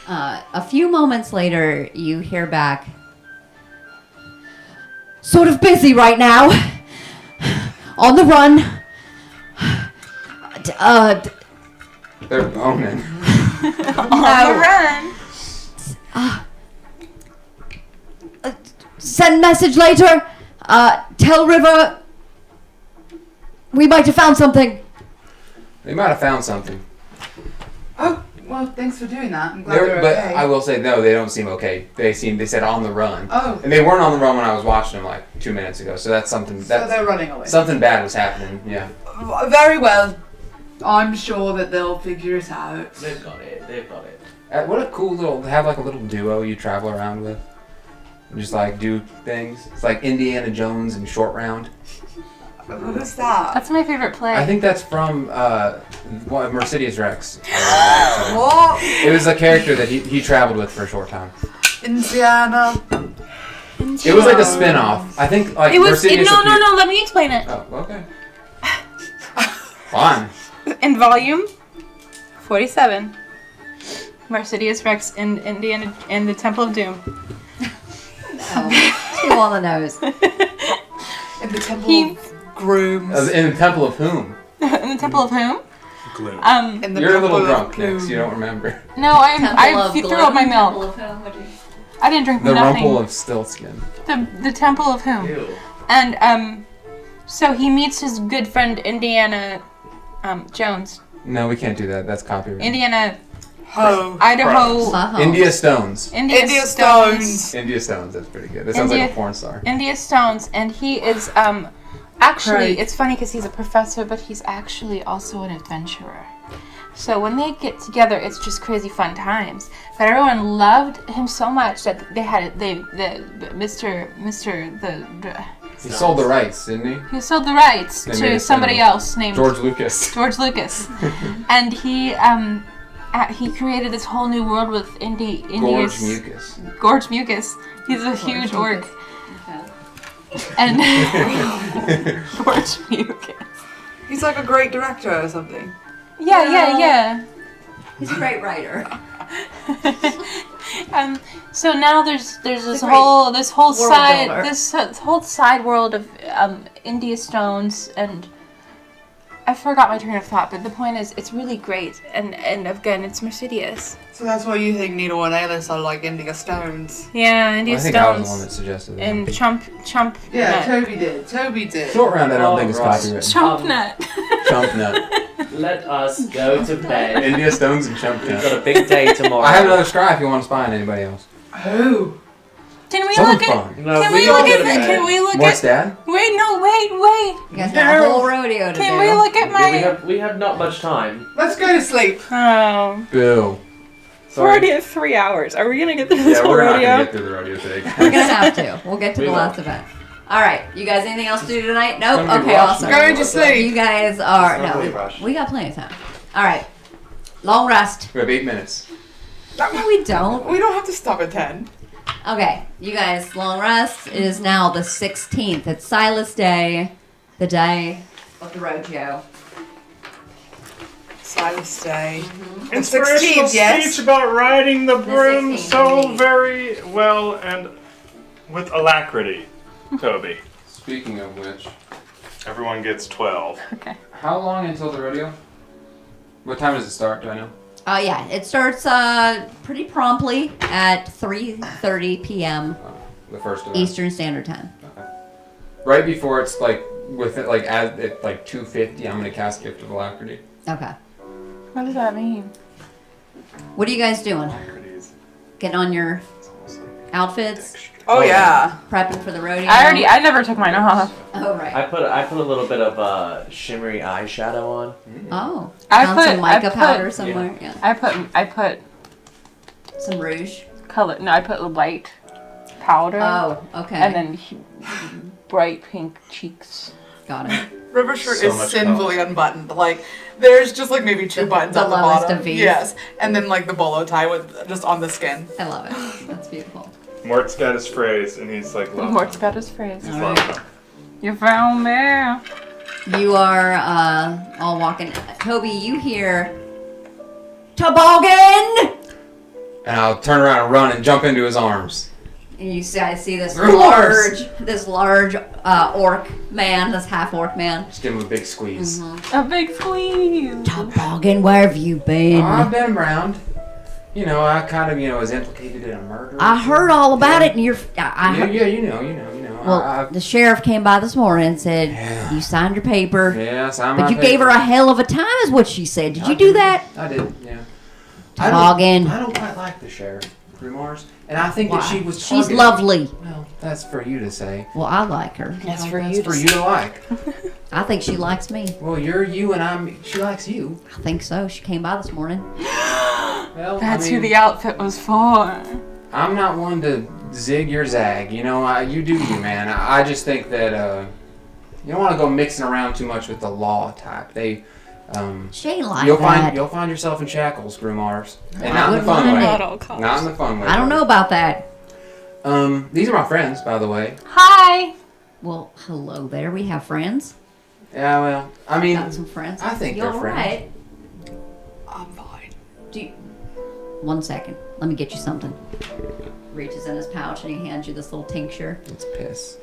A few moments later, you hear back. Sort of busy right now. On the run. They're boning. Run. Send message later. Tell River we might have found something. They might have found something. Oh, well, thanks for doing that. I'm glad they're But okay. I will say, no, they don't seem okay. They said on the run. Oh, And they weren't on the run when I was watching them like 2 minutes ago. So that's something. so That's they're running away. something bad was happening. Yeah. Very well. I'm sure that they'll figure it out. They've got it. They've got it. What a cool little have like a little duo you travel around with. And just like do things. It's like Indiana Jones and Short Round. Who's that? That's my favorite play. I think that's from Mercedes Rex. What? It was a character that he traveled with for a short time. Indiana. It was like a spin-off. I think like it was. Mercedes No. appeared- Let me explain it. Oh, okay. Fine. In volume 47, Mercedes Rex in Indiana in the Temple of Doom. Too on the nose. In the Temple He- of Grooms. In the Temple of whom? In the Temple of whom? Gloom. In the You're a little Temple of drunk, Nick, so Gloom. you don't remember. No, I threw up my milk. I didn't drink The nothing. Rumple of Stiltskin. The Temple of whom? Ew. And so he meets his good friend Indiana Jones, No, we can't do that. That's copyright. Indiana, Ho. Idaho, Uh-huh. India Stones. India Stones. India Stones. That's pretty good. That sounds like a India- porn star. India Stones, and he is actually, Right. it's funny because he's a professor, but he's actually also an adventurer. So when they get together, it's just crazy fun times. But everyone loved him so much that He sold the rights, didn't he sold the rights They made to a somebody cinema. else he? named George Lucas. George Lucas, and he created this whole new world with Gorge India's Mucus. Gorge Mucus. He's a huge orc, and Gorge Mucus. He's like a great director or something. Yeah. He's a great writer. So now there's this a whole world side builder. this whole side world of India Stones, and I forgot my train of thought, but the point is it's really great, and again it's Mercedes. So that's why you think Needle and Alice are like India Stones. Yeah, India I think I was the one Stones that suggested that. and Chump Yeah, Nut. Toby did. Toby did. Short round, I don't think is Alright. copyrighted. Chump Nut. Chump Nut. Let us go to bed. India Stones and Chump We've got Nut. a big day tomorrow. I have another scry if you want to spy on anybody else. Who? Can we Someone's look at? fun. No, Can we we all look go at? to bed. Can we look Mort's at? dad? Wait, no, wait. You guys got a whole rodeo to Can do. we look at my? Yeah, we have not much time. Let's go to sleep. Oh, Bill. we're already at 3 hours. Are we gonna get through this Yeah, whole we're not rodeo? gonna get through the rodeo today. We're gonna have to. We'll get to We the will. last event. All right, you guys. Anything else to do tonight? Nope. gonna be Okay, rushed awesome. now. Going to sleep. You guys are It's not no. really rushed. We got plenty of time. All right. Long rest. We have 8 minutes. No, we don't. We don't have to stop at 10. Okay, you guys. Long rest. It is now the 16th. It's Silas Day, the day of the rodeo. Silas Day. Inspirational 16th, yes. speech about riding the broom 16th, so indeed. very well and with alacrity, Toby. Speaking of which, Everyone gets 12. how long until the rodeo? What time does it start? Do I know? Yeah, it starts pretty promptly at 3:30 p.m. The first event. Eastern Standard Time. Right before it's like with it like at like 2:50, I'm gonna cast Gift of Alacrity. Okay. What does that mean? What are you guys doing? Alacrities. Getting on your It's almost like outfits? Oh, yeah. Prepping for the rodeo? I never took mine off. Oh, right. I put a little bit of shimmery eyeshadow on. Oh. I Found put- some I mica put- powder somewhere. Yeah. I put Some rouge. color. No, I put white powder. Oh, okay. And then bright pink cheeks. Got it. River's shirt So is much sinfully unbuttoned. Like, there's just like maybe two buttons the on the lowest bottom. of V's. Yes. And then like the bolo tie with just on the skin. I love it. That's beautiful. Mort's got his phrase, and he's like, love Mort's got his phrase. He's All love right. them. You found me. You are all walking. Toby, you hear toboggan, And I'll turn around and run and jump into his arms. and you guys see this Remorse. large orc man, this half orc man. Just give him a big squeeze. A big squeeze. Toboggan, where have you been? I've been around. You know, I kind of, was implicated in a murder. I heard all about Yeah. it, and you're. I heard, Yeah, you know. well, the sheriff came by this morning and said Yeah. you signed your paper, Yes, I'm. but you gave her a hell of a time, is what she said. Did you do that? I did. Yeah. Toboggan. I don't quite like the sheriff, Grimoires, and I think Why? that she was. She's targeted. lovely. Well, that's for you to say. Well, I like her. That's Well, for that's you for to you to like. I think she likes me. Well, you're you, and I'm. She likes you. I think so. She came by this morning. Well, That's I mean, who the outfit was for. I'm not one to zig or zag. You know, you do you, man. I just think that you don't want to go mixing around too much with the law type. They. She ain't like You'll that. find yourself in shackles, Grimoires, and I not in the wouldn't fun mind way. it. Not all cops. Not in the fun way. I don't know about that. These are my friends, by the way. Hi. Well, hello there. We have friends. Yeah, well, I mean, Got some friends. I think You they're all friends. right? I'm fine. Do you... 1 second. Let me get you something. Reaches in his pouch and he hands you this little tincture. it's piss.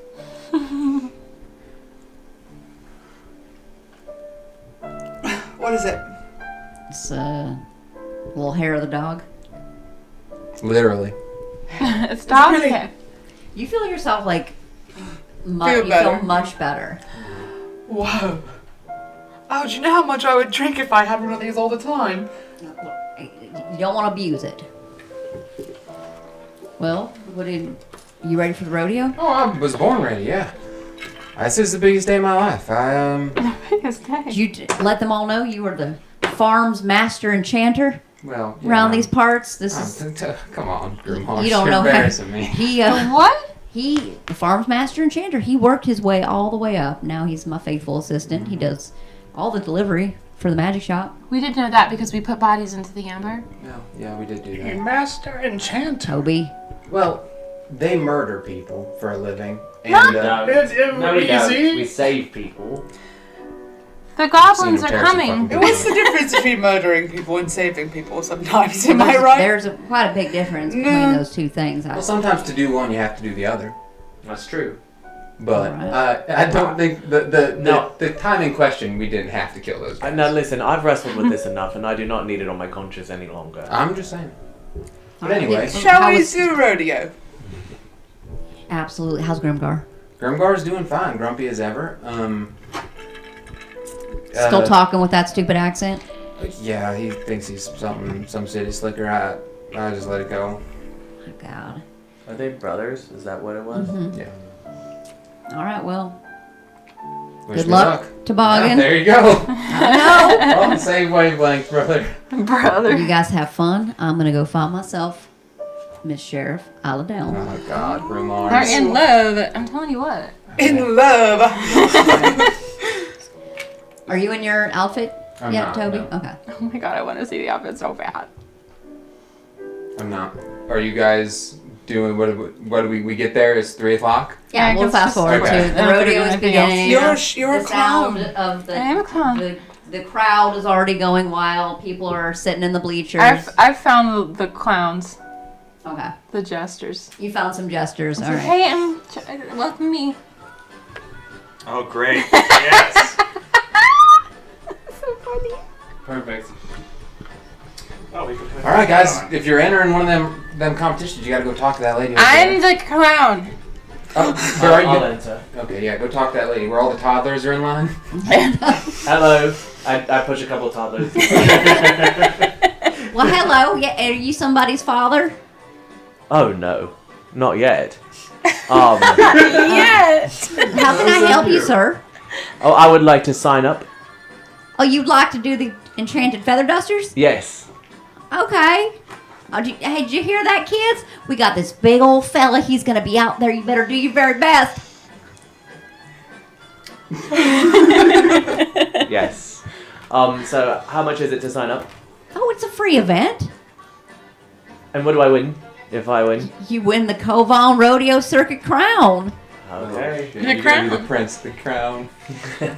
What is it? It's little hair of the dog. Literally. It's dog really- hair. You feel yourself like Feel you better. feel much better. Whoa. Oh, do you know how much I would drink if I had one of these all the time? You don't want to abuse it. Well, you ready for the rodeo? Oh, I was born ready, yeah. This is the biggest day of my life. Did you let them all know you were the farm's master enchanter Well, yeah, around these parts? This is... Come on, Grimhorse. You don't You're know how... embarrassing me. What? The farm's master enchanter, he worked his way all the way up. Now he's my faithful assistant. He does all the delivery for the magic shop. We didn't know that because we put bodies into the amber. Yeah, we did do A that. master enchanter. Toby. Well, they murder people for a living. And, No, we don't. Easy. We save people. The goblins Seen are him tear some coming. fucking What's the difference between murdering people and saving people sometimes? Am I right? There's quite a big difference between those two things. Well, sometimes to do one, you have to do the other. That's true. But Alright. I don't think No. the time in question, we didn't have to kill those guys. Now listen, I've wrestled with this enough, and I do not need it on my conscience any longer. I'm just saying. But anyway, Shall How we was- do rodeo? Absolutely. How's Grimgar? Grimgar's doing fine, grumpy as ever. Still talking with that stupid accent? Yeah, he thinks he's some city slicker. I just let it go. Oh, God. Are they brothers? Is that what it was? Yeah. All right, well, Wish good me luck, Toboggan. Yeah, there you go. We're on the same wavelength, brother. You guys have fun. I'm going to go find myself Miss Sheriff Aladale. Oh God, Grimars. They're in love. I'm telling you what. In love. Are you in your outfit I'm yet, not, Toby? no. Okay. Oh my god, I want to see the outfit so bad. I'm not. Are you guys doing what do we get there? It's 3 o'clock. Yeah, Yeah, we'll 'cause fast just- forward Okay. to the I don't think rodeo we're is doing anything beginning. You're a The sound clown. of I am a clown. the crowd is already going wild. People are sitting in the bleachers. I've found the clowns, Okay. the jesters. You found some jesters. All right. Hey, welcome me. Oh, great. Yes. So funny. Perfect. Oh, we can put All right, guys. on. If you're entering one of them competitions, you got to go talk to that lady. over I'm there. the clown. Oh, where are you? I'll enter. Okay, yeah, go talk to that lady. Where all the toddlers are in line. Hello. I push a couple toddlers. Well, hello. Yeah, are you somebody's father? Oh no, not yet. Yes. How can I help you, sir? Oh, I would like to sign up. Oh, you'd like to do the enchanted feather dusters? Yes. Okay. Hey, did you hear that, kids? We got this big old fella. He's gonna be out there. You better do your very best. Yes. So how much is it to sign up? Oh, it's a free event. And what do I win if I win? You win the Kovan Rodeo Circuit crown. Okay. You're gonna be the prince, the crown.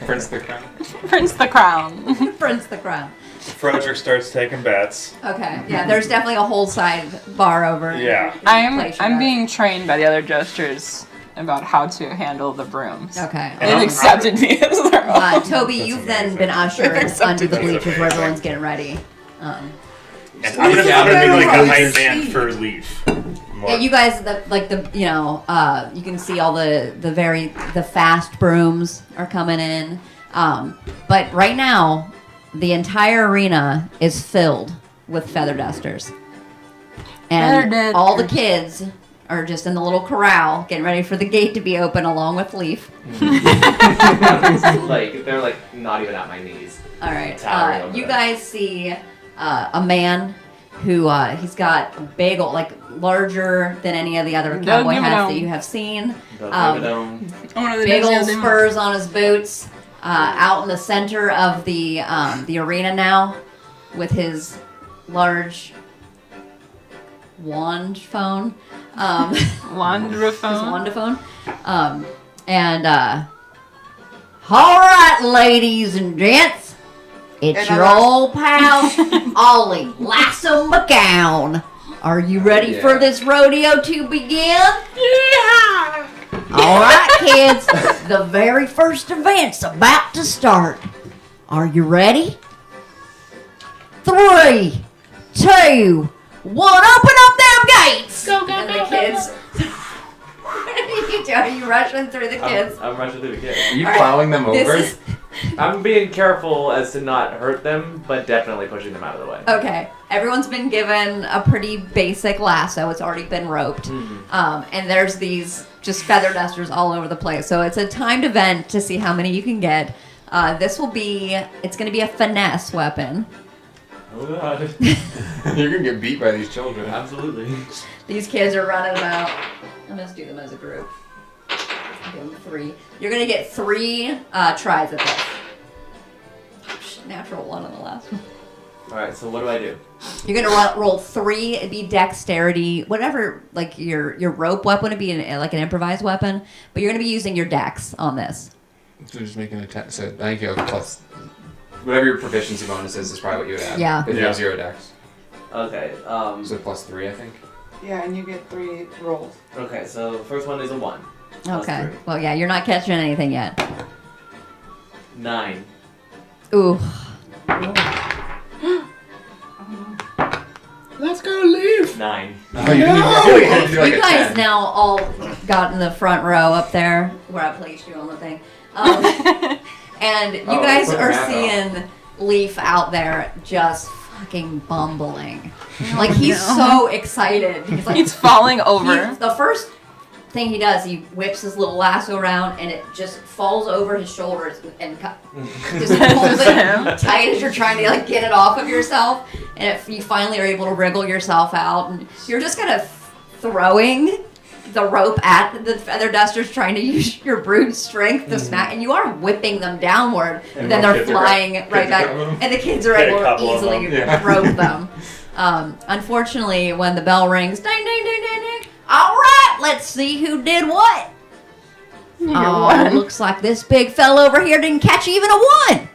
Prince, the crown. Prince the crown. Prince the crown. Frederick starts taking bets. Okay. Yeah, there's definitely a whole side bar over. Yeah. I'm being trained by the other jesters about how to handle the brooms. Okay. They've accepted me as their own. Toby, you've then been ushered under the bleachers where everyone's getting ready. And I'm gonna be like a hype man for Leaf. Yeah, you guys, you can see all the fast brooms are coming in. But right now, the entire arena is filled with feather dusters. And Feather all the dusters. kids are just in the little corral getting ready for the gate to be open along with Leaf. Like they're like not even at my knees. All right. Towering over You them. guys see a man who he's got big old, like larger than any of the other cowboy give it hats on. that you have seen. The Um, Riverdome. Big old spurs on his boots. Out in the center of the arena now, with his large wand phone. His Wandraphone. wandaphone. All right, ladies and gents, it's And your I- old pal, Ollie Lasso McGowan. Are you ready for Yeah. this rodeo to begin? Yeah! All right, kids, the very first event's about to start. Are you ready? 3, 2, 1, open up them gates! Go, go, And go, the go, kids. What are you doing? Are you rushing through the kids? I'm rushing through the kids. Are you All right, plowing them over? This is I'm being careful as to not hurt them, but definitely pushing them out of the way. Okay, everyone's been given a pretty basic lasso. It's already been roped. And there's these just feather dusters all over the place. So it's a timed event to see how many you can get. It's going to be a finesse weapon. Oh God. You're gonna get beat by these children. Absolutely. These kids are running about. I'm going to do them as a group. Give them 3. You're going to get 3 tries at this. Natural 1 on the last one. Alright, so what do I do? You're gonna roll 3. It'd be dexterity, whatever. Like your rope weapon would be like an improvised weapon, but you're gonna be using your dex on this. So just making an attack. So I think you have plus whatever your proficiency bonus is probably what you would have. Yeah. If you have 0 dex. Okay, So plus 3, I think. Yeah, and you get 3 rolls. okay, so first one is a 1. Plus Okay. 3. Well, yeah, you're not catching anything yet. 9. Ooh. Let's go leave. 9. Oh, you really had to do like You a guys 10. now all got in the front row up there where I placed you on the thing. And you Oh, guys put the are map seeing Leaf out there just fucking bumbling. Like he's so excited. He's like He's falling over. the first thing he does, he whips his little lasso around and it just falls over his shoulders and just pulls it tight as you're trying to like get it off of yourself. And if you finally are able to wriggle yourself out, and you're just kind of throwing the rope at the feather dusters, trying to use your brute strength to smack, and you are whipping them downward, and then more they're kids are flying kids right are back, grabbing them. and the kids are Get a able to couple of easily them. Yeah. rope them. Unfortunately, when the bell rings, ding, ding, ding, ding, ding. All right, let's see who did what. Oh, looks like this big fella over here didn't catch even a 1.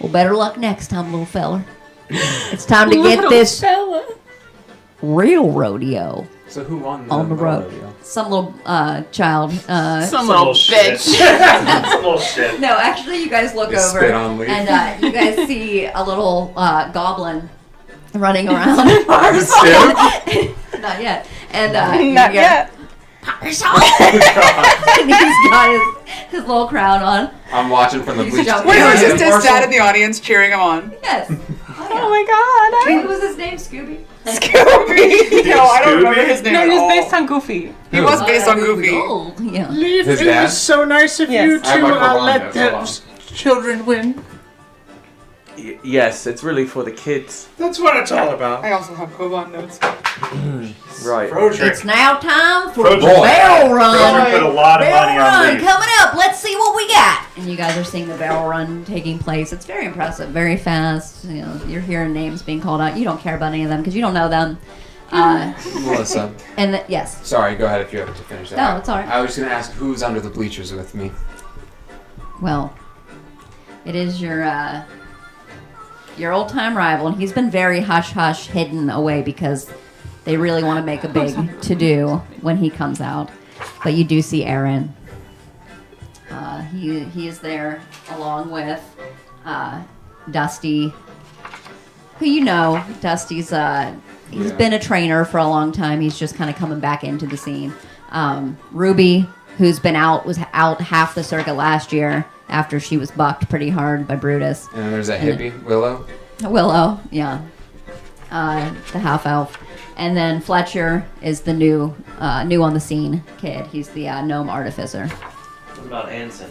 Well, better luck next time, little fella. It's time to get this real rodeo So who won on the road. rodeo? Some little child. Some little shit. bitch. Some little shit. No, actually, you guys look They over spit on Leaf. and you guys see a little goblin running around. Not yet. And Not yet. and he's got his little crown on. I'm watching from the He's bleachers. jumping. Wait, Yeah, was and just his dad in the audience cheering him on? Yes. Oh my god. What was his name? Scooby? Scooby! No, I don't remember his name No, at he was all. based on Goofy. He was based on Goofy. Oh, yeah. Leave. His It dad? was so nice of Yes. you I have to my Corncob let notes, hold on. those children win. Yes, it's really for the kids. That's what it's all about. I also have Koban notes. Right. Frodrick. It's now time for Frodrick. barrel run. Frodrick put a lot of Barrel money on run Leaf. coming up. Let's see what we got. And you guys are seeing the barrel run taking place. It's very impressive, very fast. You know, you're hearing names being called out. You don't care about any of them because you don't know them. Melissa. And yes, Sorry, go ahead if you have to finish that. No, it's all right. I was just going to ask who's under the bleachers with me. well, it is your old time rival, and he's been very hush hush hidden away because they really want to make a big to do when he comes out. But you do see Aaron. He is there along with Dusty, who you know. Dusty's he's been a trainer for a long time. He's just kind of coming back into the scene. Ruby, who's been was out half the circuit last year after she was bucked pretty hard by Brutus. And then there's that hippie, Willow. Willow, yeah. The half elf. And then Fletcher is the new on the scene kid. He's the gnome artificer. What about Anson?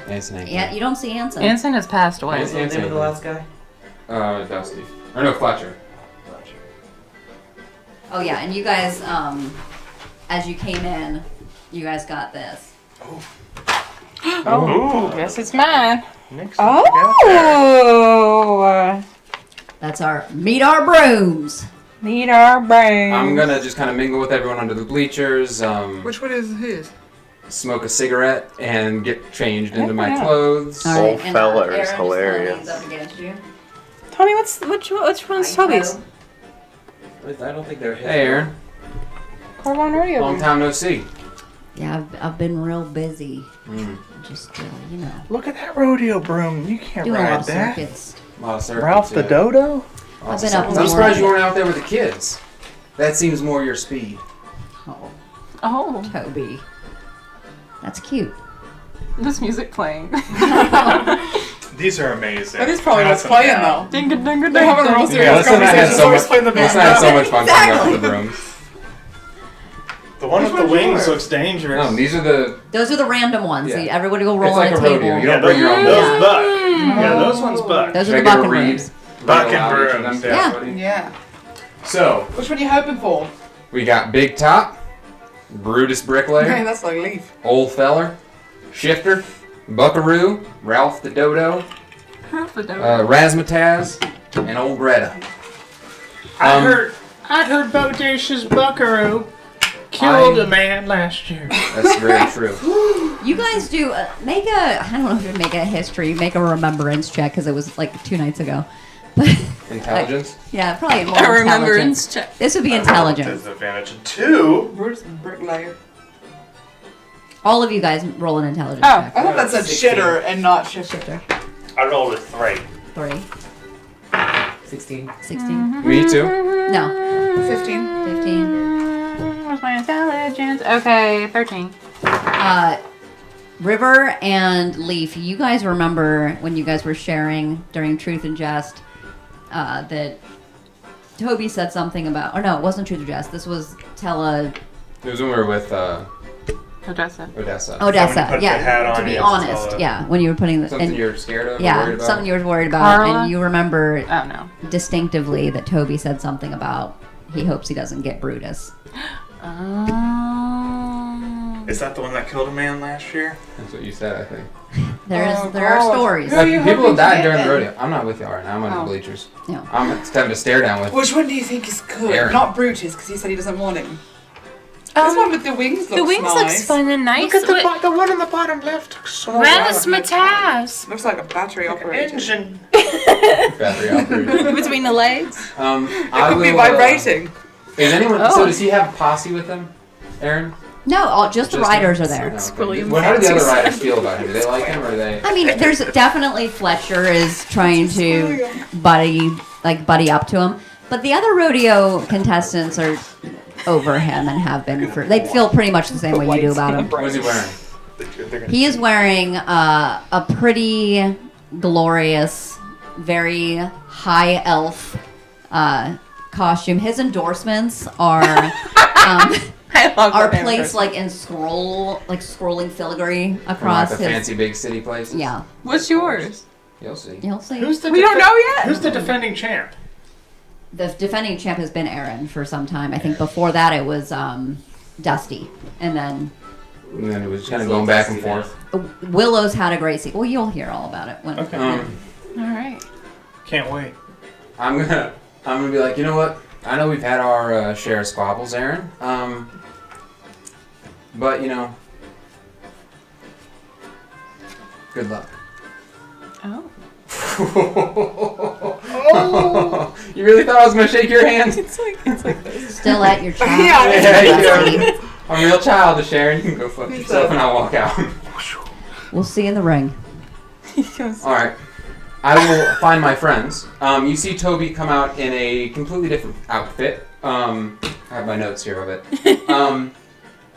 Anson ain't Yeah, you don't see Anson. Anson has passed away. What's the name of the last guy? Dusty. Or no, Fletcher. Oh yeah, and you guys, as you came in, you guys got this. Oh, guess it's mine. Next Oh, That's our meet our brooms. need our brains. I'm going to just kind of mingle with everyone under the bleachers, Which one is his? smoke a cigarette, and get changed into my Yeah. clothes. All Old and, fella Aaron is just kinda hilarious. leans up against you. Tony, which one's Toby's? I don't think they're his. Hey, Aaron. Corvon Rodeo. Long time no see. Yeah, I've been real busy. Mm. Just you know, Look at that rodeo broom. You can't doing a lot ride of that. circuits. A lot of circuits, Ralph the yeah. Dodo? I've been up I'm north. surprised you weren't out there with the kids. That seems more your speed. Oh, Oh. Toby, that's cute. This music playing. These are amazing. That is probably what's Hands playing down. though. Ding a ding a They're having a real ding. serious listen, I had conversation. so Always much. playing the Listen, band. I had so much fun coming up with the brooms. The one Which with the one's wings yours? looks dangerous. No, these are the. Those are the random ones. Yeah. See, everybody will roll It's like on a a table. rodeo. You Yeah, don't bring your own. those Yeah. buck. Yeah, those ones buck. Those are Should the I give a buck and read? brooms. Buck Read aloud and each of them brooms, to yeah. everybody? Yeah. So Which one are you hoping for? we got Big Top, Brutus Okay, Bricklayer, that's like Leaf. Old Feller, Shifter, Buckaroo, Ralph the Dodo, Razzmatazz, and Old Greta. I heard Bodacious Buckaroo killed a man last year. That's very true. You guys do make a. I don't know if you make a history, make a remembrance check because it was like 2 nights ago. But Intelligence. yeah, probably more A intelligence. remembrance check. This would be intelligence. Disadvantage 2. Bruce Bricklayer. All of you guys roll an intelligence Oh. check. I thought that said 16. shitter and not shifter. Shifter. I rolled a 3. 3, 16. 16. Me too. No, 15. 15. Where's my intelligence? Okay, 13. River and Leaf, you guys remember when you guys were sharing during Truth and Jest that Toby said something about, or no, it wasn't Truth or Jest. This was It was when we were with Odessa. Odessa. When you Odessa. put the Yeah, hat on, to be you have to honest, tell yeah, when you were putting the Something and- you're scared of? Or yeah, worried about? something you were worried about, Carla? and you remember Oh no. distinctively that Toby said something about he hopes he doesn't get Brutus. Oh. Is that the one that killed a man last year? That's what you said, I think. There Oh, are God. stories. Who are you People hoping have to died get during the then? rodeo. I'm not with y'all right now. I'm on Oh. the bleachers. No. I'm having to stare down with. Which one do you think is good? Aaron. Not Brutus, because he said he doesn't want him. This one with the wings looks The wings nice. looks fun and nice. Look at the one on the bottom left. So Razzmatazz. Looks like a battery operated. engine. Battery operated. Between the legs. It I could be will, vibrating. Is anyone? Oh. So does he have a posse with him, Aaron? No, just the Just riders him? are there. No, okay. William Well, how do the other Fancy's. riders feel about him? Do they like him, or are they? I mean, there's definitely Fletcher is trying to buddy up to him, but the other rodeo contestants are over him and have been for. They feel pretty much the same way you do about him. What is he wearing? He is wearing a pretty glorious, very high elf costume. His endorsements are. I love Are that placed person. like in scrolling filigree From across like the his. fancy big city places? Yeah, What's yours? You'll see. you'll see. Who's the We don't know yet. Who's the defending champ? The defending champ has been Aaron for some time. I think before that it was Dusty, and then And then it was kind of going back and forth. Willow's had a great season. Well, you'll hear all about it when. Okay. All right. Can't wait. I'm gonna be like, you know what? I know we've had our share of squabbles, Aaron. But you know, good luck. Oh. Oh! You really thought I was gonna shake your hand? Still at your child. Yeah, Yeah, you know, I'm real childish, Aaron. You can go fuck yourself, and I'll walk out. We'll see you in the ring. All right. I will find my friends. You see Toby come out in a completely different outfit. I have my notes here of it.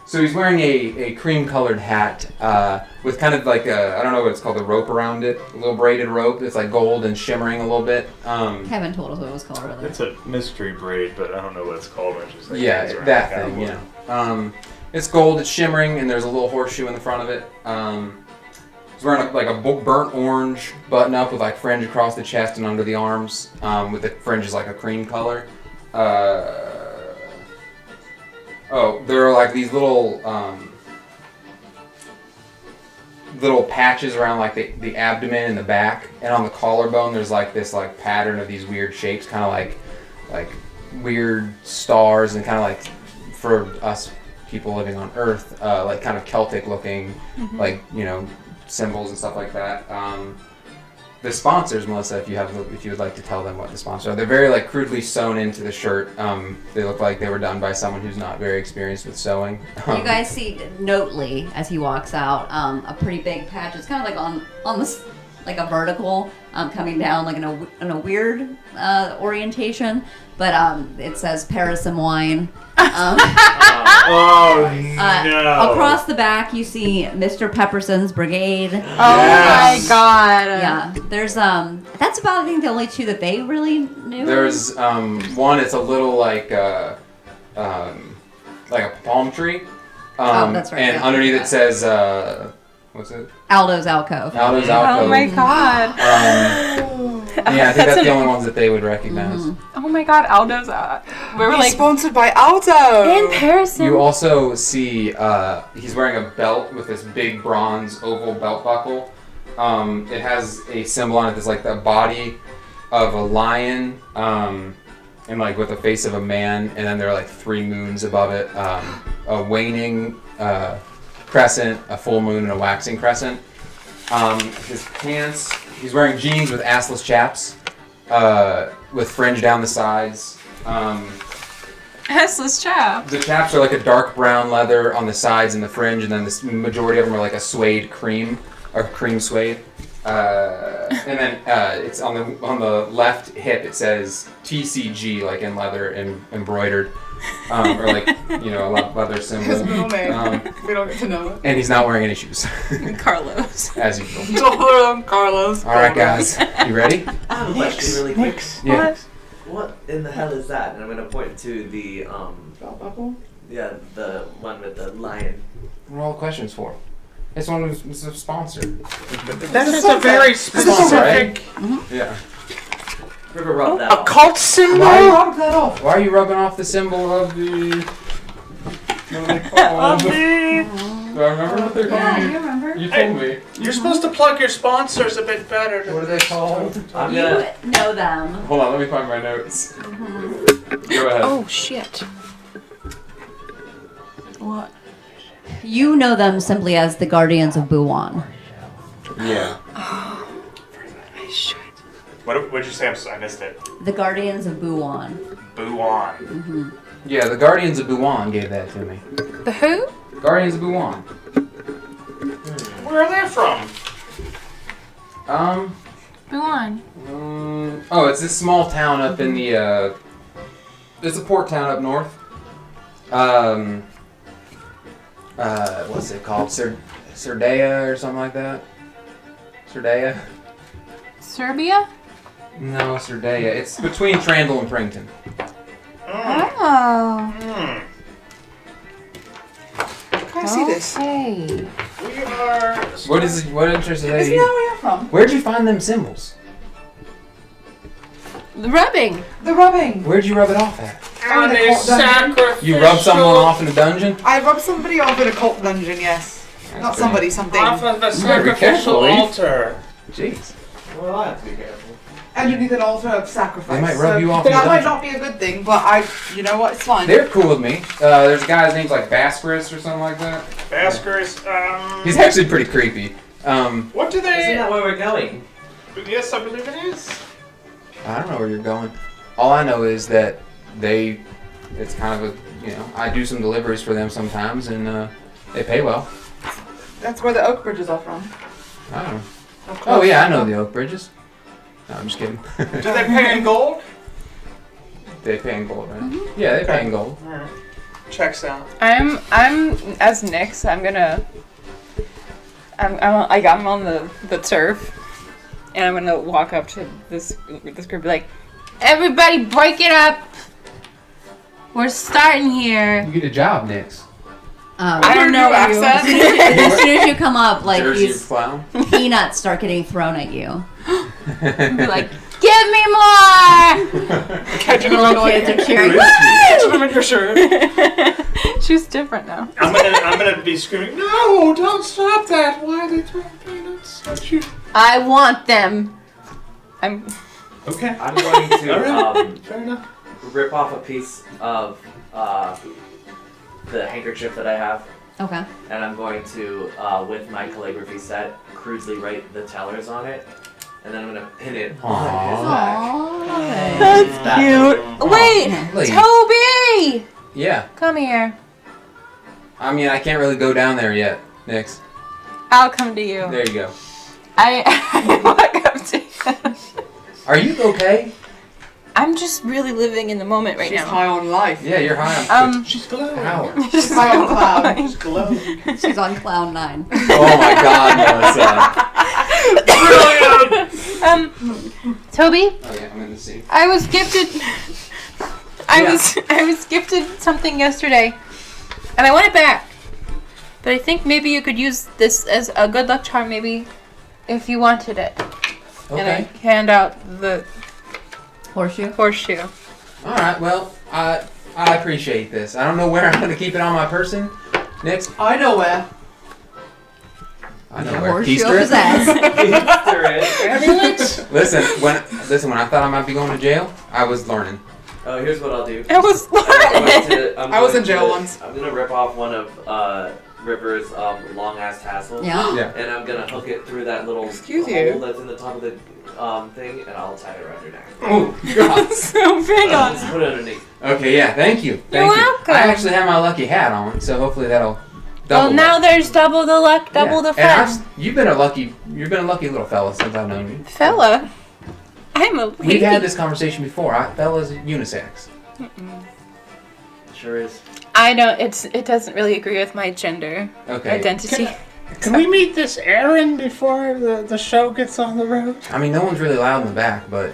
So he's wearing a cream-colored hat with kind of like a, I don't know what it's called, a rope around it, a little braided rope. It's like gold and shimmering a little bit. Kevin told us what it was called earlier. It's a mystery braid, but I don't know what it's called. When it's just like Yeah, hangs around that the thing, cowboy. yeah. It's gold, it's shimmering, and there's a little horseshoe in the front of it. He's wearing a burnt orange button-up with like fringe across the chest and under the arms, with the fringe is like a cream color. There are like these little patches around like the abdomen and the back, and on the collarbone there's like this like pattern of these weird shapes, kind of like weird stars, and kind of like for us people living on Earth, like kind of Celtic looking, like, you know, symbols and stuff like that. The sponsors, Melissa, if you would like to tell them what the sponsors are, they're very like crudely sewn into the shirt. They look like they were done by someone who's not very experienced with sewing. You guys see Notley as he walks out, a pretty big patch. It's kind of like on like a vertical coming down like in a weird orientation, but it says Paris and wine. Oh no! Across the back, you see Mr. Pepperson's Brigade. Oh my god. Yeah, there's that's about I think the only two that they really knew. There's one. It's a little like a palm tree. That's right. And yeah. underneath it says what's it? Aldo's Alcove. Aldo's Alcove. Oh my god. Yeah, I think that's the only ones that they would recognize. Oh my god, Aldo's. We were He's like sponsored by Aldo. in Paris. You also see he's wearing a belt with this big bronze oval belt buckle. It has a symbol on it that's like the body of a lion, and like with the face of a man, and then there are like 3 moons above it, a waning crescent, a full moon, and a waxing crescent. His pants, he's wearing jeans with assless chaps, with fringe down the sides. Assless chap. The chaps are like a dark brown leather on the sides and the fringe, and then the majority of them are like a suede cream, or cream suede. And then it's on the left hip. It says TCG, like in leather and embroidered, or like a leather symbol. His middle name. We don't get to know it. And he's not wearing any shoes, Carlos. as usual. Toblerone, Carlos. All right, guys, you ready? I have a question really quick. Yeah. What in the hell is that? And I'm gonna point to the Belt buckle? yeah, the one with the lion. What are all the questions for? This one was a sponsor. That is a very specific Yeah. River rub that off. occult symbol. Why rub that off? Why are you rubbing off the symbol of the? What are they called? Do I remember what they're called? Yeah, you remember. You told me. You're supposed to plug your sponsors a bit better. What are they called? I'm You gonna. know them. Hold on, let me find my notes. Go ahead. Oh shit. What? You know them simply as the Guardians of Buwan. Yeah. I should. What did you say? I missed it. The Guardians of Buwan. Boo on. Yeah, the Guardians of Buwan gave that to me. The who? Guardians of Buwan. Where are they from? Buwan. Oh, it's this small town up in the, it's a port town up north. What's it called? Serdaya or something like that? Serdaya? Serbia? No, Serdaya. It's between Trandle and Prington. Oh. Can I see this? Hey. We are. What interest is that Isn't that you? where you're from? Where'd you find them symbols? The rubbing. The rubbing. Where'd you rub it off at? On a sacrificial. You rubbed someone off in a dungeon? I rubbed somebody off in a cult dungeon, yes. Not somebody, something. Off of the You better be sacrificial careful, Leaf. altar. Jeez. Well, I have to be careful. Underneath an altar of sacrifice. They might rub you off in That a might dungeon. not be a good thing, but you know what? It's fine. They're cool with me. There's a guy, his name's like Bascaris or something like that. Baskers. He's actually pretty creepy. What do Isn't they? that where we're going? Yes, I believe it is. I don't know where you're going. All I know is that it's kind of I do some deliveries for them sometimes, and they pay well. That's where the Oak Bridges are from. I don't know. Oh yeah, I know the Oak Bridges. No, I'm just kidding. Do they pay in gold? They pay in gold, right? Yeah, they pay in gold. Alright. Checks out. I'm as Nyx. I'm on the turf, and I'm gonna walk up to this group, and be like, everybody, break it up. We're starting here. You get a job next. I don't know Your you. accent. As soon as you come up, like Jersey these clown. peanuts start getting thrown at you. Be like, give me more. Catching The them little kids are cheering. Catching them in your shirt. She's different now. I'm gonna be screaming. No! Don't stop that! Why are they throwing peanuts at you? I want them. I'm. Okay. I'm going to Alright. Fair enough. rip off a piece of the handkerchief that I have, Okay. and I'm going to, with my calligraphy set, crudely write the tellers on it, and then I'm going to pin it on his back. Aww. That's cute. Wait, Leaf. Toby, Yeah. come here. I mean, I can't really go down there yet, Nix. I'll come to you. There you go. I Are you okay? I'm just really living in the moment right She's now. high on life. Yeah, you're high on She's glowing. power. She's high on cloud. She's glowing. She's on cloud 9. Oh my God, Melissa. Toby, Oh yeah, I'm in the scene. I was gifted. I was gifted something yesterday, and I want it back. But I think maybe you could use this as a good luck charm, maybe, if you wanted it. And I Okay. hand out the Horseshoe. horseshoe. All right. Well, I appreciate this. I don't know where I'm gonna keep it on my person. Next, I know where. I know where. Horseshoe Keister up his it? ass. Ambulance? Listen, when I thought I might be going to jail, I was learning. Oh, here's what I'll do. I was learning. I was in jail once. I'm gonna rip off one of River's long ass tassels. Yeah. Yeah. And I'm gonna hook it through that little Excuse hole you. that's in the top of the thing, and I'll tie it around your neck. Oh God. So big on Just put it underneath. Okay. Yeah. Thank you. Thank You're you. welcome. I actually have my lucky hat on, so hopefully that'll. Well, double now that. there's double the luck, double Yeah. the And fun. you've been a lucky little fella since I've known you. Fella, I'm a lady. We've had this conversation before. Fella's unisex. Sure is. I don't. It doesn't really agree with my gender Okay. identity. Can we meet this Aaron before the show gets on the road? I mean, no one's really loud in the back, but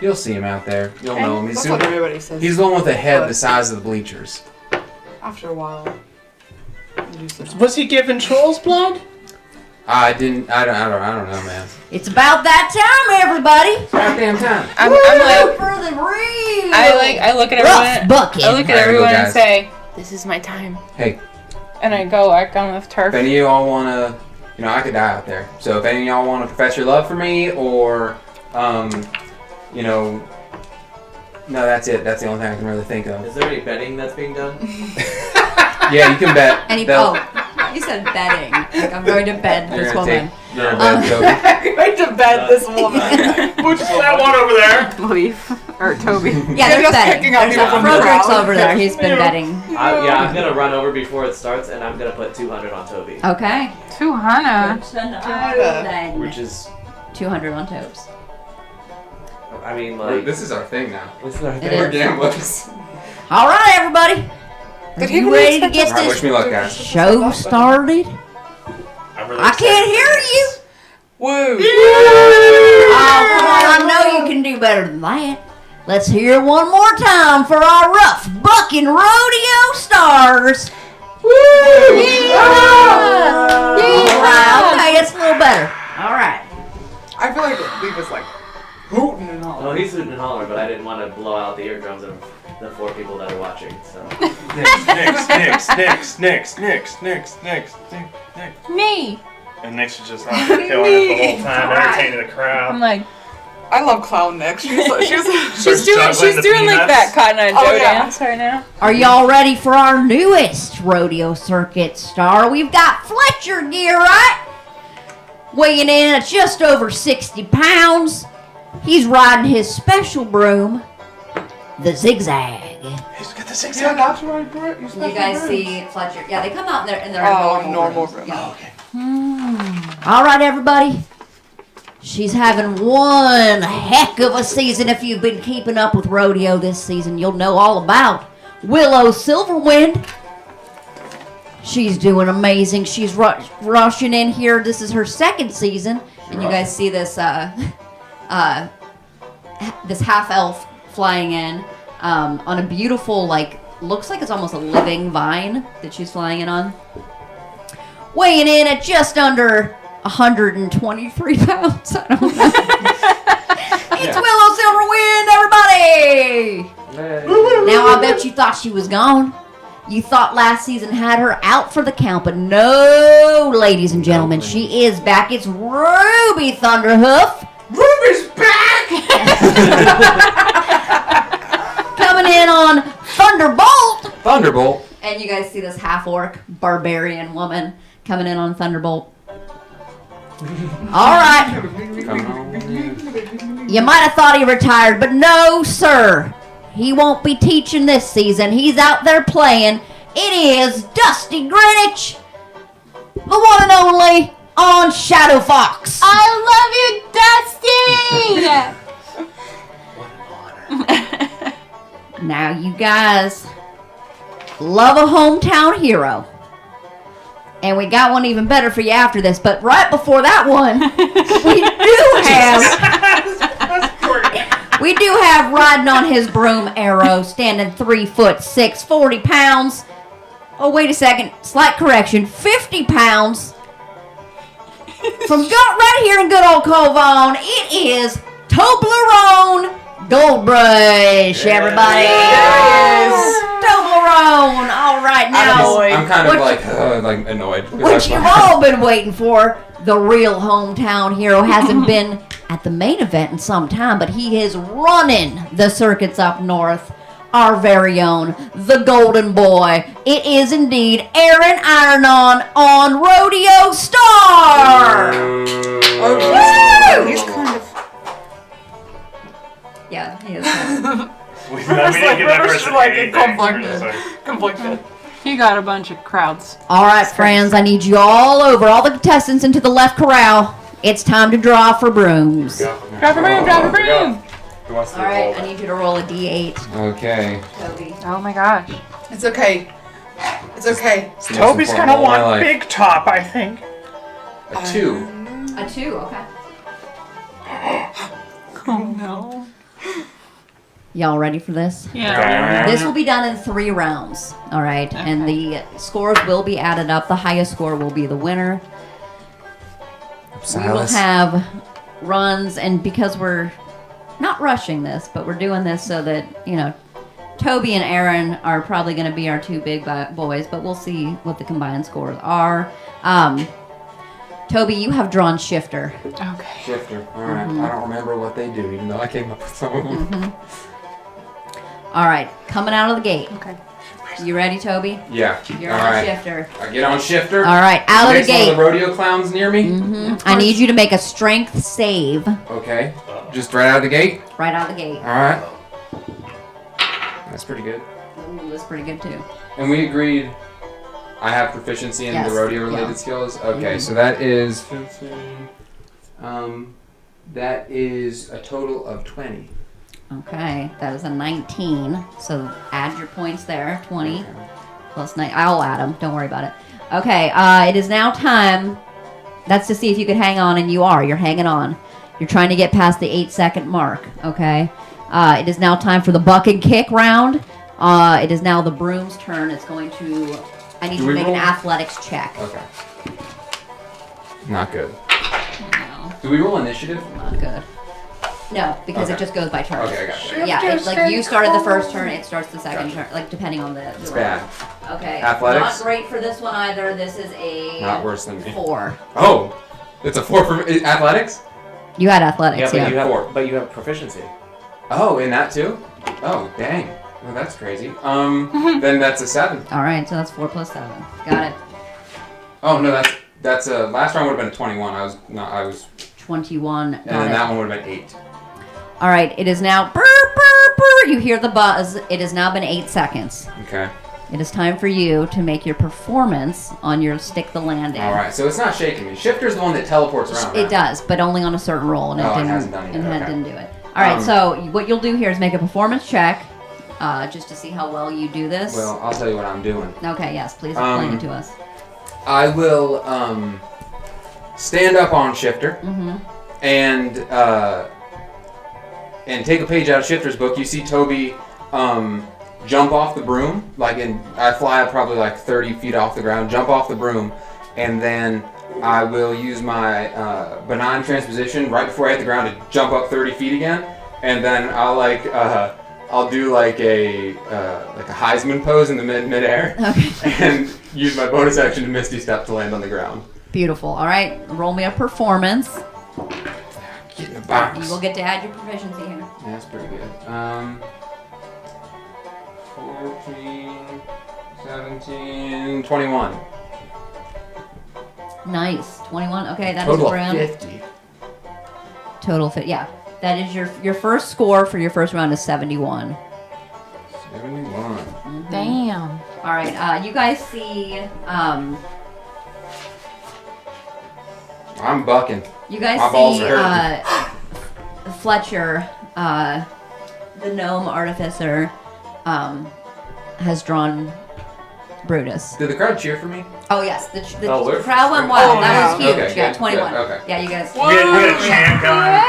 you'll see him out there. You'll know him. That's what everybody says. He's the one with the head the size of the bleachers. After a while. you lose it. Was he given troll's blood? I don't know, man. It's about that time, everybody. Goddamn time. I'm Woo, like, for the real. I look at Rough everyone. bucket. I look at Alright, everyone go, and guys. say, "This is my time." Hey, And I go work on with turf. if any of y'all wanna, I could die out there. So if any of y'all wanna profess your love for me, or, no, that's it. That's the only thing I can really think of. Is there any betting that's being done? Yeah, you can bet. And he, They'll- you said bedding. Like, I'm going to bed You're this gonna woman. take. You're gonna bet, Toby. I'm going to bed this woman. Which is that one over there? Leaf or Toby. Yeah, They're there's just betting. picking up There's people from the Frederick's crowd. over there. He's been betting. I'm gonna run over before it starts, and I'm gonna put 200 on Toby, Okay. 200. which is, 200 on Tobes. I mean, like, This is our thing now. this is our It thing. We're is. gamblers. All right, everybody. Are he you really ready to expect get All right, wish this me luck, guys. show started? I'm really I can't excited. hear you. Woo. Oh, come on. I know you can do better than that. Let's hear it one more time for our rough bucking rodeo stars. Woo! Yeah! Okay, it's a little better. All right. I feel like Leaf was like hooting and all. Well, he's hooting and hollering, but I didn't want to blow out the eardrums of the 4 people that are watching, so. Nix. Me. And Nix is just killing it the whole time, entertaining the I'm crowd. like, I love Clown Next. She's Starts she's juggling the doing like peanuts. that Cotton Eye Oh, Joe yeah. dance right now. Are y'all ready for our newest rodeo circuit star? We've got Fletcher gear, right? Weighing in at just over 60 pounds. He's riding his special broom, the Zigzag. He's got the Yeah, 6 that's right, bro. You guys see Fletcher? Yeah, they come out in their normal rooms. room. Yeah. All right, everybody. She's having one heck of a season. If you've been keeping up with rodeo this season, you'll know all about Willow Silverwind. She's doing amazing. She's rushing in here. This is her second season, and you guys see this this half elf flying in on a beautiful, looks like it's almost a living vine that she's flying in on. Weighing in at just under 123 pounds. I don't know. It's Willow Silverwind, everybody! Now, I bet you thought she was gone. You thought last season had her out for the count, but no, ladies and gentlemen, she is back. It's Ruby Thunderhoof. Ruby's back! Coming in on Thunderbolt. Thunderbolt. And you guys see this half-orc barbarian woman coming in on Thunderbolt. All right. Come on. You might have thought he retired, but no, sir. He won't be teaching this season. He's out there playing. It is Dusty Greenwich, the one and only on Shadow Fox. I love you, Dusty! Now, you guys love a hometown hero. And we got one even better for you after this. But right before that one, we do have riding on his broom Arrow, standing 3'6", 40 pounds. Oh, wait a second. Slight correction. 50 pounds. From right here in good old Covon, it is Toblerone Goldbrush, everybody. Yes. Toblerone. All right, now. I'm kind of like annoyed. What you've all been waiting for, the real hometown hero hasn't been at the main event in some time, but he is running the circuits up north. Our very own, the Golden Boy. It is indeed Aaron Ironon on Rodeo Star. He's kind of. Yeah, he is. We didn't get that person anything. Conflicted. You got a bunch of crowds. All right, friends, I need you all over, all the contestants into the left corral. It's time to draw for brooms. Drop a broom, drop a broom! Who wants to All right, roll I it? need you to roll a d8, Okay. Toby. Oh my gosh. It's okay. It's okay. It's the most Toby's important gonna role of my want life. Big Top, I think. A 2. A 2, okay. Oh no. Y'all ready for this? Yeah. This will be done in 3 rounds, all right? And the scores will be added up. The highest score will be the winner. We will have runs, and because we're not rushing this, but we're doing this so that, Toby and Aaron are probably going to be our 2 big boys, but we'll see what the combined scores are. Toby, you have drawn Shifter. Okay. Shifter. All right. I don't remember what they do, even though I came up with some of them. All right, coming out of the gate. Okay. You ready, Toby? Yeah. You're All on right. Shifter. I get on Shifter. All right, out of the Next one gate. of the rodeo clowns near me. I need you to make a strength save Okay. Just right out of the gate. right out of the gate. All right. That's pretty good. Ooh, that's pretty good too. And we agreed I have proficiency in Yes, the rodeo related yeah. skills. Okay, so that is 15. That is a total of 20. Okay, that is a 19. So add your points there. 20 plus 9. I'll add them. Don't worry about it. Okay, it is now time. That's to see if you could hang on, and you are. You're hanging on. You're trying to get past the 8-second mark. Okay. It is now time for the buck and kick round. It is now the broom's turn. It's going to. I need Do you to we make an roll? athletics check. Okay. Not good. No, Do we roll initiative? not good. No, because it Okay. just goes by turn. Okay, I got you. Yeah, it's like you started the first turn, it starts the second turn, like depending on the. It's bad. Okay. Athletics? Not great for this one either. This is a Not worse than me. 4. Oh, it's a 4 for athletics? You had athletics, Yeah, yeah. but you have proficiency. Oh, in that too? Oh, dang. Well, that's crazy. Then that's a 7. All right, so that's 4 plus 7. Got it. Oh no, that's a last round would have been a 21. I was 21. and Got then it. that one would have been 8. All right, it is now. Burr, burr, burr. You hear the buzz. It has now been 8 seconds. Okay. It is time for you to make your performance on your stick the landing. All right. So it's not shaking me. Shifter's the one that teleports around. It right? does, but only on a certain roll, and Oh, it it didn't. hasn't done it yet, and it okay. didn't do it. All right, so what you'll do here is make a performance check, just to see how well you do this. Well, I'll tell you what I'm doing. Okay. Yes. Please explain it to us. I will stand up on Shifter and take a page out of Shifter's book. You see Toby jump off the broom, I fly up probably like 30 feet off the ground, jump off the broom, and then I will use my benign transposition right before I hit the ground to jump up 30 feet again, and then I'll do like a Heisman pose in the midair, and use my bonus action to Misty Step to land on the ground. Beautiful. All right, roll me a performance. Get in the box. You will get to add your proficiency here. Yeah, that's pretty good. 14, 17, 21. Nice. 21. Okay, that is Total of round. 50. Total fit. Yeah, that is your first score for your first round is 71. 71. Damn. All right, you guys see I'm bucking. You guys My balls see are Fletcher, the gnome artificer, has drawn Brutus. Did the crowd cheer for me? Oh yes, the we're- crowd went wild. Oh, That was yeah. huge. Okay, Yeah, good, 21. good, okay. Yeah, you guys. We had a chant going.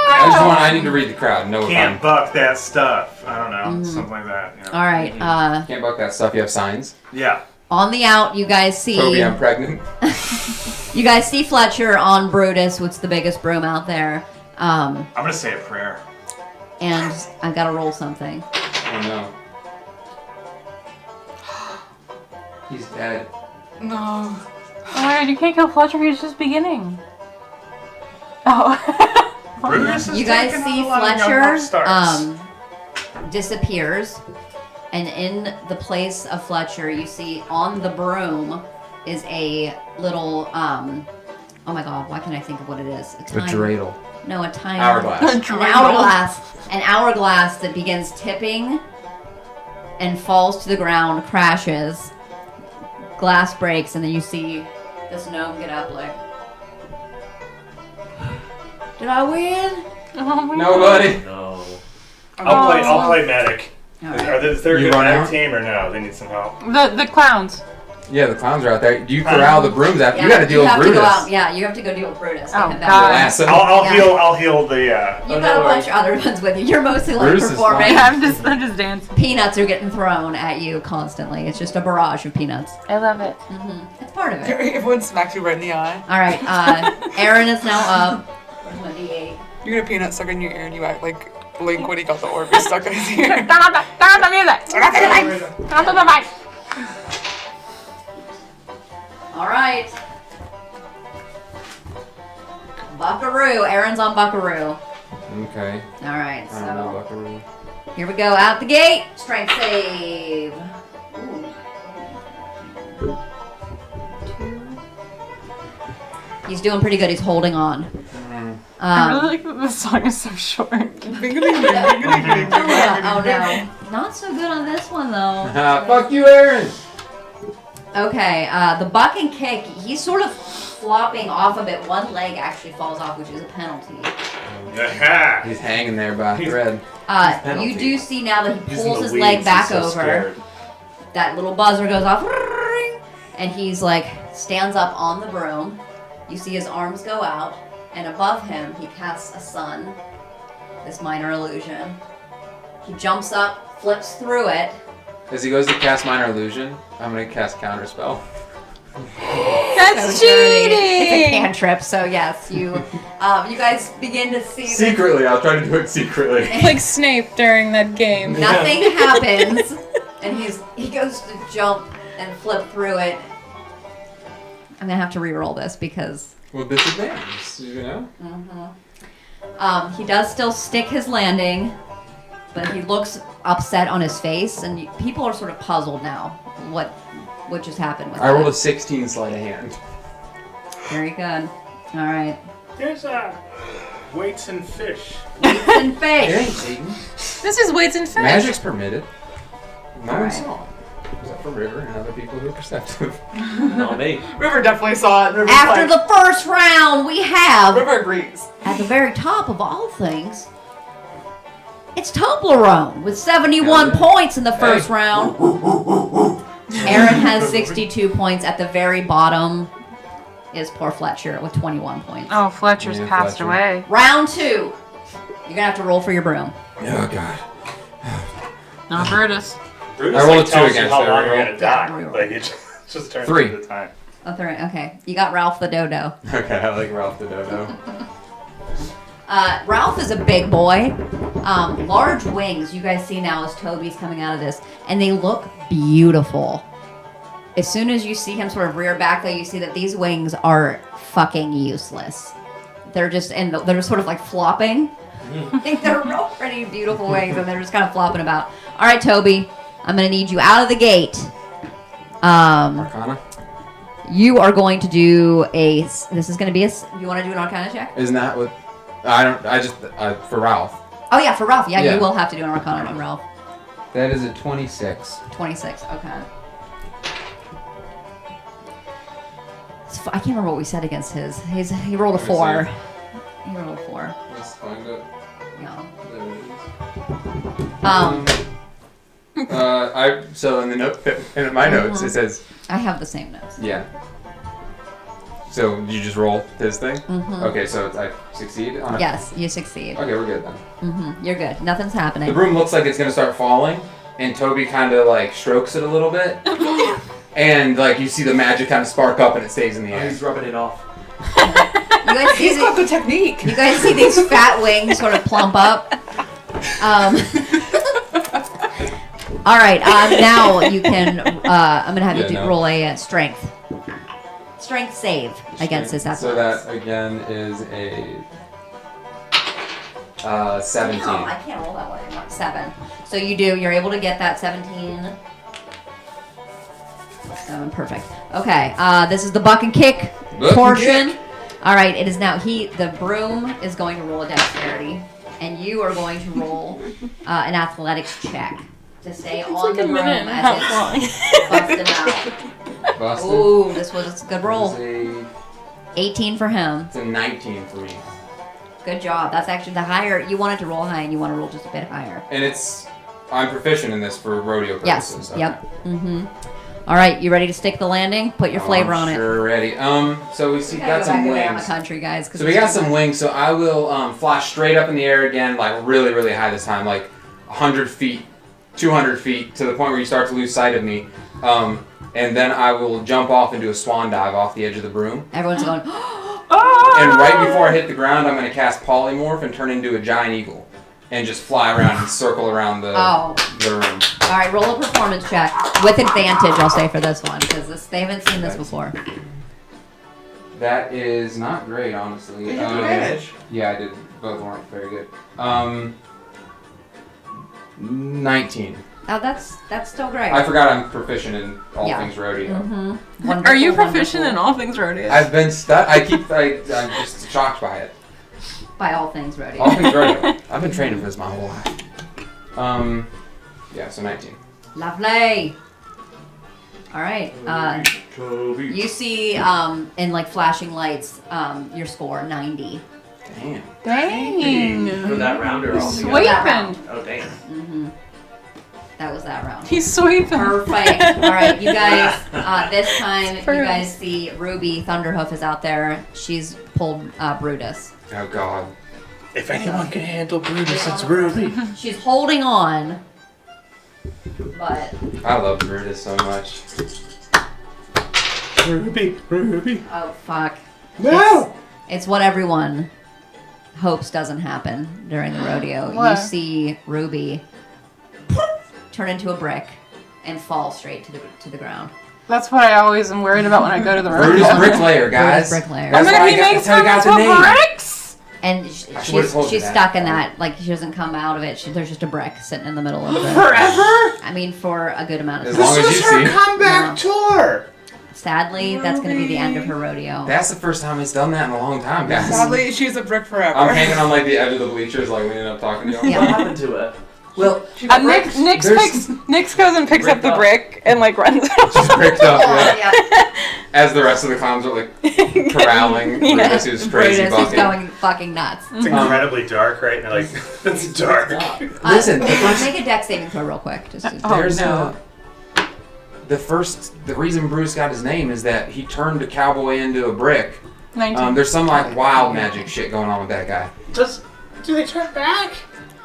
I need to read the crowd. No, Can't buck that stuff. I don't know. Mm-hmm. Something like that. You know? All right. can't buck that stuff. You have signs. Yeah. On the out, you guys see. Toby, I'm pregnant. You guys see Fletcher on Brutus, what's the biggest broom out there. I'm going to say a prayer. And I gotta roll something. Oh no. He's dead. No. Oh, wait, you can't kill Fletcher. He's just beginning. Oh. Brutus is You guys taking see on a lot of young upstarts. Fletcher disappears, and in the place of Fletcher, you see on the broom is a little oh my god, why can't I think of what it is? A dreidel. No, a tiny Hourglass. An hourglass that begins tipping and falls to the ground, crashes, glass breaks, and then you see this gnome get up like, did I win? Oh my Nobody. No. I'll play medic. All right. Is there a You good run medic out? team or no? They need some help. The clowns. Yeah, the clowns are out there. You corral the brooms after. Yeah, You got to deal with have Brutus. To go out, yeah, you have to go deal with Brutus. Oh, Get him back. God. Lasso. I'll heal the. You got a bunch of other ones with you. You're mostly like Brutus is performing. fine. I'm just dancing. Peanuts are getting thrown at you constantly. It's just a barrage of peanuts. I love it. It's part of it. Everyone smacks you right in the eye. All right, Aaron is now up. Where's my D8? You get a peanut stuck in your ear and you act like Blink when he got the Orbeez stuck in his ear. Turn on the music. Turn on the mic. All right. Buckaroo. Aaron's on Buckaroo. Okay. All right, I don't know, so Buckaroo. here we go. Out the gate. Strength save. Ooh. 2. He's doing pretty good. He's holding on. I really like that this song is so short. Oh no. Not so good on this one though. Fuck you, Aaron. Okay, the buck and kick, he's sort of flopping off a bit. One leg actually falls off, which is a penalty. Yeah. He's hanging there by a thread. You do see now that he He's in pulls the his weeds, leg he's back so over. scared. That little buzzer goes off, and he's like, stands up on the broom. You see his arms go out, and above him, he casts a sun, this minor illusion. He jumps up, flips through it. As he goes to cast Minor Illusion, I'm going to cast Counterspell. That's So dirty. cheating. It's a cantrip, so yes, you guys begin to see that Secretly, I'll try to do it secretly. Like Snape during that game. nothing happens, and he goes to jump and flip through it. I'm gonna have to re-roll this because With disadvantage, you know? he does still stick his landing, but he looks upset on his face, and people are sort of puzzled now. What just happened with I rolled a that? 16 sleight of hand. Very good. All right. There's weights and fish. And It fish. ain't cheating. This is weights and fish. Magic's permitted. No one Alright. saw it. Except for River and other people who are perceptive. Not me. River definitely saw it. River's After like, the first round, we have River agrees. at the very top of all things. It's Toblerone with 71 points in the first round. Aaron has 62 points. At the very bottom is poor Fletcher with 21 points. Oh, Fletcher's Yeah, passed Fletcher. away. Round 2. You're gonna have to roll for your broom. Oh, God. Not Brutus. Brutus I rolled like, a 2 tells you against how it, long reroll. you're gonna die. reroll. Like it just turns 3. into the time. Oh, 3. Okay, you got Ralph the Dodo. Okay, I like Ralph the Dodo. Ralph is a big boy. Large wings. You guys see now as Toby's coming out of this, and they look beautiful. As soon as you see him sort of rear back, though, you see that these wings are fucking useless. They're just they're sort of like flopping. They're real pretty, beautiful wings, and they're just kind of flopping about. All right, Toby, I'm gonna need you out of the gate. Arcana? You are going to do this is going to be you want to do an Arcana check? Isn't that what... for Ralph. Oh yeah, for Ralph. Yeah, Yeah. you will have to do an Arcana on Ralph. That is a 26. 26, okay. I can't remember what we said against his. He rolled a 4. He rolled a 4. Let's find it. Yeah. There it is. So in the note, in my notes, it says. I have the same notes. Yeah. So you just roll this thing? Mm-hmm. Okay, so I succeed on it? Yes, you succeed. Okay, we're good then. Mm-hmm. You're good. Nothing's happening. The broom looks like it's gonna start falling, and Toby kind of like strokes it a little bit, and like you see the magic kind of spark up, and it stays in the air. He's rubbing it off. You guys see He's got the technique. You guys see these fat wings sort of plump up. All right. Now you can. I'm gonna have you roll a strength save against this athletics. So that again is a 17. Oh, I can't roll that one anymore. 7. So you do. You're able to get that 17. 7. Perfect. Okay. This is the buck and kick portion. All right. It is now. The broom is going to roll a dexterity, and you are going to roll an athletics check to stay on the broom as it's busted out. Busted. Ooh, this was a good roll. It's 18 for him. a 19 for me. Good job. That's actually the higher. You wanted to roll high, and you want to roll just a bit higher. And I'm proficient in this for rodeo purposes. Yes. Okay. Yep. Mm-hmm. All right. You ready to stick the landing? Put your flavor on it. Sure, ready. So we got some Bama wings. Country, guys. So we got some wings. So I will fly straight up in the air again, like really, really high this time, like 100 feet, 200 feet, to the point where you start to lose sight of me. And then I will jump off and do a swan dive off the edge of the broom. Everyone's going. And right before I hit the ground, I'm going to cast polymorph and turn into a giant eagle, and just fly around and circle around the room. All right, roll a performance check with advantage. I'll say for this one because they haven't seen this before. That is not great, honestly. Yeah, I did. Both weren't very good. 19. Oh, that's still great. I forgot I'm proficient in all things rodeo. Mm-hmm. Are you proficient in all things rodeo? I've been I'm just shocked by it. By all things rodeo. All things rodeo. I've been training for this my whole life. Yeah, so 19. Lovely. All right. You see in like flashing lights your score 90. Damn. Dang. For that round or all together? Sweeping. Oh, damn. Mm-hmm. That was that round. He's sweeping. Perfect. All right, you guys. This time, you guys see Ruby Thunderhoof is out there. She's pulled Brutus. Oh God. If anyone can handle Brutus, it's Ruby. She's holding on, but I love Brutus so much. Ruby. oh fuck! No! It's what everyone hopes doesn't happen during the rodeo. What? You see Ruby turn into a brick and fall straight to the ground. That's what I always am worried about when I go to the Brutus rodeo. Bricklayer, guys. Brutus Bricklayer. That's why he makes how he got the them name. into bricks. And I would've told you she's that. stuck in that. Like she doesn't come out of it. There's just a brick sitting in the middle of it. Forever? I mean, for a good amount of As time. long This as was you her see. comeback tour. Sadly, that's going to be the end of her rodeo. That's the first time he's done that in a long time, guys. Sadly, she's a brick forever. I'm hanging on like the edge of the bleachers, like leaning up talking to him. Yeah. What happened to it? Well, Nix goes and picks up the brick and like runs off. she's bricked up, yeah. Yeah. As the rest of the clowns are like corralling Brutus, who's crazy Brutus is bucket. going fucking nuts. It's incredibly dark right now. Like, it's dark. Listen, Make a dex saving throw real quick. Just to, there's the reason Bruce got his name is that he turned a cowboy into a brick. 19. There's some like wild magic shit going on with that guy. Do they turn back?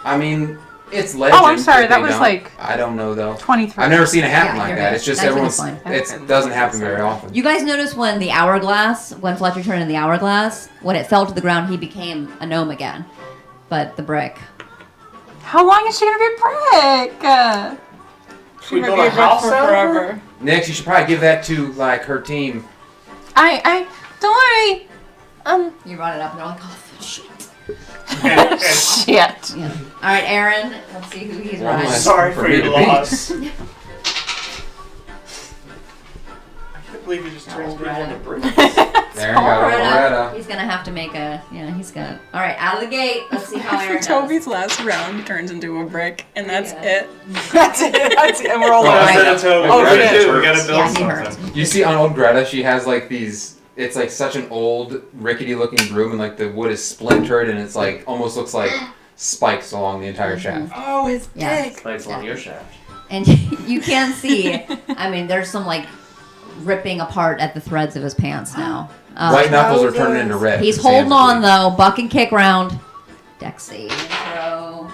I mean, it's legend. Oh, I'm sorry, if that they was don't. like I don't know though. 23. I've never seen it happen Yeah, like you're that. good. It's just 19 everyone's. is fine. It doesn't happen very often. you guys notice when when Fletcher turned in the hourglass, when it fell to the ground, he became a gnome again. But the brick. How long is she gonna be a brick? Should we build a house out of her? Next, you should probably give that to like her team. I don't worry. You brought it up, and they're like, oh, shit. And Shit. Yeah. All right, Aaron. Let's see who he's One riding. less Sorry for for me your to beat. loss. I can't believe you just turned people into bricks. There you go, Loretta. Loretta. He's gonna have to make a. Yeah, he's gonna. All right, out of the gate. Let's see how Aaron does. Toby's last round turns into a brick, and that's Yeah. it. That's it. And we're all Oh, over. right. Toby, Oh, what do we shit. do? We gotta build Yeah, he hurts. something. You see on old Greta, she has like these. it's like such an old, rickety-looking broom, and like the wood is splintered, and it's like almost looks like spikes along the entire shaft. Oh, his dick. Spikes along your shaft. And you can see, I mean, there's some like ripping apart at the threads of his pants now. White knuckles are turning into red. He's His holding hands are on though. Buck and kick round. Dex save throw.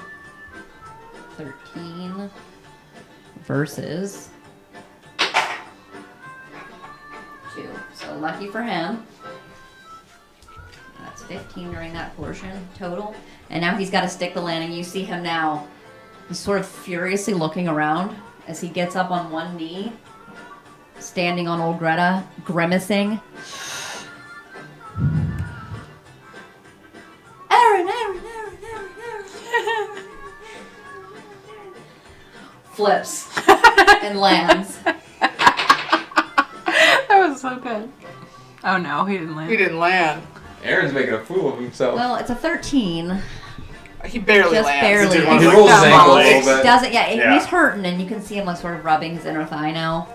13 versus 2. So lucky for him. That's 15 during that portion total. And now he's got to stick the landing. You see him now. He's sort of furiously looking around as he gets up on one knee, standing on old Greta, grimacing. Aaron. Flips and lands. That was so good. Oh no, he didn't land. He didn't land. Aaron's making a fool of himself. Well, it's a 13. He barely Just lands. barely. He rolls his ankle a little bit. Doesn't, Yeah. He's hurting, and you can see him like sort of rubbing his inner thigh now.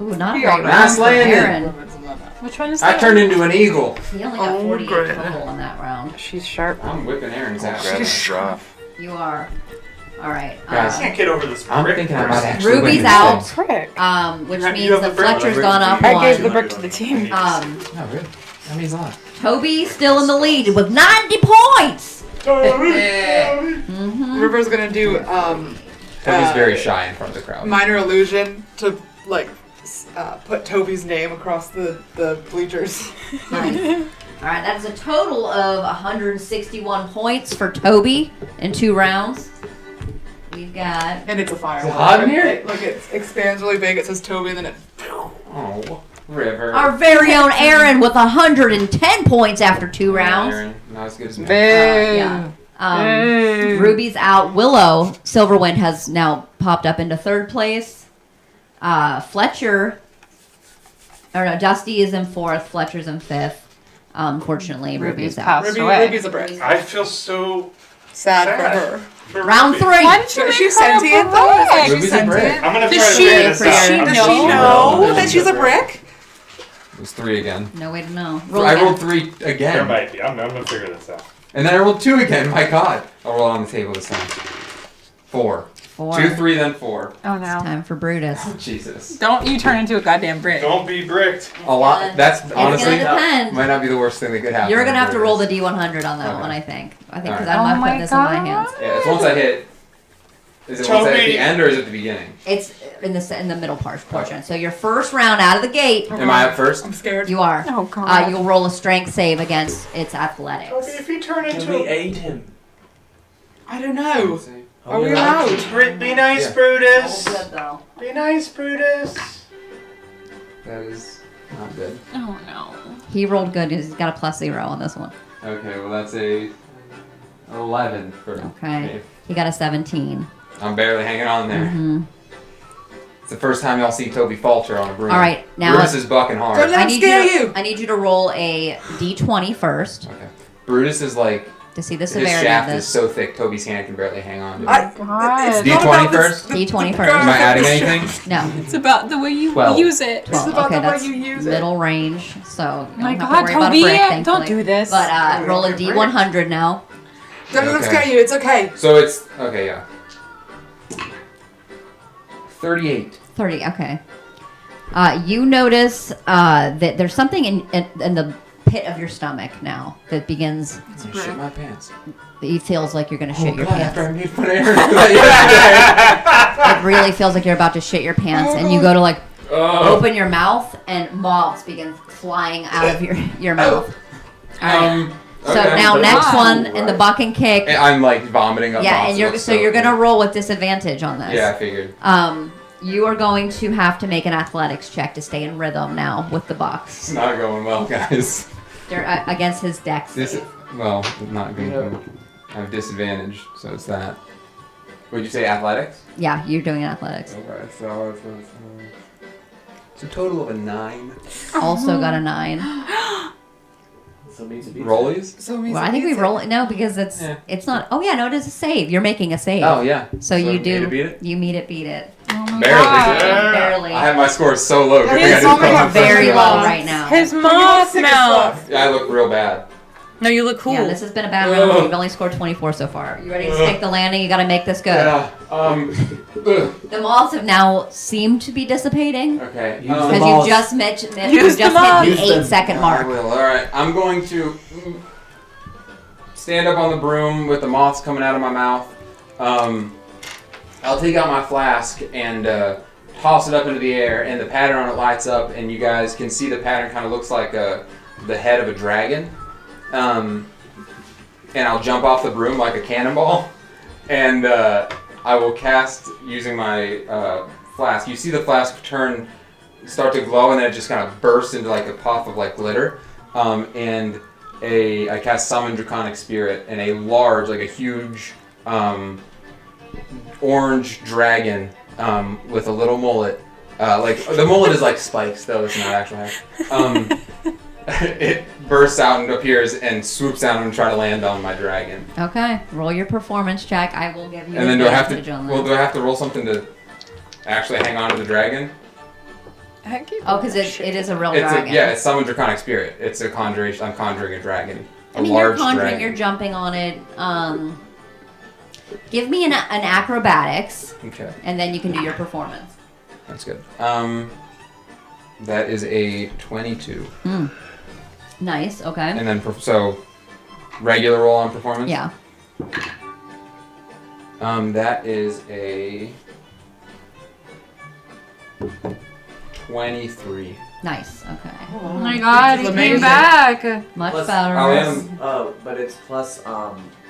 Ooh, not a He great got round nice for landing. Aaron. Which one is I that? turned into an eagle. He only got Oh, 48 great. total in that round. She's sharp. I'm whipping Aaron's ass. Greta's rough. You are. All right. Guys, I can't get over this. I'm brick thinking I might person. actually win Ruby's this out. thing. Frick. Which You have means the that brick? Fletcher's The gone up I gave the one. brick to the team. Oh, really? That means a lot. Toby still in the lead with 90 points. Mm-hmm. River's gonna do Toby's very shy in front of the crowd. minor illusion to like put Toby's name across the bleachers. Nice. All right, that is a total of 161 points for Toby in 2 rounds. We've got And it's a fire. Is it hot in here? Look, it expands really big. It says Toby, and then it. Oh, River. our very own Aaron with 110 points after 2 rounds. Aaron, not as good as me. Yeah. Ruby's out. Willow Silverwind has now popped up into 3rd place. Dusty is in 4th. Fletcher's in 5th. Unfortunately, Ruby's out. Ruby's a brick. I feel so Sad for sad. her. for Round Ruby. 3. Why did you make She's her a sentient though. Is brick? she's Ruby's a brick. sentient? I'm gonna Does try to she- figure this does out. she I'm Does know? she know that she's a brick? It was 3 again. No way to know. I again. rolled 3 There again. might be. I'm gonna figure this out. And then I rolled 2 again. My God. I'll roll on the table this time. 4. 4. 2, 3, then 4. Oh It's no. time for Brutus. Jesus. Don't you turn into a goddamn brick. Don't be bricked. A lot. That's honestly It's gonna depend. might not be the worst thing that could happen. You're gonna have to roll the Okay. D100 on that Okay. one, I think. Because Alright. I'm Oh not my putting this in my God. hands. Yeah, it's once I hit. Is it once at Toby. the end or is it the beginning? It's in the middle portion. So your first round out of the gate, Am I up first? I'm scared. you are. Oh god. You'll roll a strength save against its athletics. Toby, if you turn Can into we a aid him? I don't know. Oh, Are we yeah. allowed? Be nice, Yeah. Brutus. Good though. Be nice, Brutus. That is not good. Oh no. He rolled good. He's got a +0 on this one. Okay, well that's a 11 for Okay. me. He got a 17. I'm barely hanging on there. Mm-hmm. It's the first time y'all see Toby falter on a broom. All right, now Brutus is bucking hard. Don't let him scare you. I need you to roll a D20 first Okay. Brutus is like to see the his severity of shaft is this. so thick Toby's hand can barely hang on to it. I, God. it's D20 not about this- first? D20 first. Am I adding anything? No. It's about the way you 12. use it. 12. about Okay, the way that's you use it. middle range. So you My don't have God, to worry about a Toby, brick, don't thankfully. do this. But roll a D100 now. Don't let him Okay. scare you. It's okay. So it's okay, yeah. 38. 30. Okay. You notice that there's something in the pit of your stomach now that begins. I shit my pants. It feels like you're gonna shit your God, pants. after I made fun of Aaron for that It really feels like you're about to shit your pants, and you go to like Oh. open your mouth, and moths begin flying out of your mouth. All right. So Okay. now next Wow. one in the buck and kick. And I'm like vomiting up. Yeah, moths. and It looks you're so gonna cool. roll with disadvantage on this. Yeah, I figured. You are going to have to make an athletics check to stay in rhythm now with the bucks. It's not going well, guys. They're against his dex. Well, not going. I have disadvantage, so it's that. Would you say athletics? Yeah, you're doing athletics. Okay, so it's a total of a 9. Also got a 9. So it means it beats Rollies? So it means Well, I think we roll it. No, because it's not. Oh yeah, no, it is a save. You're making a save. Oh yeah. So you meet do. it, beat it? You meet it, beat it. Oh my Barely. god. Barely. I have my scores so low. Good thing I His didn't stomach put is my Very first low round. right now. His moth mouth. Yeah, I look real bad. No, you look cool. Yeah, this has been a bad round. You've only scored 24 so far. You ready to stick the landing? You got to make this good. Yeah. The moths have now seemed to be dissipating Okay. Use because the you moths. just hit the Use the moths. 8-second I mark. will. All right. I'm going to stand up on the broom with the moths coming out of my mouth. I'll take out my flask and toss it up into the air, and the pattern on it lights up, and you guys can see the pattern kind of looks like the head of a dragon. And I'll jump off the broom like a cannonball, and I will cast using my flask. You see the flask start to glow, and then it just kind of bursts into like a puff of like glitter. And I cast Summon Draconic Spirit, and a large, like a huge orange dragon with a little mullet. Like the mullet is like spikes, though it's not actual hair. It bursts out and appears and swoops down and try to land on my dragon. Okay, roll your performance check. I will give you And then do I have advantage on to? that. Well, do I have to roll something to actually hang on to the dragon? Oh, because it is a real It's dragon. it's Summon Draconic Spirit. It's a conjuration. I'm conjuring a dragon. I mean, large you're conjuring, dragon. you're jumping on it. Give me an acrobatics, Okay, and then you can do your performance. that's good. That is a 22. Nice. Okay. And then so regular roll on performance. Yeah. That is a 23. Nice. Okay. Oh my god, he This is came amazing. back. Much Plus- better. I am. Oh, but it's plus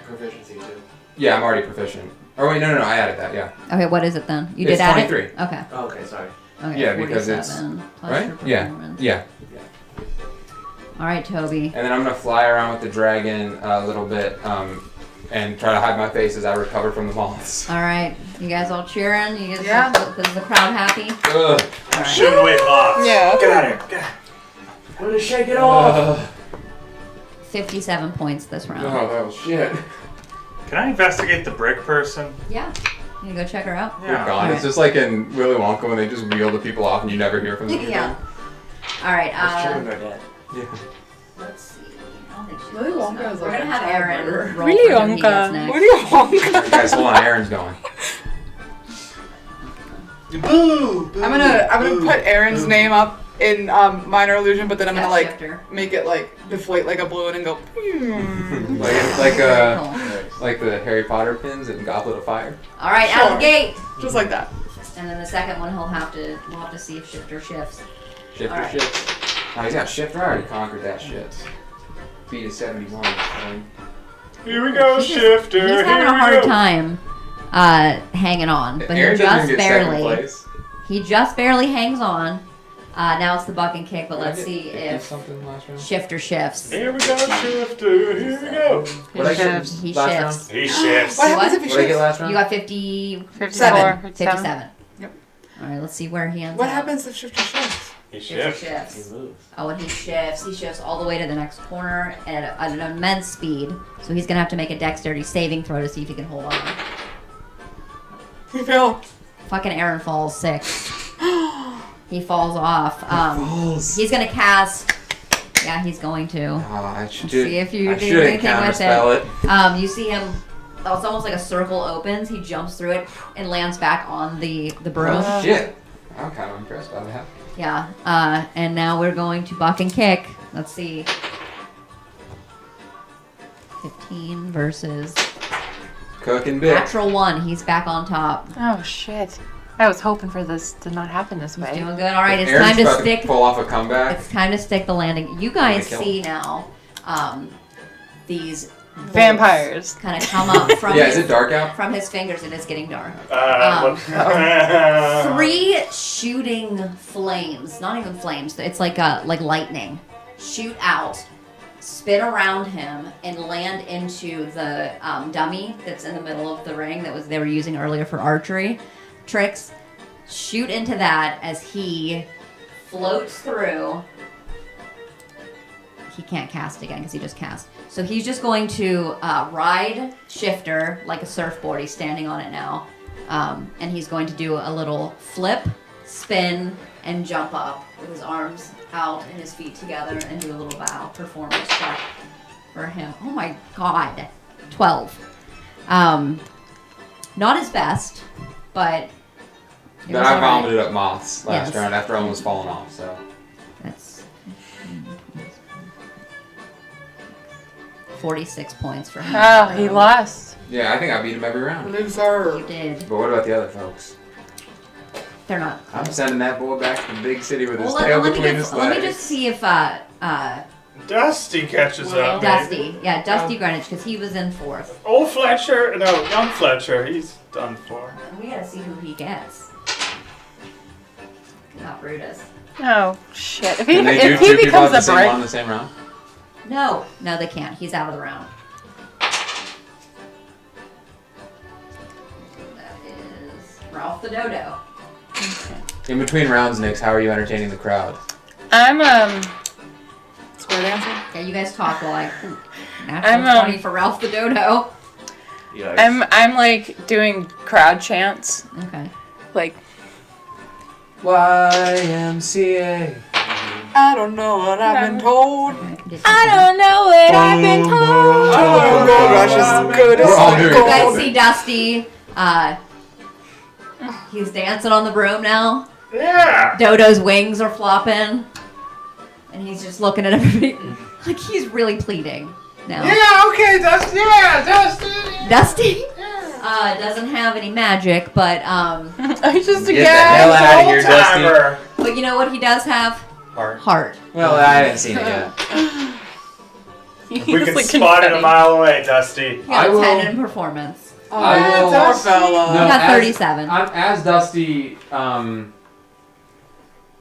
proficiency too. Yeah, I'm already proficient. Oh wait, no, I added that. Yeah. Okay, what is it then? You It's did add 23. it? Okay. Oh, okay, sorry. Okay. Yeah, because it's- 47 plus Right? your Yeah. performance. Yeah. All right, Toby. And then I'm gonna fly around with the dragon a little bit, and try to hide my face as I recover from the moths. All right. You guys all cheering? You guys? Yeah. Is the crowd happy? Ugh. All right. Shooting away moths. Yeah. Get out of here. Get out. I'm gonna shake it off. 57 points this round. Oh, that was shit. Can I investigate the brick person? Yeah. You go check her out. They're gone. Alright. It's just like in Willy Wonka when they just wheel the people off and you never hear from them. Yeah. All right. Those children are dead. Yeah. Let's see. I don't think she's Willy close Wonka enough. is We're like gonna a have child Aaron murderer. roll Willy for who he Wonka. gets next. What do you want? Guys, hold on. Aaron's going. Boo! I'm gonna put Aaron's name up in minor illusion, but then I'm Yeah, gonna like shifter. make it like deflate like a balloon and go. Like the Harry Potter pins in Goblet of Fire. All right, out of the Sure. gate. Just like that. And then the second one, we'll have to see if shifter shifts. Shifter Alright. shifts. Oh, he's got shifter. I already conquered that shit. Beat a 71. Here we go, Shifter. He's having Here a we hard go. time hanging on, but Aaron he doesn't just get second barely. place. He just barely hangs on. Now it's the buck and kick, but let's see if something last round. shifter shifts. Here we go, Shifter. Here we go. What I get shifts. He last shifts. He shifts. What happens What? if he What I get shifts? last round? You got 50, 54. 57. Yep. All right, let's see where he ends What up. happens if shifter shifts? He Shifter shifts. shifts. He moves. Oh, and he shifts all the way to the next corner at an immense speed. So he's gonna have to make a dexterity saving throw to see if he can hold on. He fell. Fucking Aaron falls 6. He falls off. He's gonna cast. Yeah, he's going to. I Let's see if you I do shouldn't anything with counterspell it. You see him. Oh, it's almost like a circle opens. He jumps through it and lands back on the broom. Oh, shit. I'm kind of impressed by that. Yeah. And now we're going to buck and kick. Let's see. 15 versus Cooking bit. natural 1. He's back on top. Oh shit. I was hoping for this to not happen this He's way. doing good. All right, it's Aaron's time to about stick. pull off a comeback. It's time to stick the landing. You guys kill see now these Vampires. kind of come up from Yeah, his, is it dark out? from his fingers. It is getting dark. Look. 3 shooting flames, not even flames. It's like lightning, shoot out, spin around him, and land into the dummy that's in the middle of the ring they were using earlier for archery tricks. Shoot into that as he floats through. He can't cast again because he just cast. So he's just going to ride Shifter like a surfboard. He's standing on it now. And he's going to do a little flip, spin, and jump up with his arms out and his feet together and do a little bow performance check for him. Oh my god. 12. Not his best, but it But was I all right. vomited up moths last Yes. round after I almost falling off, so. That's 46 points for him. Oh, he lost. Yeah, I think I beat him every round. Loser. You did. But what about the other folks? They're not. I'm sending that boy back to the big city with his Well, tail let me between his just, let legs. me just see if Dusty catches up. Dusty, Dusty Greenwich, because he was in 4th. Old Fletcher, no, young Fletcher, he's done for. We gotta see who he gets. Not Brutus. Oh shit! If he Can they do if two he people becomes at a the same one in brick, the same round? No, they can't. He's out of the round. That is Ralph the Dodo. In between rounds, Nix, how are you entertaining the crowd? I'm Square dancing? Yeah, you guys talk while I. Natural 20 for Ralph the Dodo. I'm like doing crowd chants, Okay. like YMCA. I don't know what I've been told. I don't know what I've been told. Oh, Goldbrush is good We're all as doing You guys gold. see Dusty. He's dancing on the broom now. Yeah! Dodo's wings are flopping. And he's just looking at everybody like he's really pleading now. Yeah, okay, Dusty. Yeah, Dusty. Dusty doesn't have any magic, but I just Get the hell out of here, Dusty. Timer. but you know what he does have? Heart. Well, I haven't seen it yet. We can spot it a mile away, Dusty. He got I a will- 10 in performance. Oh, I will- poor fella. He got 37. As Dusty,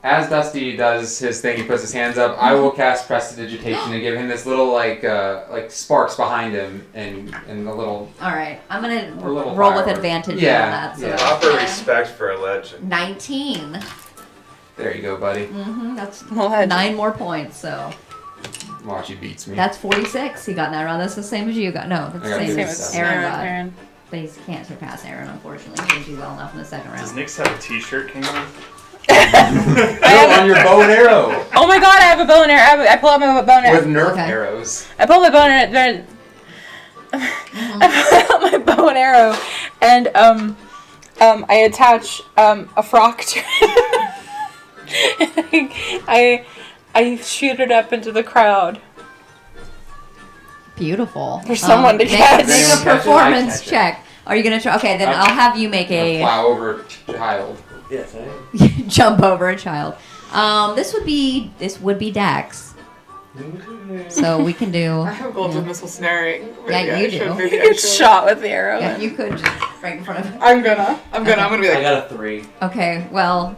as Dusty does his thing, he puts his hands up. I will cast Prestidigitation and give him this little like sparks behind him and a little. All right, I'm gonna A little roll with firework. advantage Yeah, on that. So yeah. Proper that's respect for a legend. 19. There you go, buddy. That's Well, 9 more points. So Watch, he beats me. that's 46. He got in that round. That's the same as you got. No, that's I the got same Same as as Aaron got. Aaron. But he can't surpass Aaron, unfortunately. He didn't do well enough in the second Does round. Nix have a t-shirt, King on? Go on your bow and arrow Oh my god, I have a bow and arrow. I pull out my bow and arrow. with Nerf Okay. arrows. I pull my bow and arrow. I pull out my bow and arrow, and I attach a frock to it. I shoot it up into the crowd Beautiful. for someone to catch. Make Anyone a catch it? I performance catch it. check. Are you gonna try? Okay, then I'll have you make a Plow over a child. Yes, I am. jump over a child. This would be Dax. So we can do. I have golden missile snaring. Yeah, Maybe I you should- do. maybe You I get should. shot with the arrow. Yeah, you could just right in front of. I'm gonna be I like, got a 3. Okay, well,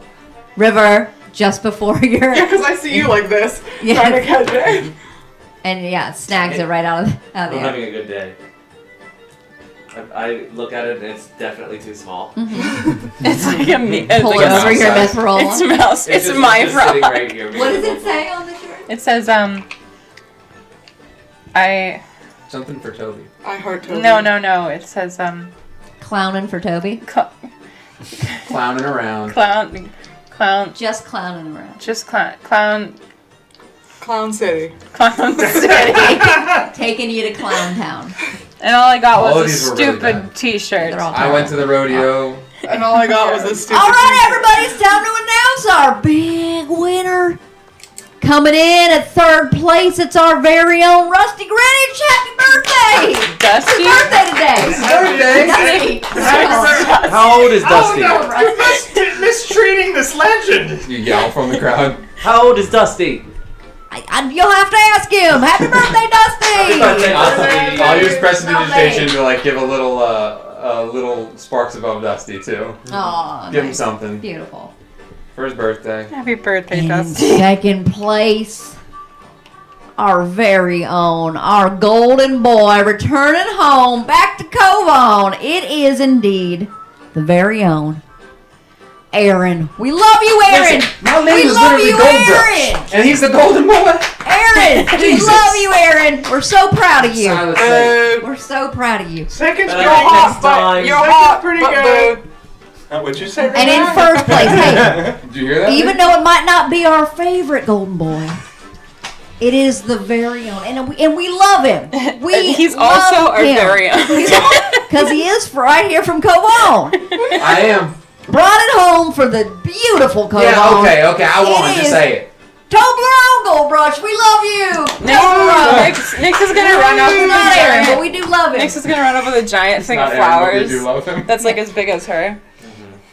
River, just before your yeah, because I see you like this, Yeah. trying to catch it. and yeah, snags it right out of the I'm air. having a good day. I look at it and it's definitely too small. It's like a me. It's Pull like it a over your mouse myth roll. It's mouse. It's just- my just sitting frog. right here. What does it say on the shirt? It says I Something for Toby. I heart Toby. no. It says Clowning for Toby. Clowning around. clown. Just clowning around. Just clown. Clown City. Clown city. Taking you to Clown Town. And all I got All of was a these were really stupid bad. T-shirt. They're all I went to the rodeo. And all I got was a stupid. All right, everybody, it's time to announce our big winner. Coming in at 3rd place, it's our very own Rusty Greenwich. Happy birthday! Dusty. It's birthday today. Birthday! Dusty. How old is Dusty? Oh, no, Rusty. You're mistreating this legend! You yell from the crowd. How old is Dusty? You'll have to ask him. Happy birthday, Dusty! birthday, Dusty. I'll use Prestidigitation to like give a little sparks above Dusty too. Aw, Give him nice. something Beautiful. for his birthday. Happy birthday, In Dusty. 2nd place, our very own, our golden boy returning home back to Covon. It is indeed the very own Aaron. We love you, Aaron. Listen, my name We is love literally you, Goldbrush, Aaron. and he's the golden boy. Aaron, we Jesus. love you, Aaron. We're so proud of you. Silas said, We're so proud of you. Second's But pretty I think hot, next time- but You're second's hot, pretty but good. What'd you say? And in first place, hey, Did you hear that? even though it might not be our favorite golden boy, it is the very own, and we love him. He's love also our him. very own. Because he is right here from Cobone. I am. Brought it home for the beautiful Cobone. Yeah, okay. I won't. Just say it. Toblerone, Goldbrush, we love you. Nix is gonna run up He's with not a Aaron, but giant. we do love him. Nix is gonna run up with a giant thing of Not Aaron, but we flowers do love him. that's like as big as her.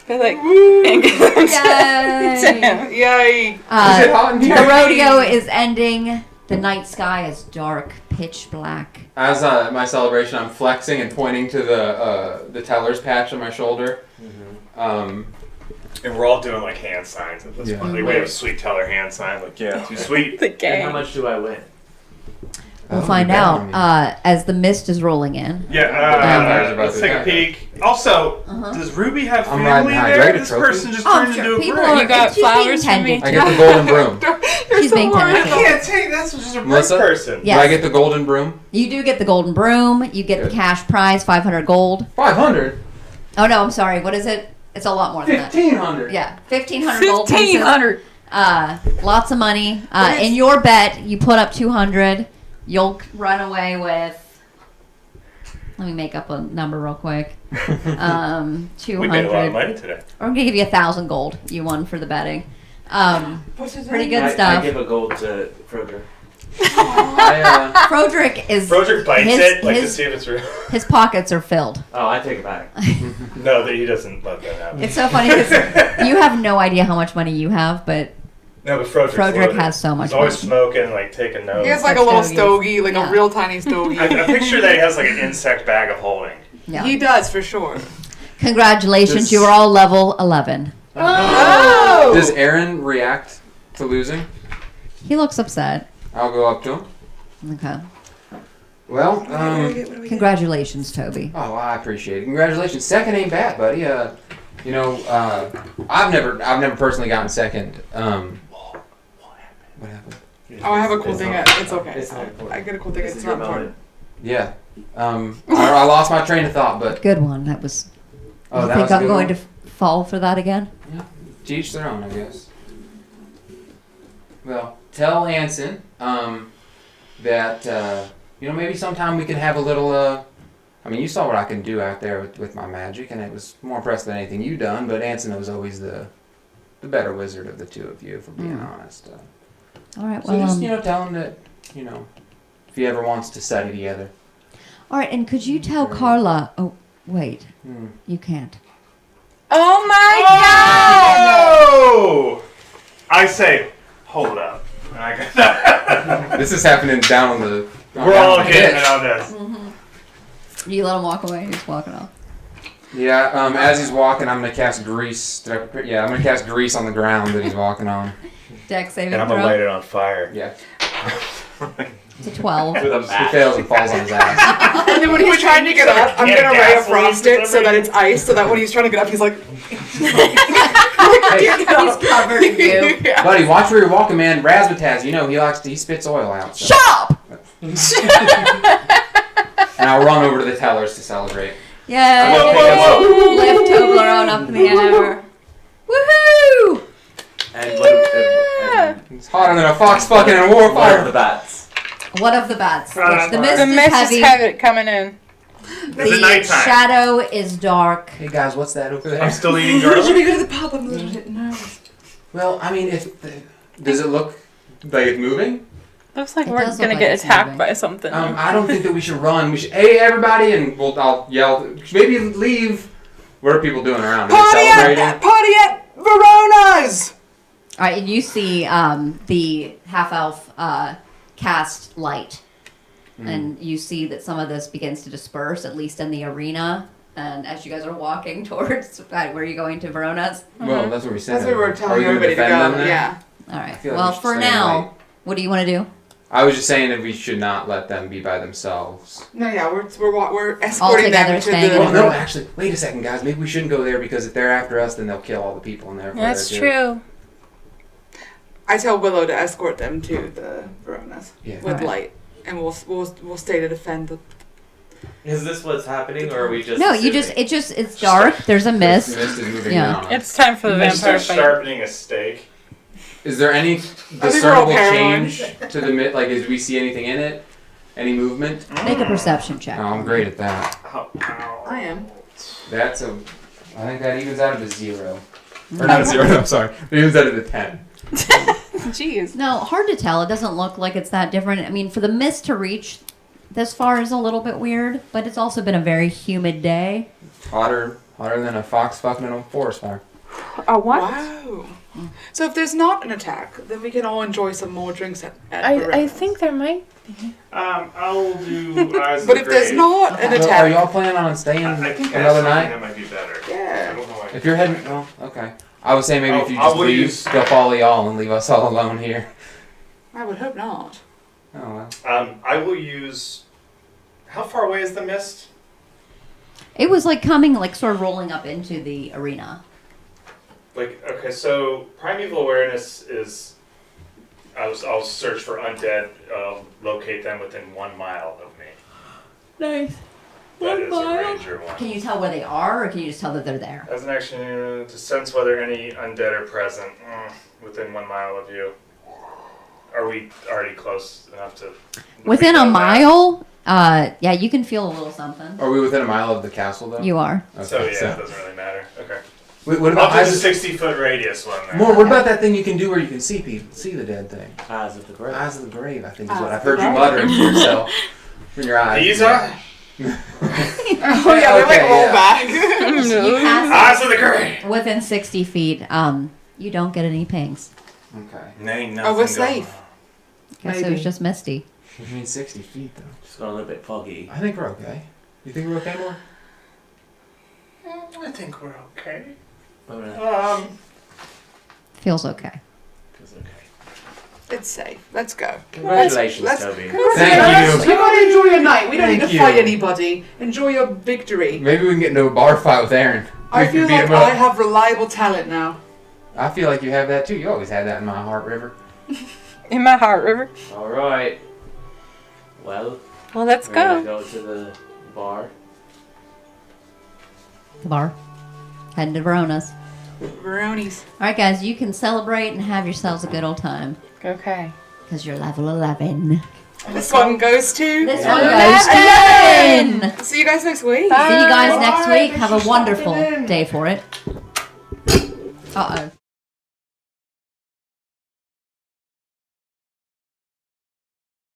They're like, Yay. Yay! Is it hot in The here? rodeo is ending. The night sky is dark, pitch black. As my celebration, I'm flexing and pointing to the teller's patch on my shoulder. And we're all doing like hand signs at this Yeah. point. Like, we have a sweet teller hand sign. Like, yeah, too sweet. the And gang. how much do I win? We'll Oh, find you bet out on me. as the mist is rolling in. vampires are about Let's to take a attack peek. Also, Uh-huh. does Ruby have I'm family riding behind. Do I there? get a This trophy? person just Oh, turned sure. into a People brick. are- You got She's being flowers for me. tended. I get the golden broom. She's being I tentative. can't take that's just a brick Melissa? person. Yes. Do I get the golden broom? You do get the golden broom. You get the Good. cash prize, 500 gold. 500. Oh no, I'm sorry. What is it? It's a lot more than that. 1,500. Yeah, 1,500 gold pieces. 1,500. Lots of money. In your bet, you put up 200. You'll run away with. Let me make up a number real quick. 200. We made a lot of money today. I'm gonna give you 1,000 gold. You won for the betting. Pretty good I stuff. give a gold to Froger. Froderick is. Froderick bites his- it like to his- see if it's real. His pockets are filled. Oh, I take it back. No, that he doesn't let that happen. It's so funny because you have no idea how much money you have, but No, but Froderick's Froderick loaded. has so much He's always money. smoking, like taking notes. He has like a little Stogies. stogie, like Yeah. a real tiny stogie. I picture that he has like an insect bag of holding. yeah. He does for sure. Congratulations, This- you are all level 11. Oh! Does Aaron react to losing? He looks upset. I'll go up to him. Okay. Well, Congratulations, Toby. oh, I appreciate it. Congratulations. Second ain't bad, buddy. I've never personally gotten second. What happened? Oh, I have a cool It's thing. not- It's okay. It's not important. I get a cool thing. This It's is not your important. moment. Yeah. I lost my train of thought, but Good one. That was. oh, you that think was a I'm good going one. to fall for that again? To each their own, I guess. Well, tell Anson that maybe sometime we can have a little. I mean, you saw what I can do out there with my magic, and it was more impressive than anything you done. But Anson was always the better wizard of the two of you, if we're being honest. All right. So Well, just tell him that if he ever wants to study together. all right. And could you tell Carla? Oh, wait. Hmm. You can't. Oh my god! Oh! I say, hold up. And I go, This is happening down on the. we're down all on the getting ditch. it on this. You let him walk away. He's walking off. Yeah. As he's walking, I'm gonna cast grease. I'm gonna cast grease on the ground that he's walking on. Deck saving And I'm going to throw. light it on fire. Yeah. It's a 12. With a He match. fails and falls on his ass. And then when he's trying to get up, I'm Yeah, gonna ray of gasoline frost it so that delivery. it's ice, so that when he's trying to get up, he's like, Hey, He's covered in you. yeah. buddy, watch where you're walking, man. Razzmatazz, he spits oil out. So. Shut up! And I'll run over to the tellers to celebrate. Yay! Whoa, whoa, Lift Toblerone up in the air. Woohoo! And what? It's hotter than a fox fucking in a war What are the fire. bats? One of the bats. The mist The is mist heavy. is heavy coming in. It's The nighttime. shadow is dark. Hey guys, what's that over there? I'm still eating garlic. go to the pub? I'm a little bit nervous. Well, I mean, does it look like it's moving? Looks like It we're does gonna look get like it's attacked moving. by something. I don't think that we should run. We should, hey everybody, and I'll yell. Maybe leave. What are people doing around? Are they celebrating? Party at Verona's! All right, and you see the half elf cast light, and you see that some of this begins to disperse, at least in the arena. And as you guys are walking towards, where are you going to Verona's? Well, that's what we said. That's what we were Are telling we gonna everybody to defend them go. then? Yeah. All right. feel like Well, we should for stay now, late. what do you want to do? I was just saying that we should not let them be by themselves. No, yeah, we're escorting All together, them to staying in Oh a the. no, actually, wait a second, guys. Maybe we shouldn't go there because if they're after us, then they'll kill all the people in there. That's true. I tell Willow to escort them to the Verona's Yeah. with Alright. light, and we'll stay to defend the. Is this what's happening, or are we just? No, you assuming? it's dark. There's a mist. Mist is moving Yeah. down. It's time for the I vampire start fight. sharpening a steak. Is there any we're all discernible paranoid. change to the mist? Like, do we see anything in it? Any movement? Make a perception check. Oh, I'm great at that. Oh, ow. I am. That's a. I think that evens out of a 0. Or not a 0. No, I'm sorry. It evens out of a 10. Jeez. No, hard to tell. It doesn't look like it's that different. I mean, for the mist to reach this far is a little bit weird, but it's also been a very humid day. Hotter than a fox fucking in a forest fire. A what? Wow. So if there's not an attack, then we can all enjoy some more drinks at I Barretta's. think there might. I'll do Eyes of But the if there's Grave. not an So are attack, y'all planning on staying I think another that's night? That might be better. I yeah. don't know why. If you're heading, well, okay. I would say maybe if you I just will leave, use- they'll follow y'all and leave us all alone here. I would hope not. Oh well. I will use. How far away is the mist? It was like coming, like sort of rolling up into the arena. Like, okay, so primeval awareness is. I'll search for undead. Locate them within 1 mile of me. Nice. That is a ranger one. Can you tell where they are, or can you just tell that they're there? As an action, to sense whether any undead are present within 1 mile of you. Are we already close enough to? Within we a know that? mile? Yeah, you can feel a little something. Are we within a mile of the castle though? You are. Okay, So yeah, it doesn't really matter. Okay. Wait, what about I'll do eyes the of, 60-foot radius one then. more? What about that thing you can do where you can see people, see the dead thing? Eyes of the Grave. Eyes of the grave, I think is Eyes what of I've the heard you grave. muttering to yourself from your eyes. These are Oh yeah, they like Okay, roll yeah. back. You pass Eyes of the Grave. within 60 feet. You don't get any pings. Okay. Nay, nothing Oh, we're going safe. on. Okay, so it's just misty. I mean 60 feet though. Just got a little bit foggy. I think we're okay. You think we're okay, more? I think we're okay. Alright. Feels okay. Feels okay. It's safe. Let's go. Congratulations, Let's- Toby. Thank you. You gotta enjoy your night. We don't Thank need to you. fight anybody. Enjoy your victory. Maybe we can get into a bar fight with Aaron. I We feel can beat like him up. I have reliable talent now. I feel like you have that too. You always had that in my heart, River. In my heart, River. Alright. Well, Well, let's we're gonna go. go to the bar. The bar. Heading to Verona's. Veroni's. All right, guys, you can celebrate and have yourselves a good old time Okay. because you're level 11. This one goes to. This one goes to 11. See you guys next week. See you guys next Bye. week. Have a Thanks for wonderful stopping in. day for it. Uh-oh.